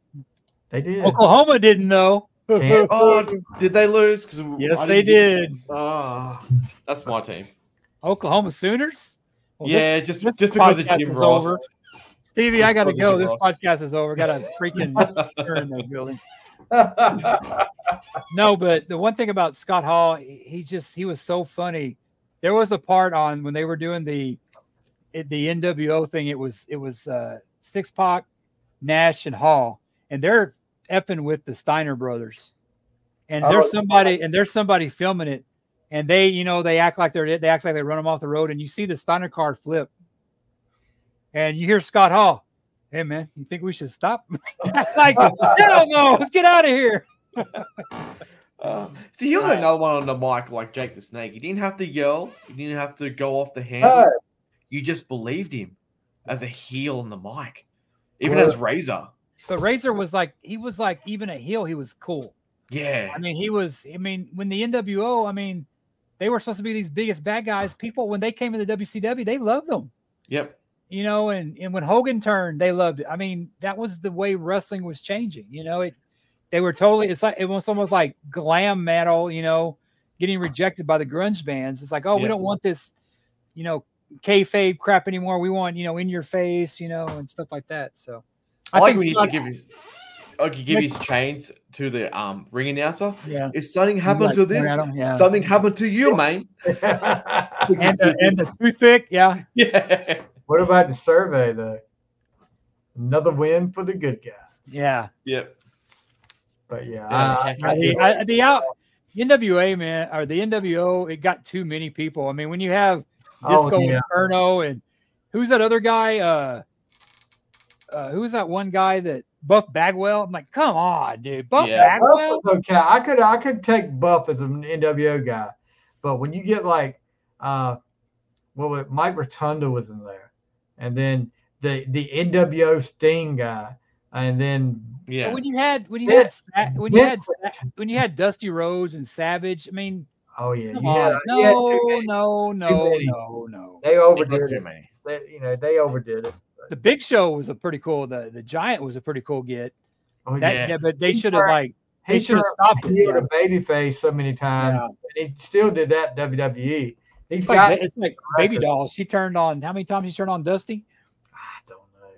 They did. Oklahoma didn't know. Did they lose? Yes, they did. That's my team. Oklahoma Sooners? Well, just because of Jim Ross. Over. Stevie, I got to go. This podcast is over. Got a freaking stir in the building. No, but the one thing about Scott Hall, he was so funny. There was a part on when they were doing the NWO thing. It was Six-Pac, Nash, and Hall, and they're effing with the Steiner brothers. And there's somebody filming it, and they act like they run them off the road, and you see the Steiner car flip, and you hear Scott Hall, "Hey man, you think we should stop?" Like, hell no, let's get out of here. See, he was another one on the mic like Jake the Snake. He didn't have to yell. He didn't have to go off the handle. You just believed him as a heel on the mic, even as Razor. But Razor was like, even a heel, he was cool. Yeah. I mean, when the NWO, they were supposed to be these biggest bad guys. People, when they came into WCW, they loved them. Yep. And when Hogan turned, they loved it. I mean, that was the way wrestling was changing. They were totally, it was almost like glam metal, getting rejected by the grunge bands. It's like, we don't want this, kayfabe crap anymore. We want, in your face, and stuff like that. So I like when he used to give his chains to the ring announcer. Yeah. If something happened to this, something happened to you, man. and the toothpick, yeah. Yeah. What about the survey though? Another win for the good guy. Yeah. Yep. But the NWA, man, or the NWO, it got too many people. I mean, when you have Disco Inferno and who's that other guy? Who's that one guy that Buff Bagwell? I'm like, come on, dude, Buff Bagwell. Buff okay, I could take Buff as an NWO guy, but when you get like, Mike Rotunda was in there, and then the NWO Sting guy, and then But when you had Dusty Rhodes and Savage, I mean, oh yeah, no. They overdid it. They overdid it. The Big Show was a pretty cool. The Giant was a pretty cool get. Oh, but they should have stopped it. He had a baby face so many times. Yeah. He still did that in WWE. It's like Baby Doll. She turned on how many times she turned on Dusty? I don't know.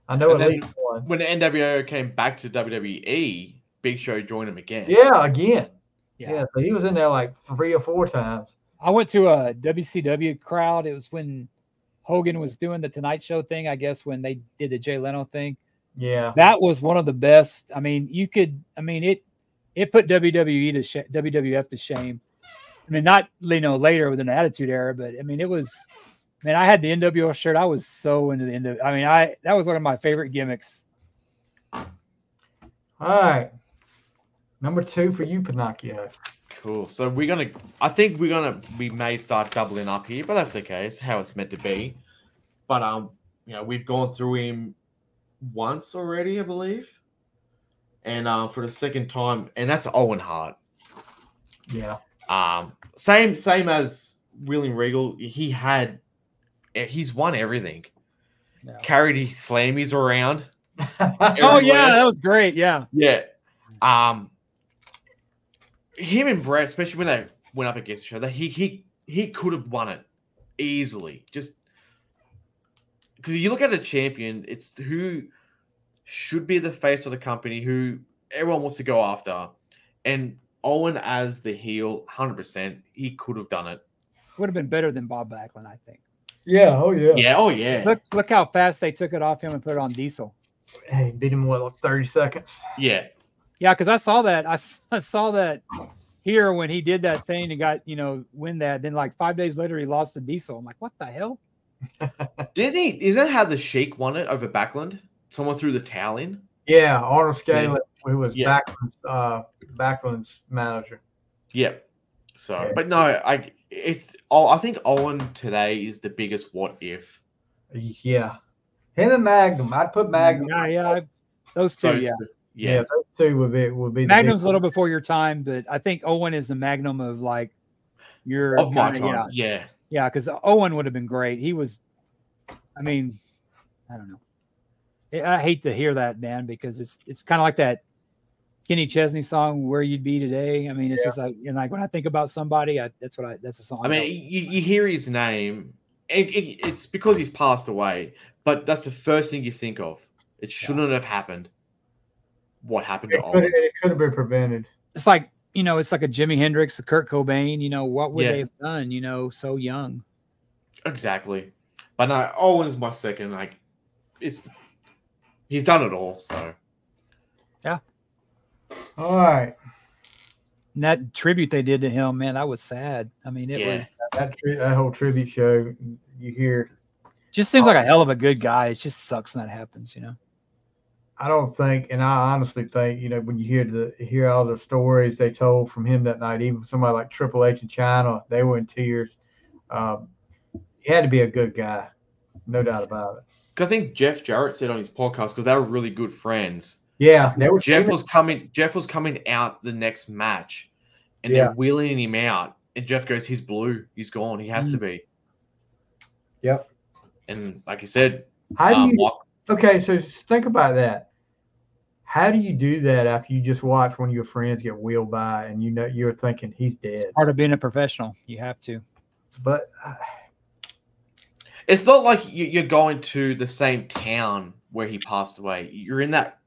I know at least one. When the NWO came back to WWE, Big Show joined him again. Yeah, again. Yeah, so he was in there like 3 or 4 times. I went to a WCW crowd. It was when Hogan was doing the Tonight Show thing, I guess, when they did the Jay Leno thing. Yeah. That was one of the best. I mean, it put WWF to shame. I mean, not, later within the Attitude Era, but I mean, it was, I had the NWO shirt. I was so into the NWO. I mean, that was one of my favorite gimmicks. All right. Number 2 for you, Pennachio. Cool. So we may start doubling up here, but that's okay. It's how it's meant to be. But we've gone through him once already, I believe. And for the second time, and that's Owen Hart. Yeah. Same as William Regal. He's won everything. Yeah. Carried his slammies around. Oh yeah, that was great. Yeah. Yeah. Him and Brett, especially when they went up against each other, he could have won it easily. Just because you look at a champion, it's who should be the face of the company, who everyone wants to go after. And Owen as the heel, 100%, he could have done it. Would have been better than Bob Backlund, I think. Yeah. Oh yeah. Yeah. Oh yeah. Look how fast they took it off him and put it on Diesel. Hey, beat him what, like 30 seconds. Yeah. Yeah, because I saw that. I saw that here when he did that thing and got, win that. Then like 5 days later, he lost to Diesel. I'm like, what the hell? Didn't he? Is that how the Sheik won it over Backlund? Someone threw the towel in. Yeah, Arnold Scaling, who was Yeah. Backlund's manager. Yeah. So, Yeah. but no, I think Owen today is the biggest what if. Yeah. Him and Magnum. I'd put Magnum. Yeah. Those two, yeah. Yeah, those two would be Magnum's a little before your time, but I think Owen is the Magnum of like your of my time. Yeah. Yeah, because Owen would have been great. He was, I mean, I don't know. I hate to hear that, man, because it's kind of like that Kenny Chesney song, "Where You'd Be Today." I mean, it's just like, like when I think about somebody, that's a song. I mean, you hear his name, it's because he's passed away, but that's the first thing you think of. It shouldn't have happened. What happened to Owen? It could have been prevented. It's like, it's like a Jimi Hendrix, a Kurt Cobain. What would they have done? So young. Exactly. But no, Owen is my second. Like, he's done it all. So yeah. All right. And that tribute they did to him, man, that was sad. I mean, it was that whole tribute show. You hear, just seems like a hell of a good guy. It just sucks when that happens. I don't think, and I honestly think, when you hear all the stories they told from him that night, even somebody like Triple H in China, they were in tears. He had to be a good guy, no doubt about it. I think Jeff Jarrett said on his podcast, because they were really good friends. Yeah, they were. Jeff was coming out the next match, and they're wheeling him out, and Jeff goes, "He's blue. He's gone. He has to be." Yep. And like I said, how do you? Okay, so just think about that. How do you do that after you just watch one of your friends get wheeled by, and you're thinking he's dead? It's part of being a professional. You have to. But it's not like you're going to the same town where he passed away. You're in that.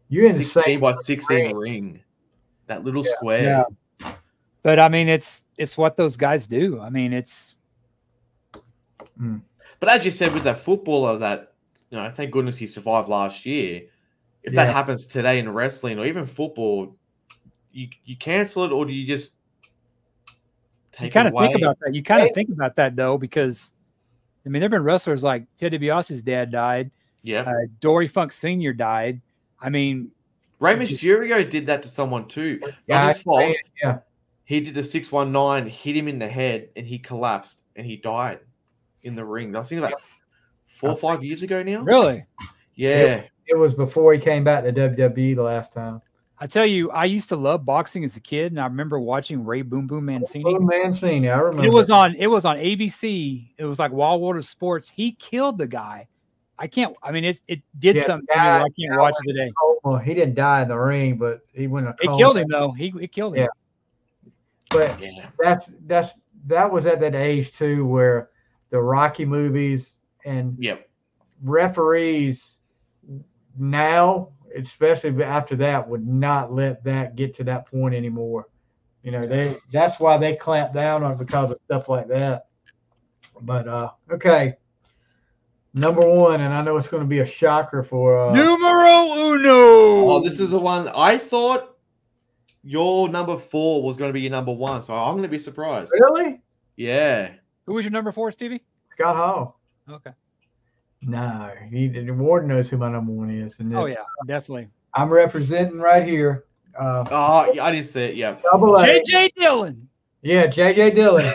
You're in 16 by 16 ring, that little square. Yeah. But I mean, it's what those guys do. I mean, it's. But as you said, with that footballer, that thank goodness he survived last year. If that happens today in wrestling or even football, you cancel it, or do you just take it away? Think about that. You kind of think about that though, because I mean, there've been wrestlers like Ted DiBiase's dad died. Yeah. Dory Funk Sr. died. I mean, Rey Mysterio did that to someone too. Not his fault. Yeah. He did the 619, hit him in the head, and he collapsed and he died in the ring. I was thinking about 4 or 5 years ago now. Really? Yeah. It was before he came back to WWE the last time. I tell you, I used to love boxing as a kid, and I remember watching Ray Boom Boom Mancini. Boom Mancini, I remember. It was on ABC. It was like Wild World of Sports. He killed the guy. It did something to me. I can't watch it today. Well, he didn't die in the ring, but he went. It killed him though. It killed him. Yeah. But that was at that age too, where the Rocky movies and referees now, especially after that, would not let that get to that point anymore. That's why they clamp down on it, because of stuff like that. But okay. Number one, and I know it's going to be a shocker for numero uno. Oh, this is the one I thought your number 4 was going to be your number 1, so I'm going to be surprised. Really? Yeah. Who was your number 4, Stevie? Scott Hall. Okay. No, Worden knows who my number 1 is. And definitely. I'm representing right here. I didn't say it. Yeah. JJ Dillon. Yeah, JJ Dillon.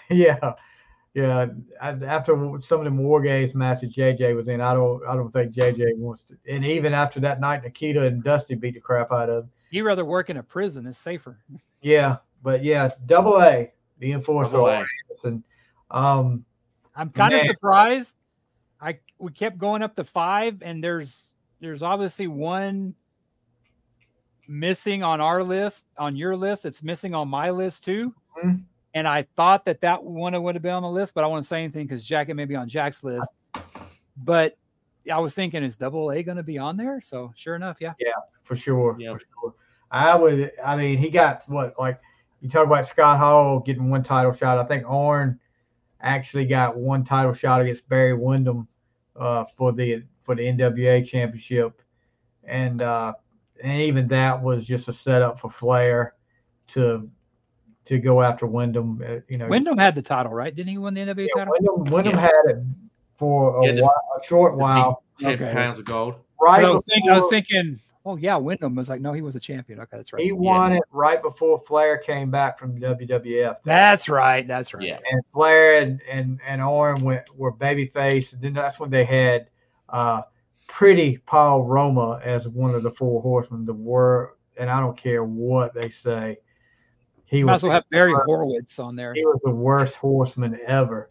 Yeah. Yeah, after some of them War Games matches JJ was in, I don't think JJ wants to. And even after that night, Nikita and Dusty beat the crap out of him. He'd rather work in a prison. It's safer. Yeah, but yeah, Double A, the enforcer. And I'm kind of surprised. We kept going up to 5, and there's obviously one missing on our list, on your list. It's missing on my list too. Mm-hmm. And I thought that one would have been on the list, but I won't say anything because Jack, it may be on Jack's list. But I was thinking, is Double A going to be on there? So sure enough, yeah. Yeah, for sure. Yeah. For sure. I mean, he got like you talk about Scott Hall getting one title shot. I think Arn actually got one title shot against Barry Windham for the NWA championship. And even that was just a setup for Flair to go after Wyndham. Wyndham had the title, right? Didn't he win the NWA title? Wyndham had it for a short while. 10 pounds of gold. Right. I was thinking, oh yeah, Wyndham was like, no, he was a champion. Okay, that's right. He won it right before Flair came back from WWF. That's right. Yeah. And Flair and Arn were babyface. And then that's when they had Pretty Paul Roma as one of the 4 horsemen. And I don't care what they say. He might as well have Barry Horowitz on there. He was the worst horseman ever.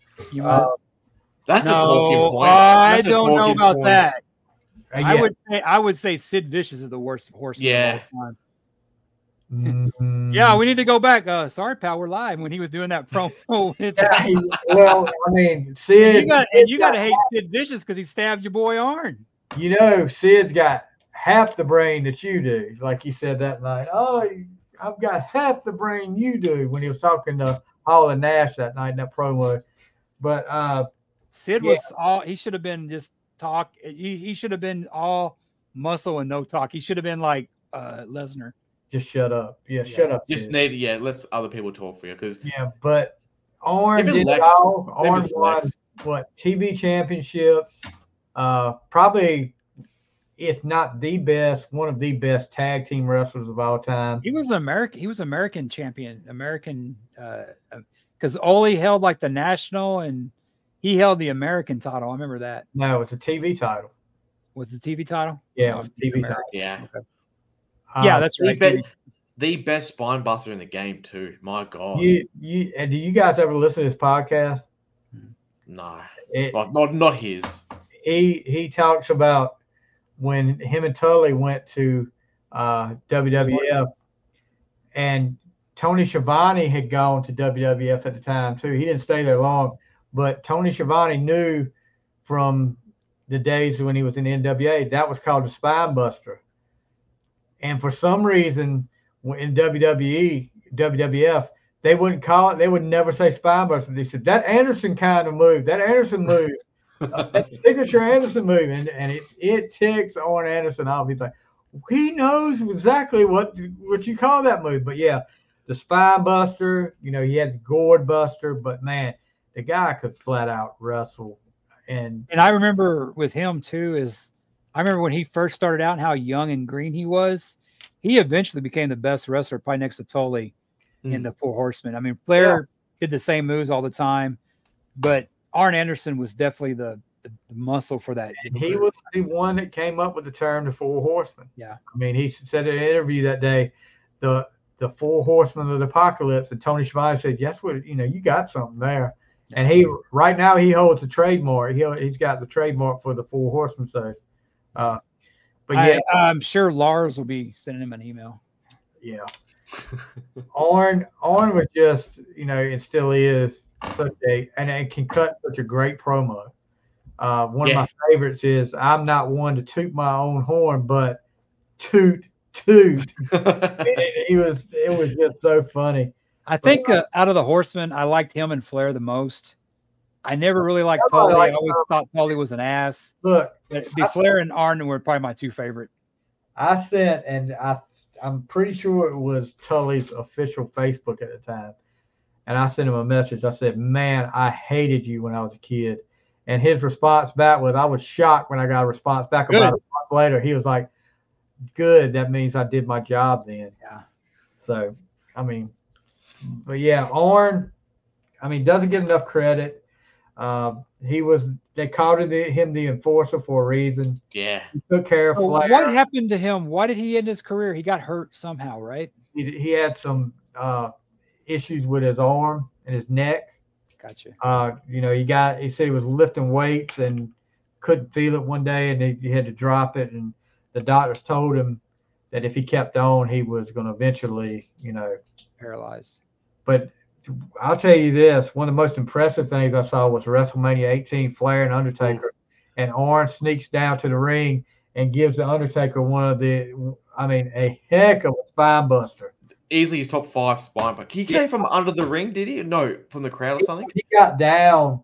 That's a talking point. I don't know about that. Yeah. I would say Sid Vicious is the worst horseman. Yeah. Of all time. Yeah, we need to go back. Sorry, pal, we're live when he was doing that promo. Well, I mean, Sid. You got to hate Sid Vicious because he stabbed your boy Arn. Sid's got half the brain that you do. Like he said that night. Oh, I've got half the brain you do when he was talking to Hall and Nash that night in that promo. But Sid was he should have been just talk. He should have been all muscle and no talk. He should have been like Lesnar. Just shut up. Yeah, shut up. Just let other people talk for you because but Arn did it all. Arn won TV championships. Probably, if not the best, one of the best tag team wrestlers of all time. He was American champion. Because Ole held like the national and he held the American title. I remember that. No, it's a TV title. Was the TV title? Yeah, it was TV title. Yeah. Okay. Yeah, that's right. The best spine buster in the game too. My God. And do you guys ever listen to this podcast? No, not his. He talks about when him and Tully went to WWF, and Tony Schiavone had gone to WWF at the time too. He didn't stay there long, but Tony Schiavone knew from the days when he was in the NWA that was called the Spine Buster. And for some reason, in WWF, they wouldn't call it. They would never say Spine Buster. They said that Anderson kind of move. That Anderson move. That signature Anderson move, and it ticks Arn Anderson off. He's like, he knows exactly what you call that move. But yeah, the Spine Buster, he had the Gourd Buster, but man, the guy could flat out wrestle. And I remember with him too I remember when he first started out and how young and green he was. He eventually became the best wrestler, probably next to Tully in the 4 Horsemen. I mean, Flair did the same moves all the time, but Arn Anderson was definitely the muscle for that. And he was the one that came up with the term the 4 Horsemen. Yeah. I mean, he said in an interview that day, the 4 Horsemen of the Apocalypse, and Tony Schiavone said, yes, you got something there. And right now he holds a trademark. He's got the trademark for the 4 Horsemen. So, but yeah, I'm sure Lars will be sending him an email. Yeah. Arn was just, it still is and it can cut such a great promo. One of my favorites is, I'm not one to toot my own horn, but toot. It was just so funny. I think out of the Horsemen, I liked him and Flair the most. I never really liked Tully. I always thought Tully was an ass. Look, Flair and Arn were probably my 2 favorite. I sent, and I'm pretty sure it was Tully's official Facebook at the time. And I sent him a message. I said, man, I hated you when I was a kid. And his response back was, I was shocked when I got a response back about a month later. He was like, good. That means I did my job then. Yeah. So, but yeah, Arn, doesn't get enough credit. They called him the enforcer for a reason. Yeah. He took care of So Flair. what happened to him? Why did he end his career? He got hurt somehow, right? He had some issues with his arm and his neck. Gotcha. He said he was lifting weights and couldn't feel it one day, and he had to drop it. And the doctors told him that if he kept on, he was going to eventually, paralyzed. But I'll tell you this: one of the most impressive things I saw was WrestleMania 18, Flair and Undertaker, and Arn sneaks down to the ring and gives the Undertaker a heck of a spine buster. Easily his top 5 spine, but he came from under the ring, did he? No, from the crowd or something. He got down.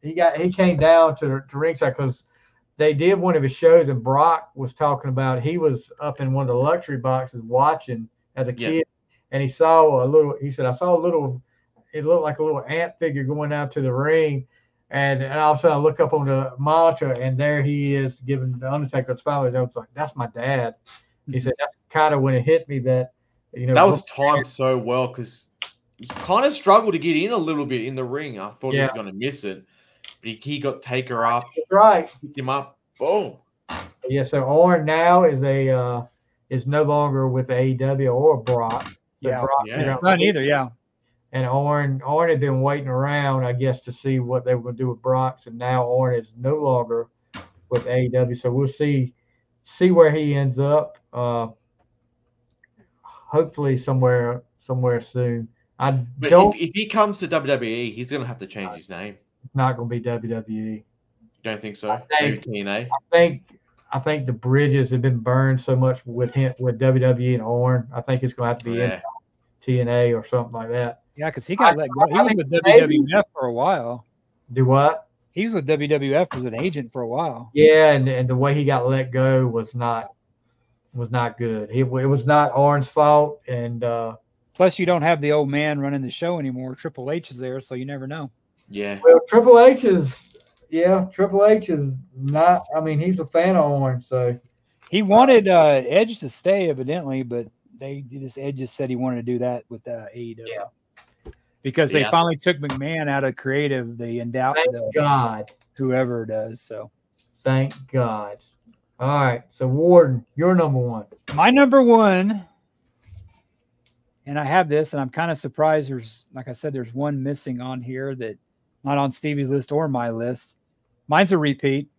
He came down to ringside because they did one of his shows, and Brock was talking about he was up in one of the luxury boxes watching as a kid, and he saw a little. He said, "I saw a little. It looked like a little ant figure going out to the ring." And all of a sudden, I look up on the monitor, and there he is giving the Undertaker a spine. I was like, "That's my dad." He said, "That's kind of when it hit me that." That was timed so well because he kind of struggled to get in a little bit in the ring. I thought he was going to miss it, but he got Taker up. That's right. Picked him up. Boom. Yeah. So Arn now is no longer with AEW or Brock. Yeah. Brock, his son either. Yeah. And Arn had been waiting around, I guess, to see what they were going to do with Brock. And now Arn is no longer with AEW. So we'll see where he ends up. Hopefully somewhere soon. If he comes to WWE, he's going to have to change his name. It's not going to be WWE. You don't think so? Maybe TNA. I think the bridges have been burned so much with WWE and Arn. I think it's going to have to be in TNA or something like that. Yeah, because he got let go. He was with WWF for a while. Do what? He was with WWF as an agent for a while. Yeah, and the way he got let go was not good. It was not Arn's fault, and plus you don't have the old man running the show anymore. Triple H is there, so you never know. Yeah. Well, Triple H is not. I mean, he's a fan of Arn, so he wanted Edge to stay, evidently, but Edge just said he wanted to do that with AEW. Yeah. Because they finally took McMahon out of creative. They endowed God, whoever does. So thank God. All right, so Worden, your number one. My number one, and I have this, and I'm kind of surprised. There's one missing on here that not on Stevie's list or my list. Mine's a repeat.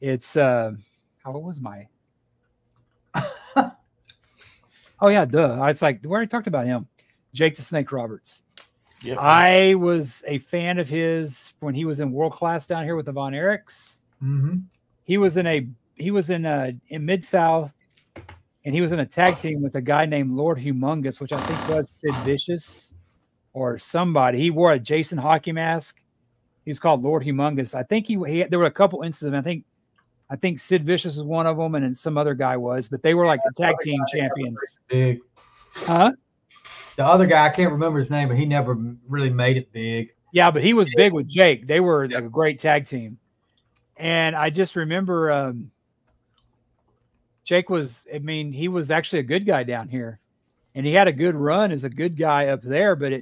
It's how was my? Oh yeah, duh. It's like we already talked about him, Jake the Snake Roberts. Yep. I was a fan of his when he was in World Class down here with the Von Erichs. Mm-hmm. He was in Mid-South, and he was in a tag team with a guy named Lord Humongous, which I think was Sid Vicious or somebody. He wore a Jason hockey mask. He was called Lord Humongous. I think there were a couple instances. I think Sid Vicious was one of them, and then some other guy was, but they were like the tag team champions. Big. Huh? The other guy, I can't remember his name, but he never really made it big. Yeah, but he was big with Jake. They were like a great tag team. And I just remember Jake he was actually a good guy down here. And he had a good run as a good guy up there, but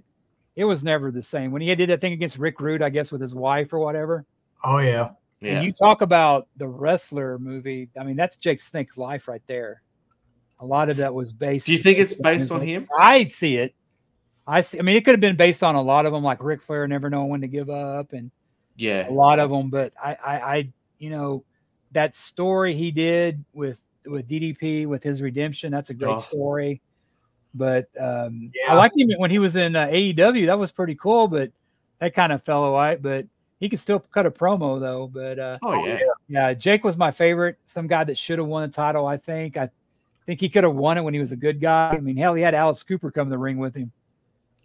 it was never the same. When he did that thing against Rick Rude, I guess, with his wife or whatever. Oh, yeah. And you talk about the Wrestler movie. I mean, that's Jake Snake's life right there. A lot of that was based. Do you think it's based on him? I see it. I mean, it could have been based on a lot of them, like Ric Flair never knowing when to give up, and a lot of them. But I that story he did with DDP with his redemption. That's a great story. But I liked him when he was in AEW. That was pretty cool. But that kind of fell away. But he could still cut a promo though. But Jake was my favorite. Some guy that should have won the title. I think he could have won it when he was a good guy. I mean, hell, he had Alice Cooper come in the ring with him.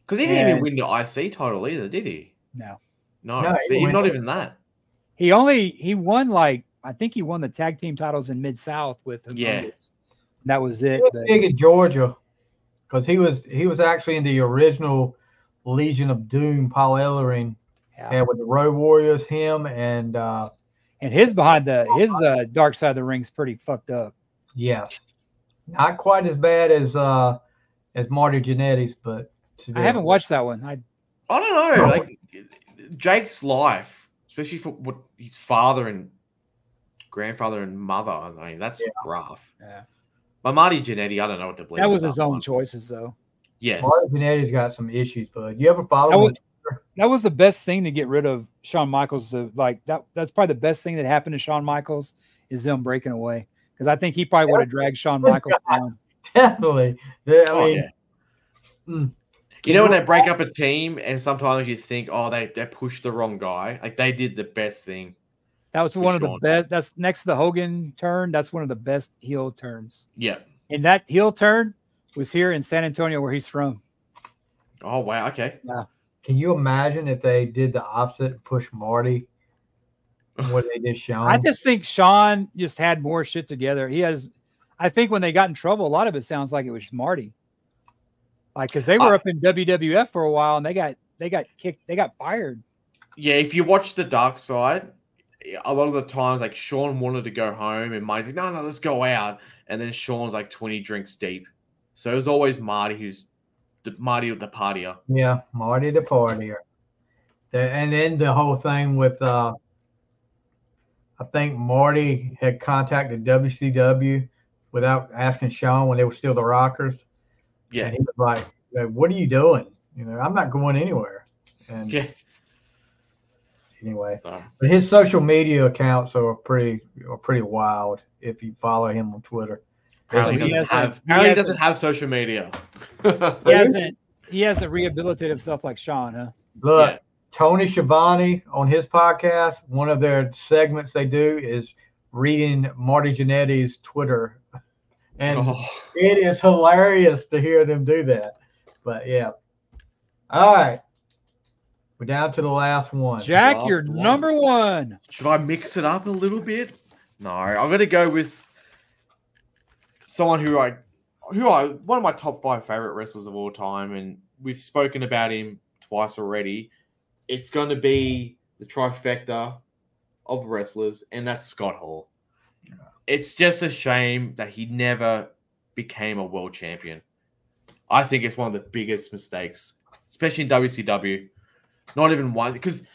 Because he didn't even win the IC title either, did he? No. Not even that. He won I think he won the tag team titles in Mid-South with him. Yeah. That was it. He was big in Georgia because he was actually in the original Legion of Doom, Paul Ellering. Yeah, with the Road Warriors, him and his his dark side of the ring's pretty fucked up. Yes. Not quite as bad as Marty Jannetty's, but I haven't watched that one. I don't know. Like Jake's life, especially for what his father and grandfather and mother. I mean, that's rough. Yeah. But Marty Jannetty, I don't know what to believe. That was his own choices, though. Yes. Marty Jannetty's got some issues, bud. You ever follow him? That was the best thing to get rid of Shawn Michaels. That's probably the best thing that happened to Shawn Michaels is them breaking away. Because I think he probably would have dragged Shawn Michaels down. Definitely. You know when they break up a team and sometimes you think, oh, they pushed the wrong guy. Like they did the best thing. That was one of the best. That's next to the Hogan turn. That's one of the best heel turns. Yeah. And that heel turn was here in San Antonio where he's from. Oh, wow. Okay. Yeah. Can you imagine if they did the opposite and pushed Marty? What they did, Shawn? I just think Shawn just had more shit together. I think when they got in trouble, a lot of it sounds like it was Marty. Like, because they were up in WWF for a while and they got kicked, they got fired. Yeah, if you watch the Dark Side, a lot of the times, like Shawn wanted to go home and Marty's like, no, let's go out. And then Shawn's like 20 drinks deep. So it was always Marty who's Marty the partier. Yeah, Marty the partier. And then the whole thing with, I think Marty had contacted WCW without asking Shawn when they were still the Rockers. Yeah. And he was like, what are you doing? You know, I'm not going anywhere. And anyway, but his social media accounts are pretty wild if you follow him on Twitter. Apparently he doesn't have social media. He hasn't rehabilitated himself like Shawn, huh? Look, Tony Schiavone on his podcast, one of their segments they do is reading Marty Jannetty's Twitter. And it is hilarious to hear them do that. But yeah. All right. We're down to the last one. Jack, you're number one. Should I mix it up a little bit? No, I'm going to go with someone who one of my top 5 favorite wrestlers of all time, and we've spoken about him twice already. It's going to be the trifecta of wrestlers, and that's Scott Hall. It's just a shame that he never became a world champion. I think it's one of the biggest mistakes, especially in WCW. Not even one, because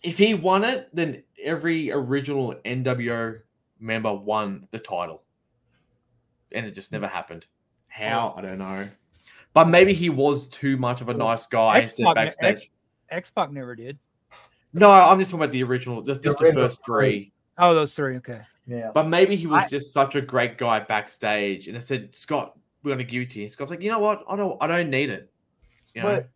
if he won it, then every original NWO member won the title. And it just never happened. How? I don't know. But maybe he was too much of a nice guy. X-Pac never did. No, I'm just talking about the original, just the first 3. Oh, those 3, okay. Yeah. But maybe he was just such a great guy backstage. And I said, Scott, we're going to give it to you. Scott's like, you know what? I don't need it. You know? But,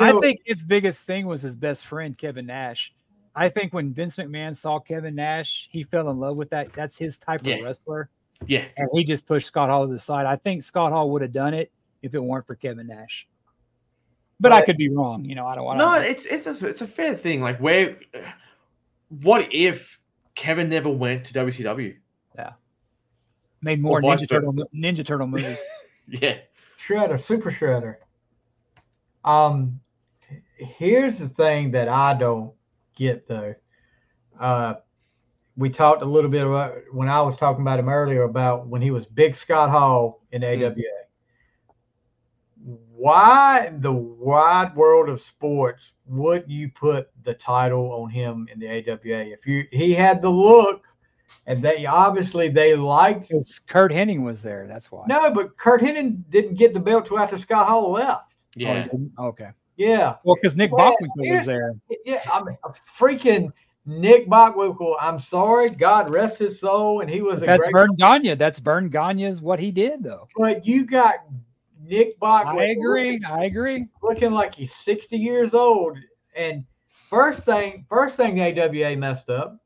I think his biggest thing was his best friend, Kevin Nash. I think when Vince McMahon saw Kevin Nash, he fell in love with that. That's his type of wrestler. Yeah. And he just pushed Scott Hall to the side. I think Scott Hall would have done it if it weren't for Kevin Nash. But I could be wrong. You know, I don't want to. No, it's a fair thing. Like, what if Kevin never went to WCW? Yeah. Made more Ninja Turtle movies. Yeah. Shredder, Super Shredder. Here's the thing that I don't get though. We talked a little bit about when I was talking about him earlier about when he was Big Scott Hall in AWA. Why in the wide world of sports would you put the title on him in the AWA? He had the look, and they liked. Because Kurt Hennig was there, that's why. No, but Kurt Hennig didn't get the belt till after Scott Hall left. Yeah. Okay. Yeah. Well, because Nick Bockwinkel was there. Yeah, I mean, freaking Nick Bockwinkel. I'm sorry, God rest his soul, and he was. That's Vern Gagne. That's Vern Gagne's what he did, though. But you got Nick Bockwinkel. I agree. Looking like he's 60 years old. And first thing the AWA messed up,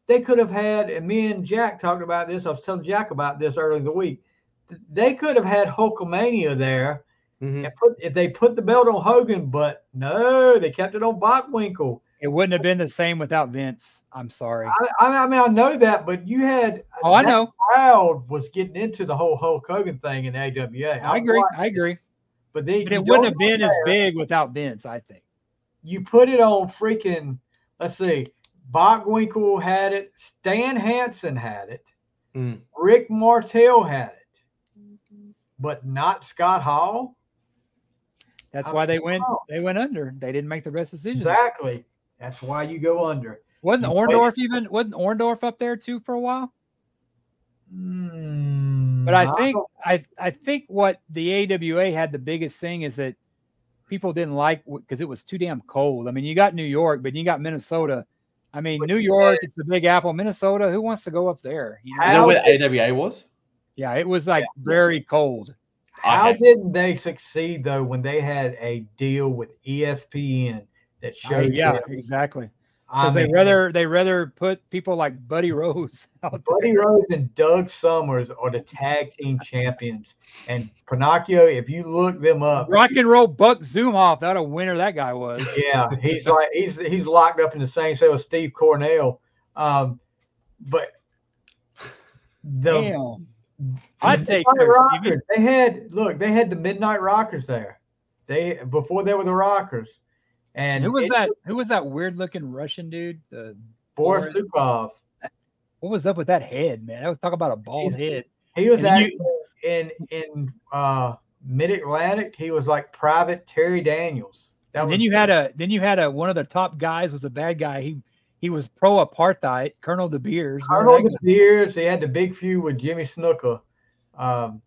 they could have had, and me and Jack talked about this. I was telling Jack about this earlier in the week. They could have had Hulkamania there. Mm-hmm. And if they put the belt on Hogan, but no, they kept it on Bockwinkel. It wouldn't have been the same without Vince. I'm sorry. I mean, I know that, but you had. Oh, I know. Crowd was getting into the whole Hulk Hogan thing in AWA. I agree. But it wouldn't have been as big without Vince, I think. You put it on freaking, let's see, Bockwinkel had it. Stan Hansen had it. Rick Martel had it. But not Scott Hall. That's why they went under. They didn't make the best decisions. Exactly. That's why you go under. Wasn't Orndorff up there too for a while? But I think what the AWA had the biggest thing is that people didn't like because it was too damn cold. I mean, you got New York, but you got Minnesota. I mean, New York, it's the Big Apple. Minnesota, who wants to go up there? You know where the AWA was? Yeah, it was like very cold. How didn't they succeed though when they had a deal with ESPN that showed? Yeah, exactly. Because they rather put people like Buddy Rose out there. Buddy Rose and Doug Summers are the tag team champions. And Pennachio, if you look them up, Rock and Roll Buck Zumhofe, that a winner that guy was. Yeah, he's like he's locked up in the same cell as Steve Cornell. But damn. I'd take Rockers. They had the Midnight Rockers there. Before they were the Rockers. And who was that weird looking Russian dude? Boris Zukov. What was up with that head, man? I was talking about a bald head. He was actually in Mid-Atlantic. He was like Private Terry Daniels. Then you had one of the top guys was a bad guy. He was pro apartheid, Colonel De Beers. He had the big feud with Jimmy Snuka. Hell,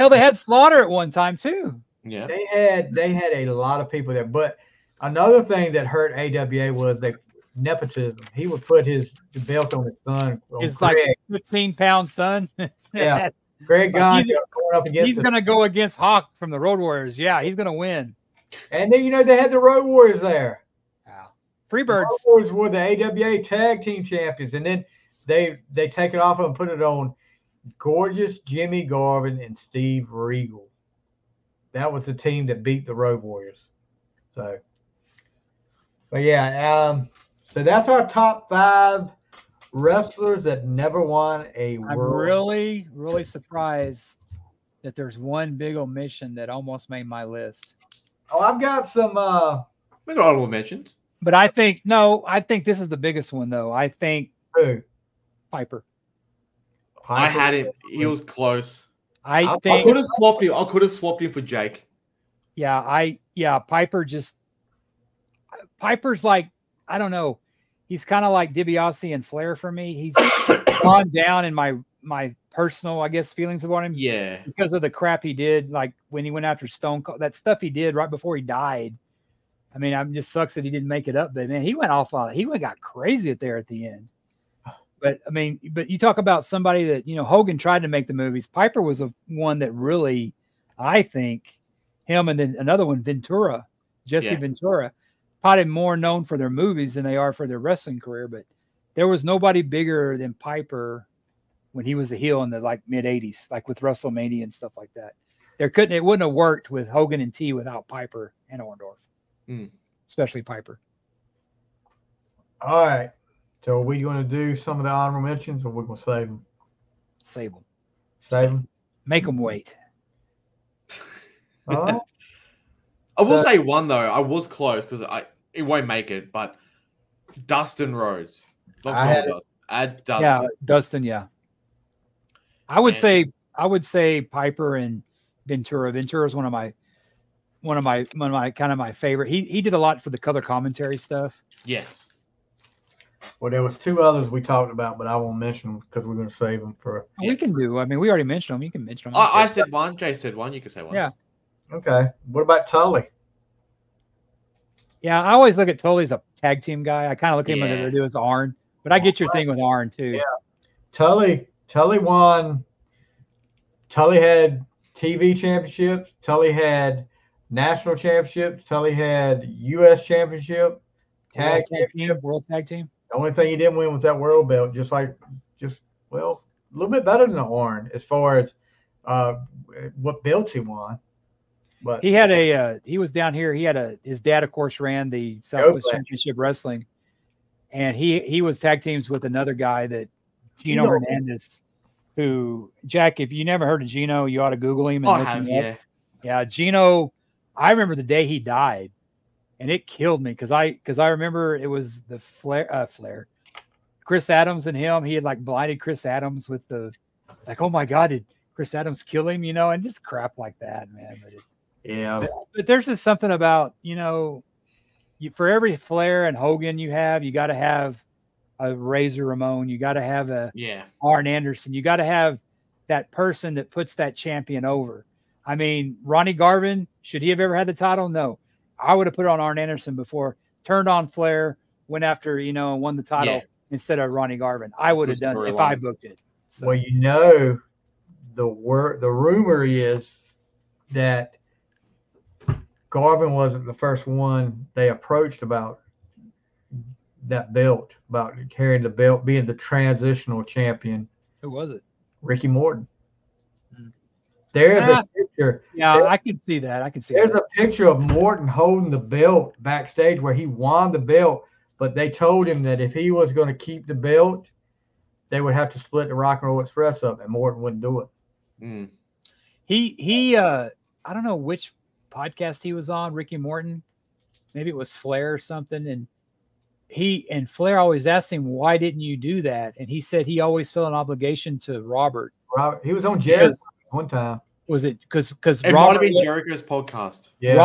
they had Slaughter at one time too. Yeah, they had a lot of people there. But another thing that hurt AWA was nepotism. He would put the belt on his son. His like 15-pound son. Yeah, Greg Gons going up against. He's going to go against Hawk from the Road Warriors. Yeah, he's going to win. And then they had the Road Warriors there. Freebirds. The Road Warriors were the AWA tag team champions, and then they take it off and put it on Gorgeous Jimmy Garvin and Steve Regal. That was the team that beat the Road Warriors. So, but yeah, so that's our top 5 wrestlers that never won a world. I'm really, really surprised that there's one big omission that almost made my list. Oh, I've got some. We got honorable mentions. But I think this is the biggest one though. I think who? Piper. I had him. He was close. I could have swapped him. I could have swapped him for Jake. Yeah, Piper's like, I don't know. He's kind of like DiBiase and Flair for me. He's gone down in my personal, I guess, feelings about him. Yeah. Because of the crap he did, like when he went after Stone Cold, that stuff he did right before he died. I mean, it just sucks that he didn't make it up, but man, he got crazy there at the end. But I mean, you talk about somebody that, Hogan tried to make the movies. Piper was one that really, I think, him and then another one, Ventura, Jesse Ventura, probably more known for their movies than they are for their wrestling career. But there was nobody bigger than Piper when he was a heel in the mid 80s, like with WrestleMania and stuff like that. It wouldn't have worked with Hogan and T without Piper and Orndorff, especially Piper. All right. So are we going to do some of the honorable mentions, or we're going to save them? Save them. Save them? Make them wait. I will say one, though. I was close because it won't make it, but Dustin Rhodes. Not Goldust. Add Dustin. Yeah, Dustin, yeah. I would say Piper and Ventura. Ventura is one of my kind of my favorite. He did a lot for the color commentary stuff. Yes. Well, there was 2 others we talked about, but I won't mention them because we're going to save them for. We can do. I mean, we already mentioned them. You can mention them. I said one. Jay said one. You can say one. Yeah. Okay. What about Tully? Yeah, I always look at Tully as a tag team guy. I kind of look at him as Arn, but I get your thing with Arn too. Yeah. Tully won. Tully had TV championships. Tully had national championships. Tully had U.S. championship. World tag team. The only thing he didn't win was that world belt, a little bit better than Arn as far as what belts he won. But he was down here. His dad, of course, ran the Southwest Championship Wrestling, and he was tag teams with another guy that Gino Hernandez, who, Jack, if you never heard of Gino, you ought to Google him. Yeah, Gino. I remember the day he died. And it killed me because I remember it was the Flair, Chris Adams and him. He had blinded Chris Adams with it's like, oh my God, did Chris Adams kill him? And just crap like that, man. Yeah. But there's just something about, for every Flair and Hogan you got to have a Razor Ramon. You got to have a Arn Anderson. You got to have that person that puts that champion over. I mean, Ronnie Garvin, should he have ever had the title? No. I would have put it on Arn Anderson before, turned on Flair, went after, won the title instead of Ronnie Garvin. I would have done it if I booked it. So. Well, the rumor is that Garvin wasn't the first one they approached about that belt, about carrying the belt, being the transitional champion. Who was it? Ricky Morton. There's a picture. Yeah, I can see that. There's a picture of Morton holding the belt backstage where he won the belt, but they told him that if he was going to keep the belt, they would have to split the Rock and Roll Express up, and Morton wouldn't do it. Mm. He I don't know which podcast he was on, Ricky Morton. Maybe it was Flair or something, and Flair always asked him, why didn't you do that? And he said he always felt an obligation to Robert. He was on Jazz one time. Was it because it might have been Jericho's podcast? Yeah.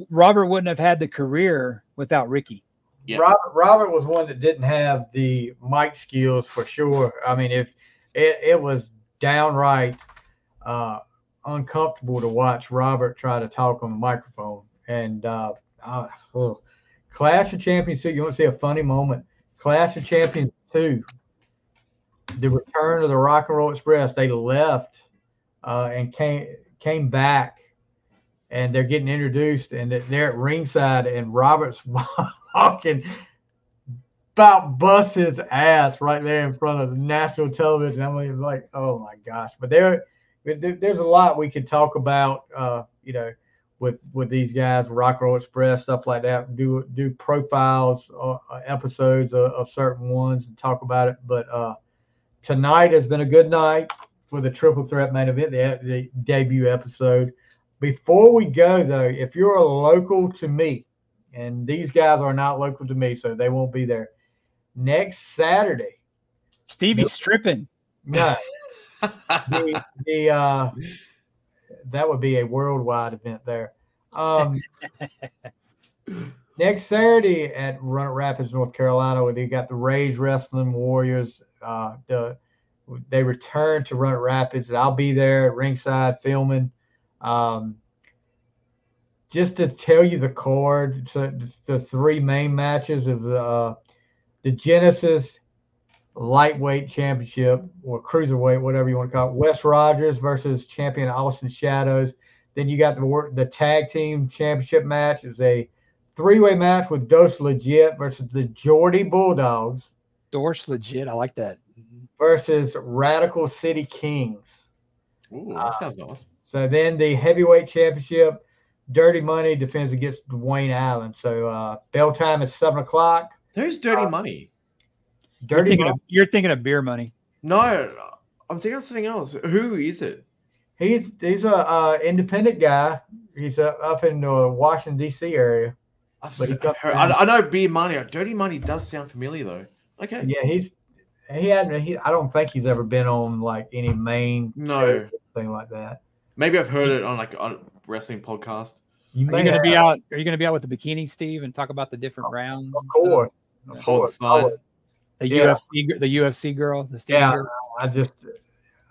Robert wouldn't have had the career without Ricky. Yeah. Robert was one that didn't have the mic skills for sure. I mean, if it was downright uncomfortable to watch Robert try to talk on the microphone. And Clash of Champions 2, you want to see a funny moment? Clash of Champions 2, the return of the Rock and Roll Express, they left and came back, and they're getting introduced, and they're at ringside, and Robert's walking, about bust his ass right there in front of the national television. I'm like, oh my gosh! But there's a lot we could talk about, with these guys, Rock and Roll Express, stuff like that. Do profiles, episodes of certain ones, and talk about it. But tonight has been a good night for the Triple Threat main event, the debut episode. Before we go, though, if you're a local to me, and these guys are not local to me, so they won't be there, next Saturday. Stevie's stripping. No. That would be a worldwide event there. Next Saturday at Runit Rapids, North Carolina, where they got the Rage Wrestling Warriors. They return to Runit Rapids. I'll be there at ringside filming. Just to tell you the card, so the three main matches of the Genesis Lightweight Championship, or Cruiserweight, whatever you want to call it. Wes Rogers versus champion Austin Shadows. Then you got the tag team championship match. It's a three-way match with Dos Legit versus the Geordie Bulldogs. Dos Legit, I like that. Versus Radical City Kings. Ooh, that sounds nice. So then the heavyweight championship, Dirty Money defends against Dwayne Allen. So bell time is 7 o'clock. Who's Dirty Money? You're thinking of Beer Money. No, I'm thinking of something else. Who is it? He's a independent guy. He's up in the Washington D.C. area. I know Beer Money. Dirty Money does sound familiar though. Okay. Yeah, I don't think he's ever been on like any main show, thing like that. Maybe I've heard it on a wrestling podcast. Are you going to be out? Are you going to be out with the bikini, Steve, and talk about the different rounds? Of course. The UFC girl, the Steve girl.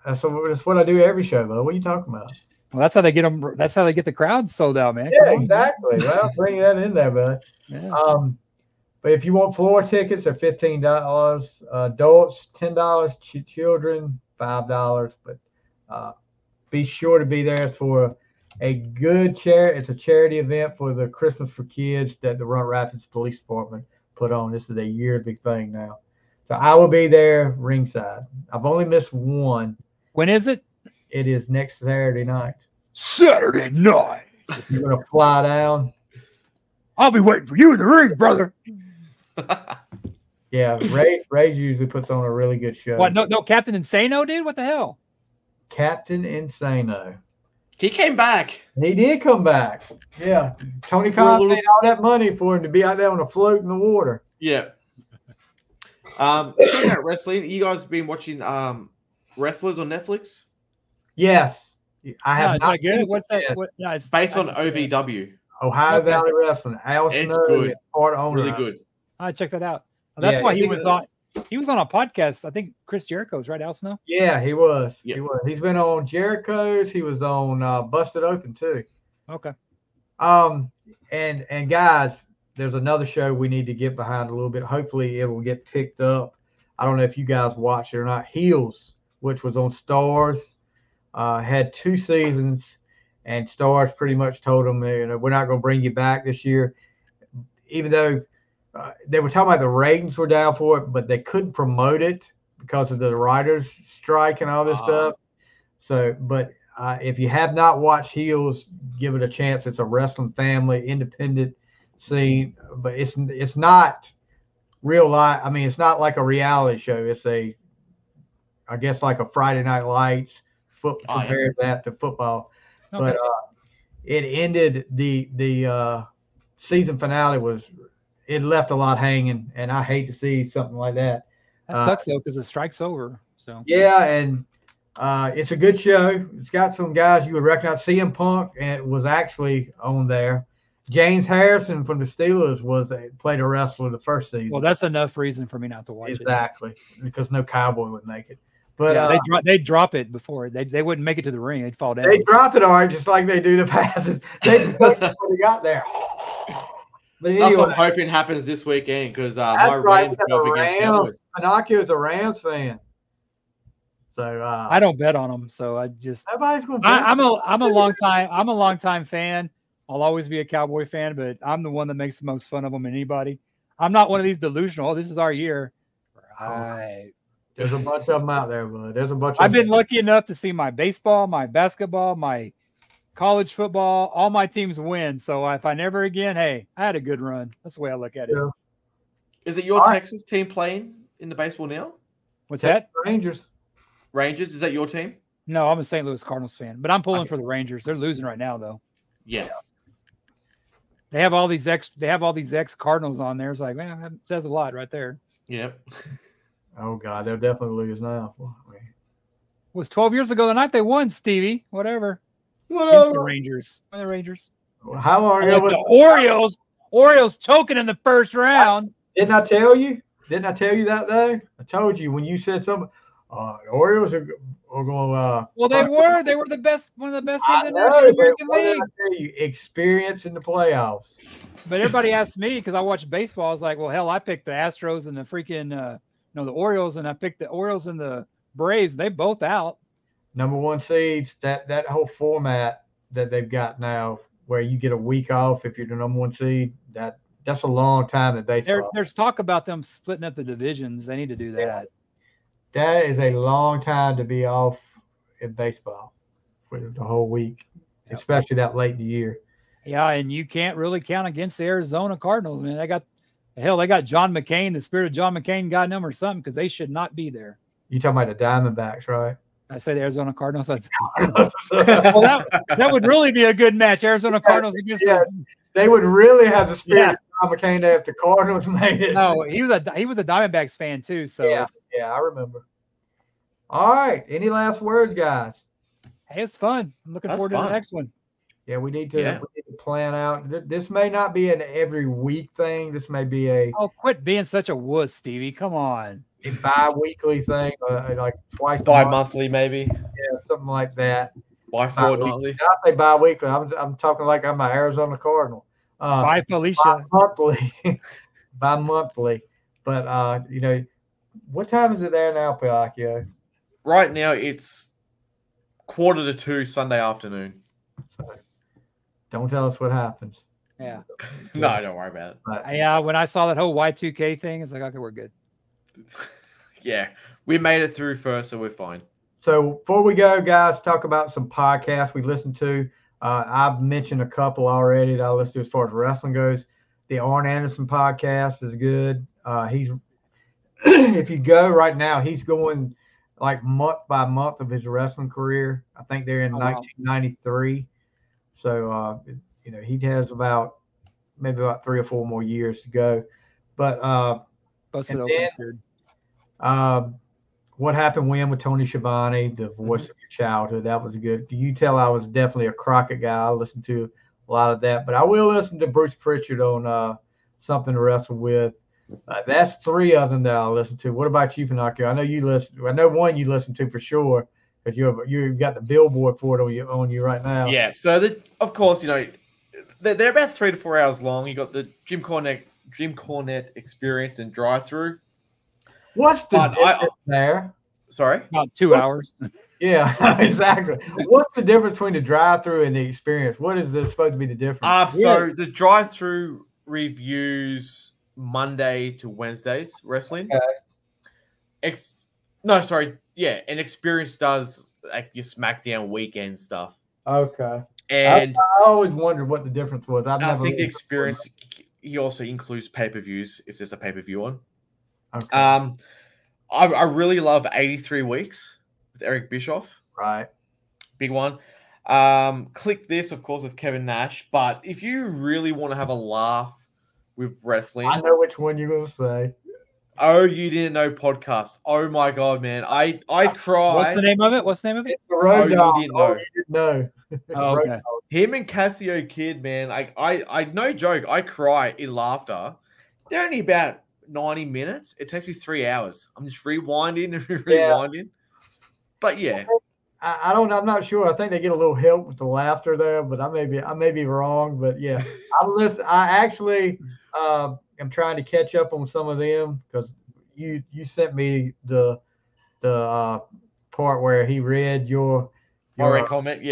That's what I do every show, though. What are you talking about? Well, that's how they get them. That's how they get the crowd sold out, man. Yeah, exactly. Well, bring that in there, bud. Yeah. But if you want floor tickets, they're $15. Adults, $10. Children, $5. But be sure to be there for a good charity. It's a charity event for the Christmas for Kids that the Runit Rapids Police Department put on. This is a yearly thing now. So I will be there ringside. I've only missed one. When is it? It is next Saturday night. Saturday night. If you're going to fly down, I'll be waiting for you in the ring, brother. Yeah, Ray usually puts on a really good show. What? No, Captain Insano, dude? What the hell? Captain Insano. He came back. He did come back. Yeah. Tony Khan paid all that money for him to be out there on a float in the water. Yeah. Speaking of wrestling, you guys been watching Wrestlers on Netflix? Yes. I have not good. What's that? It's based on OVW. Ohio Okay. Valley Wrestling. Al It's Snow good. is part owner. Really of it. good. I check that out. That's Yeah, why I he think was on. He was on a podcast. I think Chris Jericho's right, Al Snow. Yeah, he was. Yep. He was. He's been on Jericho's. He was on Busted Open too. Okay. And guys, there's another show we need to get behind a little bit. Hopefully, it will get picked up. I don't know if you guys watched it or not. Heels, which was on Stars, had 2 seasons, and Stars pretty much told them, we're not going to bring you back this year, even though they were talking about the ratings were down for it, but they couldn't promote it because of the writers' strike and all this stuff. So, but if you have not watched Heels, give it a chance. It's a wrestling family, independent scene, but it's not real life. I mean, it's not like a reality show. It's I guess like a Friday Night Lights. Compare that to football, Okay. but it ended the season finale it left a lot hanging, and I hate to see something like that. That sucks though, because the strike's over. So yeah, and it's a good show. It's got some guys you would recognize. CM Punk and was actually on there. James Harrison from the Steelers played a wrestler the first season. well, that's enough reason for me not to watch it. Exactly, because no Cowboy would make it. But yeah, they'd drop it before they wouldn't make it to the ring. They'd fall down. They drop it all right, just like they do the passes. They got there. But anyway, That's what I'm hoping happens this weekend because my Rams go up against Cowboys. Pennachio's a Rams fan. So I don't bet on them, so I just nobody's gonna. I'm a long time fan. I'll always be a Cowboy fan, but I'm the one that makes the most fun of them than anybody. I'm not one of these delusional. Oh, this is our year. Right. There's a bunch of them out there, bud. There's a bunch. I've been lucky enough to see my baseball, my basketball, my college football, all my teams win. So if I never again, hey, I had a good run. That's the way I look at it. Yeah. Is it your Texas team playing in the baseball now? What's that? Rangers. Rangers, is that your team? No, I'm a St. Louis Cardinals fan, but I'm pulling for the Rangers. They're losing right now, though. Yeah. They have all these ex Cardinals on there. It's like, man, that says a lot right there. Yep. Oh God, they'll definitely lose now. It was 12 years ago the night they won, Stevie. Whatever. Against the Rangers. The Rangers. How long ago? The Orioles choking in the first round. Didn't I tell you? Didn't I tell you that though? I told you when you said something. The Orioles are going. Well, they were the best, one of the best teams in the American League. I tell you, experience in the playoffs. But everybody asked me because I watch baseball. I was like, well, hell, I picked the Astros and the freaking the Orioles, and I picked the Orioles and the Braves. They both out. Number 1 seeds. That whole format that they've got now, where you get a week off if you're the number 1 seed. That's a long time in baseball. There's talk about them splitting up the divisions. They need to do that. Yeah. That is a long time to be off in baseball for the whole week, especially that late in the year. Yeah, and you can't really count against the Arizona Cardinals, man. They got John McCain, the spirit of John McCain got them or something, because they should not be there. You talking about the Diamondbacks, right? I say the Arizona Cardinals. Well, that would really be a good match. Arizona Cardinals against they would really have the spirit of John McCain if the Cardinals made it. No, he was a Diamondbacks fan too. So yeah, I remember. All right. Any last words, guys? Hey, it's fun. I'm looking forward to the next one. Yeah, we need to plan out. This may not be an every week thing. This may be quit being such a wuss, Stevie. Come on. A bi-weekly thing, like twice bi-monthly maybe. Yeah, something like that. Bi-fortnightly. I say bi-weekly. I'm talking like I'm an Arizona Cardinal. Bye, Felicia. Bi-monthly. But what time is it there now, Pennachio? Right now it's 1:45 Sunday afternoon. Don't tell us what happens. Yeah. No, don't worry about it. Yeah, when I saw that whole Y2K thing, it's like, okay, we're good. Yeah, we made it through first, so we're fine. So before we go, guys, talk about some podcasts we listened to. I've mentioned a couple already that I listen to as far as wrestling goes. The Arn Anderson podcast is good. He's if you go right now, he's going like month by month of his wrestling career. I think they're in 1993. So he has maybe about 3 or 4 more years to go. But Busted Open's good. What Happened When with Tony Schiavone, the voice of your childhood, that was good. You tell I was definitely a Crockett guy. I listened to a lot of that. But I will listen to Bruce Pritchard on Something to Wrestle With. That's 3 of them that I'll listen to. What about you, Pennachio? I know you listen. I know one you listen to for sure because you've got the billboard for it on you right now. Yeah. So of course, they're about 3 to 4 hours long. You got the Jim Cornette Experience and Drive Through. What's the difference there? Sorry, about 2 hours. Yeah, exactly. What's the difference between the drive-through and the experience? What is supposed to be the difference? So the drive-through reviews Monday to Wednesdays wrestling. Okay. And Experience does like your SmackDown weekend stuff. Okay. And I always wondered what the difference was. I think the Experience he also includes pay-per-views if there's a pay-per-view on. Okay. I really love 83 Weeks with Eric Bischoff. Right. Big one. Click This, of course, with Kevin Nash. But if you really want to have a laugh with wrestling, I know which one you're going to say. Oh, You Didn't Know podcast. Oh my God, man. I cry. What's the name of it? The Road Dogg. You Didn't Know. Oh, okay. Him and Cassio Kid, man. I no joke. I cry in laughter. They're only about 90 minutes. It takes me 3 hours. I'm just rewinding and rewinding. But yeah. I don't know. I'm not sure. I think they get a little help with the laughter there, but I may be wrong. But yeah, I actually am trying to catch up on some of them because you sent me the part where he read your comment,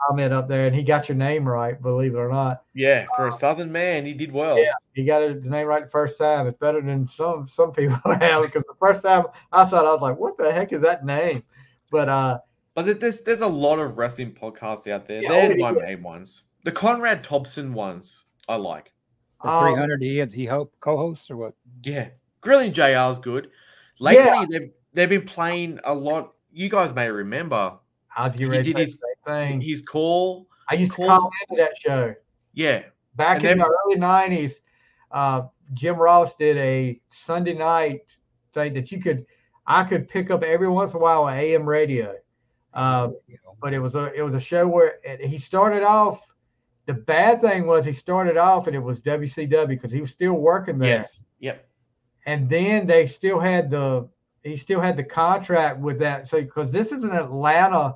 comment up there, and he got your name right. Believe it or not. Yeah, for a Southern man, he did well. Yeah, he got his name right the first time. It's better than some people have because the first time I saw it, I was like, "What the heck is that name?" But there's a lot of wrestling podcasts out there. Yeah, They're my main ones. The Conrad Thompson ones I like. The 300 he co-host or what? Yeah, Grilling JR is good. Lately, they've been playing a lot. You guys may remember. He did his thing. His call. I used to call into that show. Yeah, back in the early '90s. Jim Ross did a Sunday night thing that I could pick up every once in a while on AM radio. But it was a show where he started off. The bad thing was he started off and it was WCW because he was still working there. Yes. Yep. And then he still had the contract with that. So because this is an Atlanta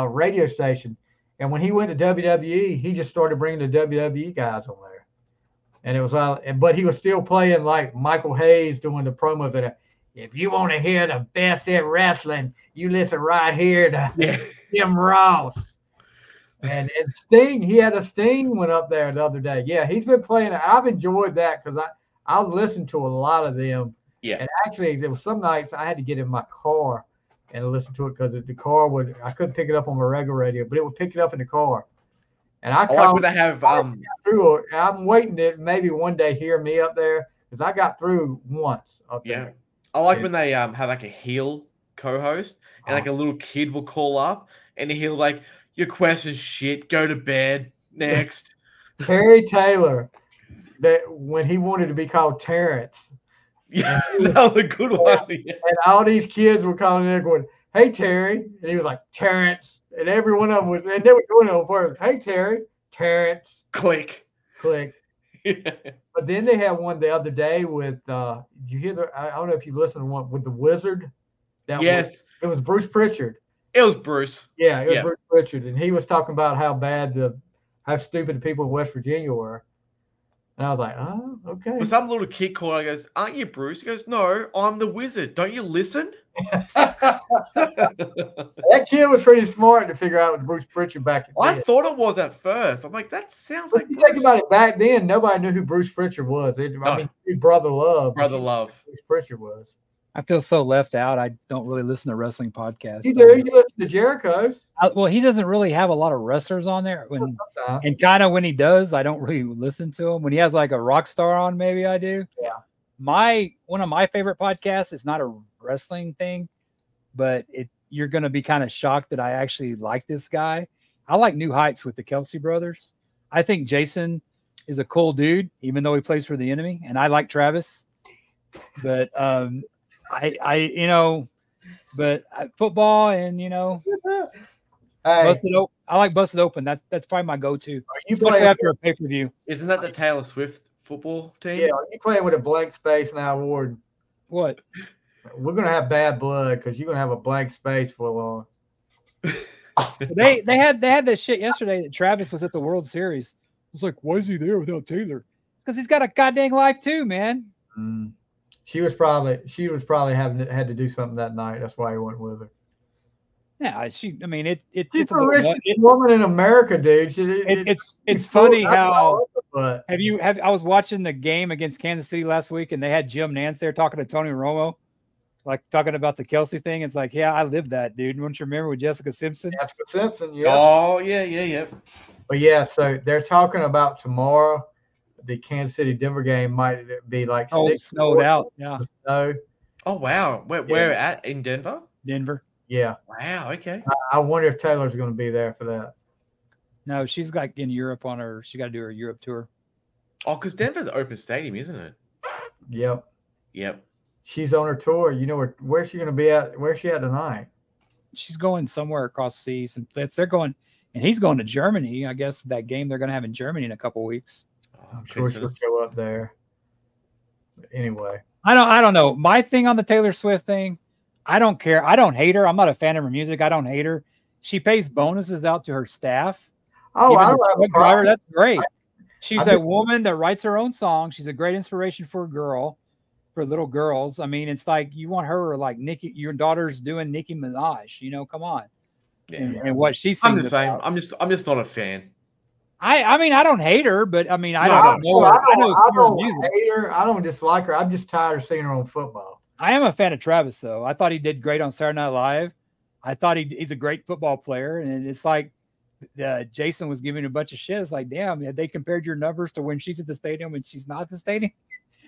radio station, and when he went to WWE, he just started bringing the WWE guys on there. And it was but he was still playing like Michael Hayes doing the promos of it. If you want to hear the best in wrestling, you listen right here to Jim Ross. And Sting, he had a Sting went up there the other day. Yeah, he's been playing. I've enjoyed that because I've listened to a lot of them. Yeah. And actually, there was some nights I had to get in my car and listen to it because the car I couldn't pick it up on my regular radio, but it would pick it up in the car. And I like when they have through. I'm waiting to maybe one day hear me up there because I got through once up there. I like when they have like a heel co-host and like a little kid will call up and he'll like, your question's shit, go to bed. Next. Terry Taylor, that when he wanted to be called Terrence. Yeah, that was a good one. Yeah. And all these kids were calling him going, "Hey Terry," and he was like Terrence, and every one of them was, and they were doing it on purpose. "Hey Terry, Terrence." Click. Yeah. But then they had one the other day with. Did you hear I don't know if you listened to one with the Wizard. It was Bruce Pritchard. It was Bruce. Yeah, it was Bruce Pritchard, and he was talking about how stupid the people in West Virginia were. And I was like, oh, okay. But some little kid called and goes, "Aren't you Bruce?" He goes, "No, I'm the Wizard. Don't you listen?" That kid was pretty smart to figure out with Bruce Pritchard back then. I thought it was at first. I'm like, that sounds like. If you think about it, back then, nobody knew who Bruce Pritchard was. I mean, Brother Love. Bruce Pritchard was. I feel so left out. I don't really listen to wrestling podcasts. You do. You listen to Jericho's. Well, he doesn't really have a lot of wrestlers on there. And kind of when he does, I don't really listen to him. When he has like a rock star on, maybe I do. Yeah. One of my favorite podcasts is not a wrestling thing, but you're going to be kind of shocked that I actually like this guy. I like New Heights with the Kelsey brothers. I think Jason is a cool dude, even though he plays for the enemy. And I like Travis, but, football and, Hey, I like Busted Open. That's probably my go-to, especially playing after a pay-per-view. Isn't that the Taylor Swift football team? Yeah, you playing with a blank space now, Ward. What? We're gonna have bad blood because you're gonna have a blank space for long. They had that shit yesterday that Travis was at the World Series. I was like, why is he there without Taylor? Because he's got a goddamn life too, man. She was probably had to do something that night. That's why he went with her. Yeah, she's the richest woman in America, dude. It's funny how I was watching the game against Kansas City last week, and they had Jim Nance there talking to Tony Romo, like talking about the Kelsey thing. It's like, yeah, I lived that, dude. Don't you remember with Jessica Simpson? Jessica Simpson, yeah. Oh, yeah. But yeah, so they're talking about tomorrow. The Kansas City Denver game might be like snowed out. Yeah. Snow. Oh wow, where at in Denver? Denver. Yeah. Wow. Okay. I wonder if Taylor's going to be there for that. No, she's like in Europe on her. She got to do her Europe tour. Oh, because Denver's open stadium, isn't it? Yep. She's on her tour. You know where's she going to be at? Where's she at tonight? She's going somewhere across the seas, and they're going, and he's going to Germany. I guess that game they're going to have in Germany in a couple of weeks. I'm sure she'll show up there. But anyway, I don't know. My thing on the Taylor Swift thing, I don't care. I don't hate her. I'm not a fan of her music. I don't hate her. She pays bonuses out to her staff. Oh, I don't have a problem. That's great. She's a woman that writes her own songs. She's a great inspiration for little girls. I mean, it's like you want her like Nicki. Your daughter's doing Nicki Minaj. You know, come on. Yeah. And what she sings. I'm the same. I'm just not a fan. I mean, I don't hate her, but I mean, I don't know her. I don't hate her. I don't dislike her. I'm just tired of seeing her on football. I am a fan of Travis, though. I thought he did great on Saturday Night Live. I thought he's a great football player, and it's like Jason was giving a bunch of shit. It's like, damn, had they compared your numbers to when she's at the stadium and she's not at the stadium?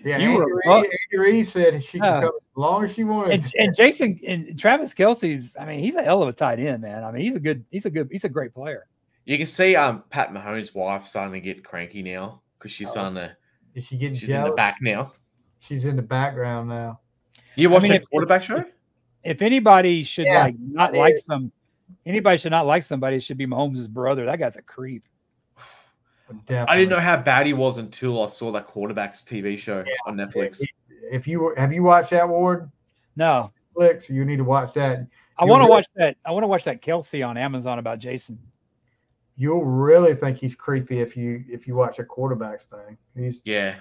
Yeah, Andy Reid said she can come as long as she wanted. And Jason and Travis Kelce's, I mean, he's a hell of a tight end, man. I mean, he's a great player. You can see Pat Mahomes' wife starting to get cranky now because she's starting to. Is she getting she's jealous? In the back now. She's in the background now. You watch the quarterback show? If anybody should anybody should not like somebody, it should be Mahomes' brother. That guy's a creep. Definitely. I didn't know how bad he was until I saw that quarterback's TV show on Netflix. Have you watched that, Ward? No. Netflix, you need to watch that. I want to watch that. I want to watch that Kelsey on Amazon about Jason. You'll really think he's creepy if you watch a quarterback's thing. Yeah.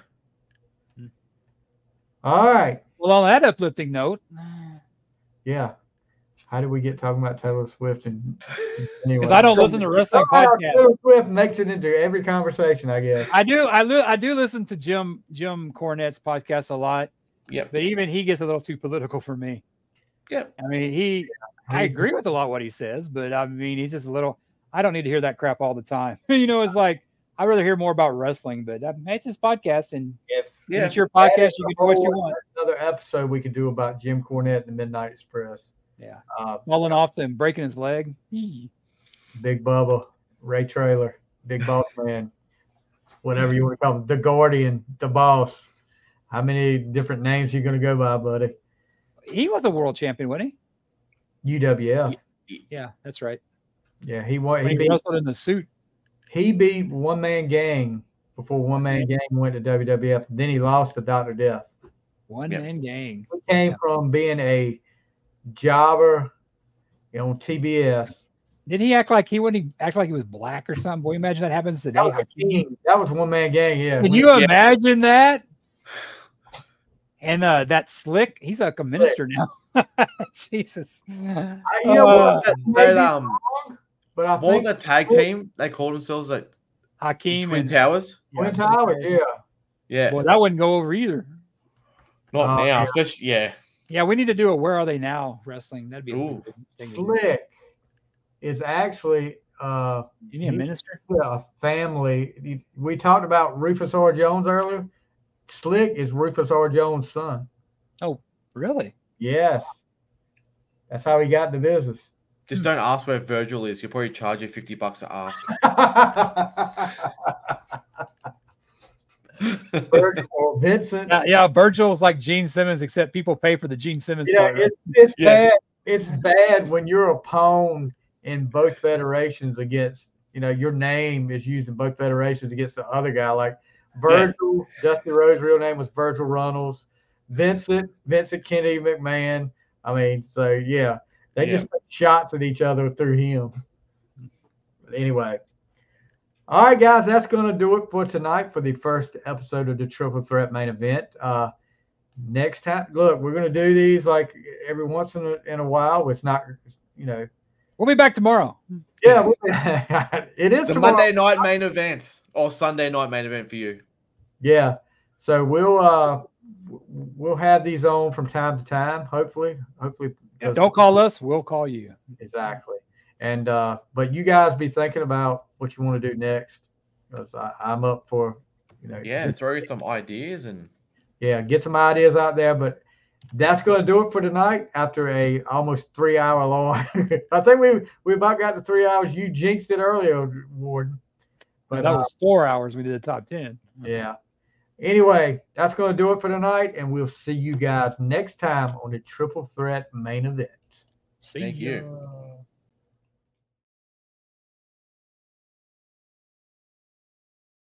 All right. Well, on that uplifting note. Yeah. How did we get talking about Taylor Swift? And anyway, because I don't listen to wrestling podcasts. Taylor Swift makes it into every conversation, I guess. I do listen to Jim Cornette's podcast a lot. Yeah. But even he gets a little too political for me. Yeah. I mean, I agree with a lot of what he says, but I mean, he's just a little. I don't need to hear that crap all the time. You know, it's like I'd rather hear more about wrestling. But it's his podcast, and if it's your podcast, you can do what you want. Another episode we could do about Jim Cornette and the Midnight Express. Yeah, falling off and breaking his leg. Big Bubba, Ray Traylor, Big Boss Man, whatever you want to call him, the Guardian, the Boss. How many different names you going to go by, buddy? He was a world champion, wasn't he? UWF. Yeah, that's right. Yeah, he won. He wrestled in the suit. He beat One Man Gang before One Man Gang went to WWF. Then he lost to Dr. Death. One Man Gang. He came from being a jobber on TBS. Did he act like he was black or something? Boy, imagine that happens today. That was One Man Gang. Yeah. Can you imagine that? And that Slick, he's like a minister now. Jesus. What was that tag team? They called themselves like Hakeem Twin Towers. Twin Towers, yeah. Well, that wouldn't go over either. Not now, especially Yeah, we need to do a Where Are They Now wrestling. That'd be a good thing. Slick is actually you need a minister? A family. We talked about Rufus R. Jones earlier. Slick is Rufus R. Jones' son. Oh, really? Yes. That's how he got into business. Just don't ask where Virgil is. He'll probably charge you $50 to ask. Virgil or Vincent. Yeah, Virgil's like Gene Simmons, except people pay for the Gene Simmons part. It's bad. It's bad when you're a pawn in both federations against, your name is used in both federations against the other guy. Like Virgil, Dusty Rhodes' real name was Virgil Runnels. Vincent Kennedy McMahon. I mean, so yeah, they just took shots at each other through him. But anyway. All right, guys, that's going to do it for tonight for the first episode of the Triple Threat main event. Next time, look, we're going to do these like every once in a while. It's not, We'll be back tomorrow. Yeah, it is the tomorrow. Monday night main event or Sunday night main event for you. Yeah, so we'll have these on from time to time. Hopefully. Yeah, don't call us. We'll call you. Exactly. And but you guys be thinking about what you want to do next, because I'm up for throw some ideas and get some ideas out there. But that's going to do it for tonight. After a almost 3 hour long, I think we about got to 3 hours. You jinxed it earlier, Warden. But that was 4 hours. We did the top 10. Yeah. Anyway, that's going to do it for tonight, and we'll see you guys next time on the Triple Threat main event. Thank you.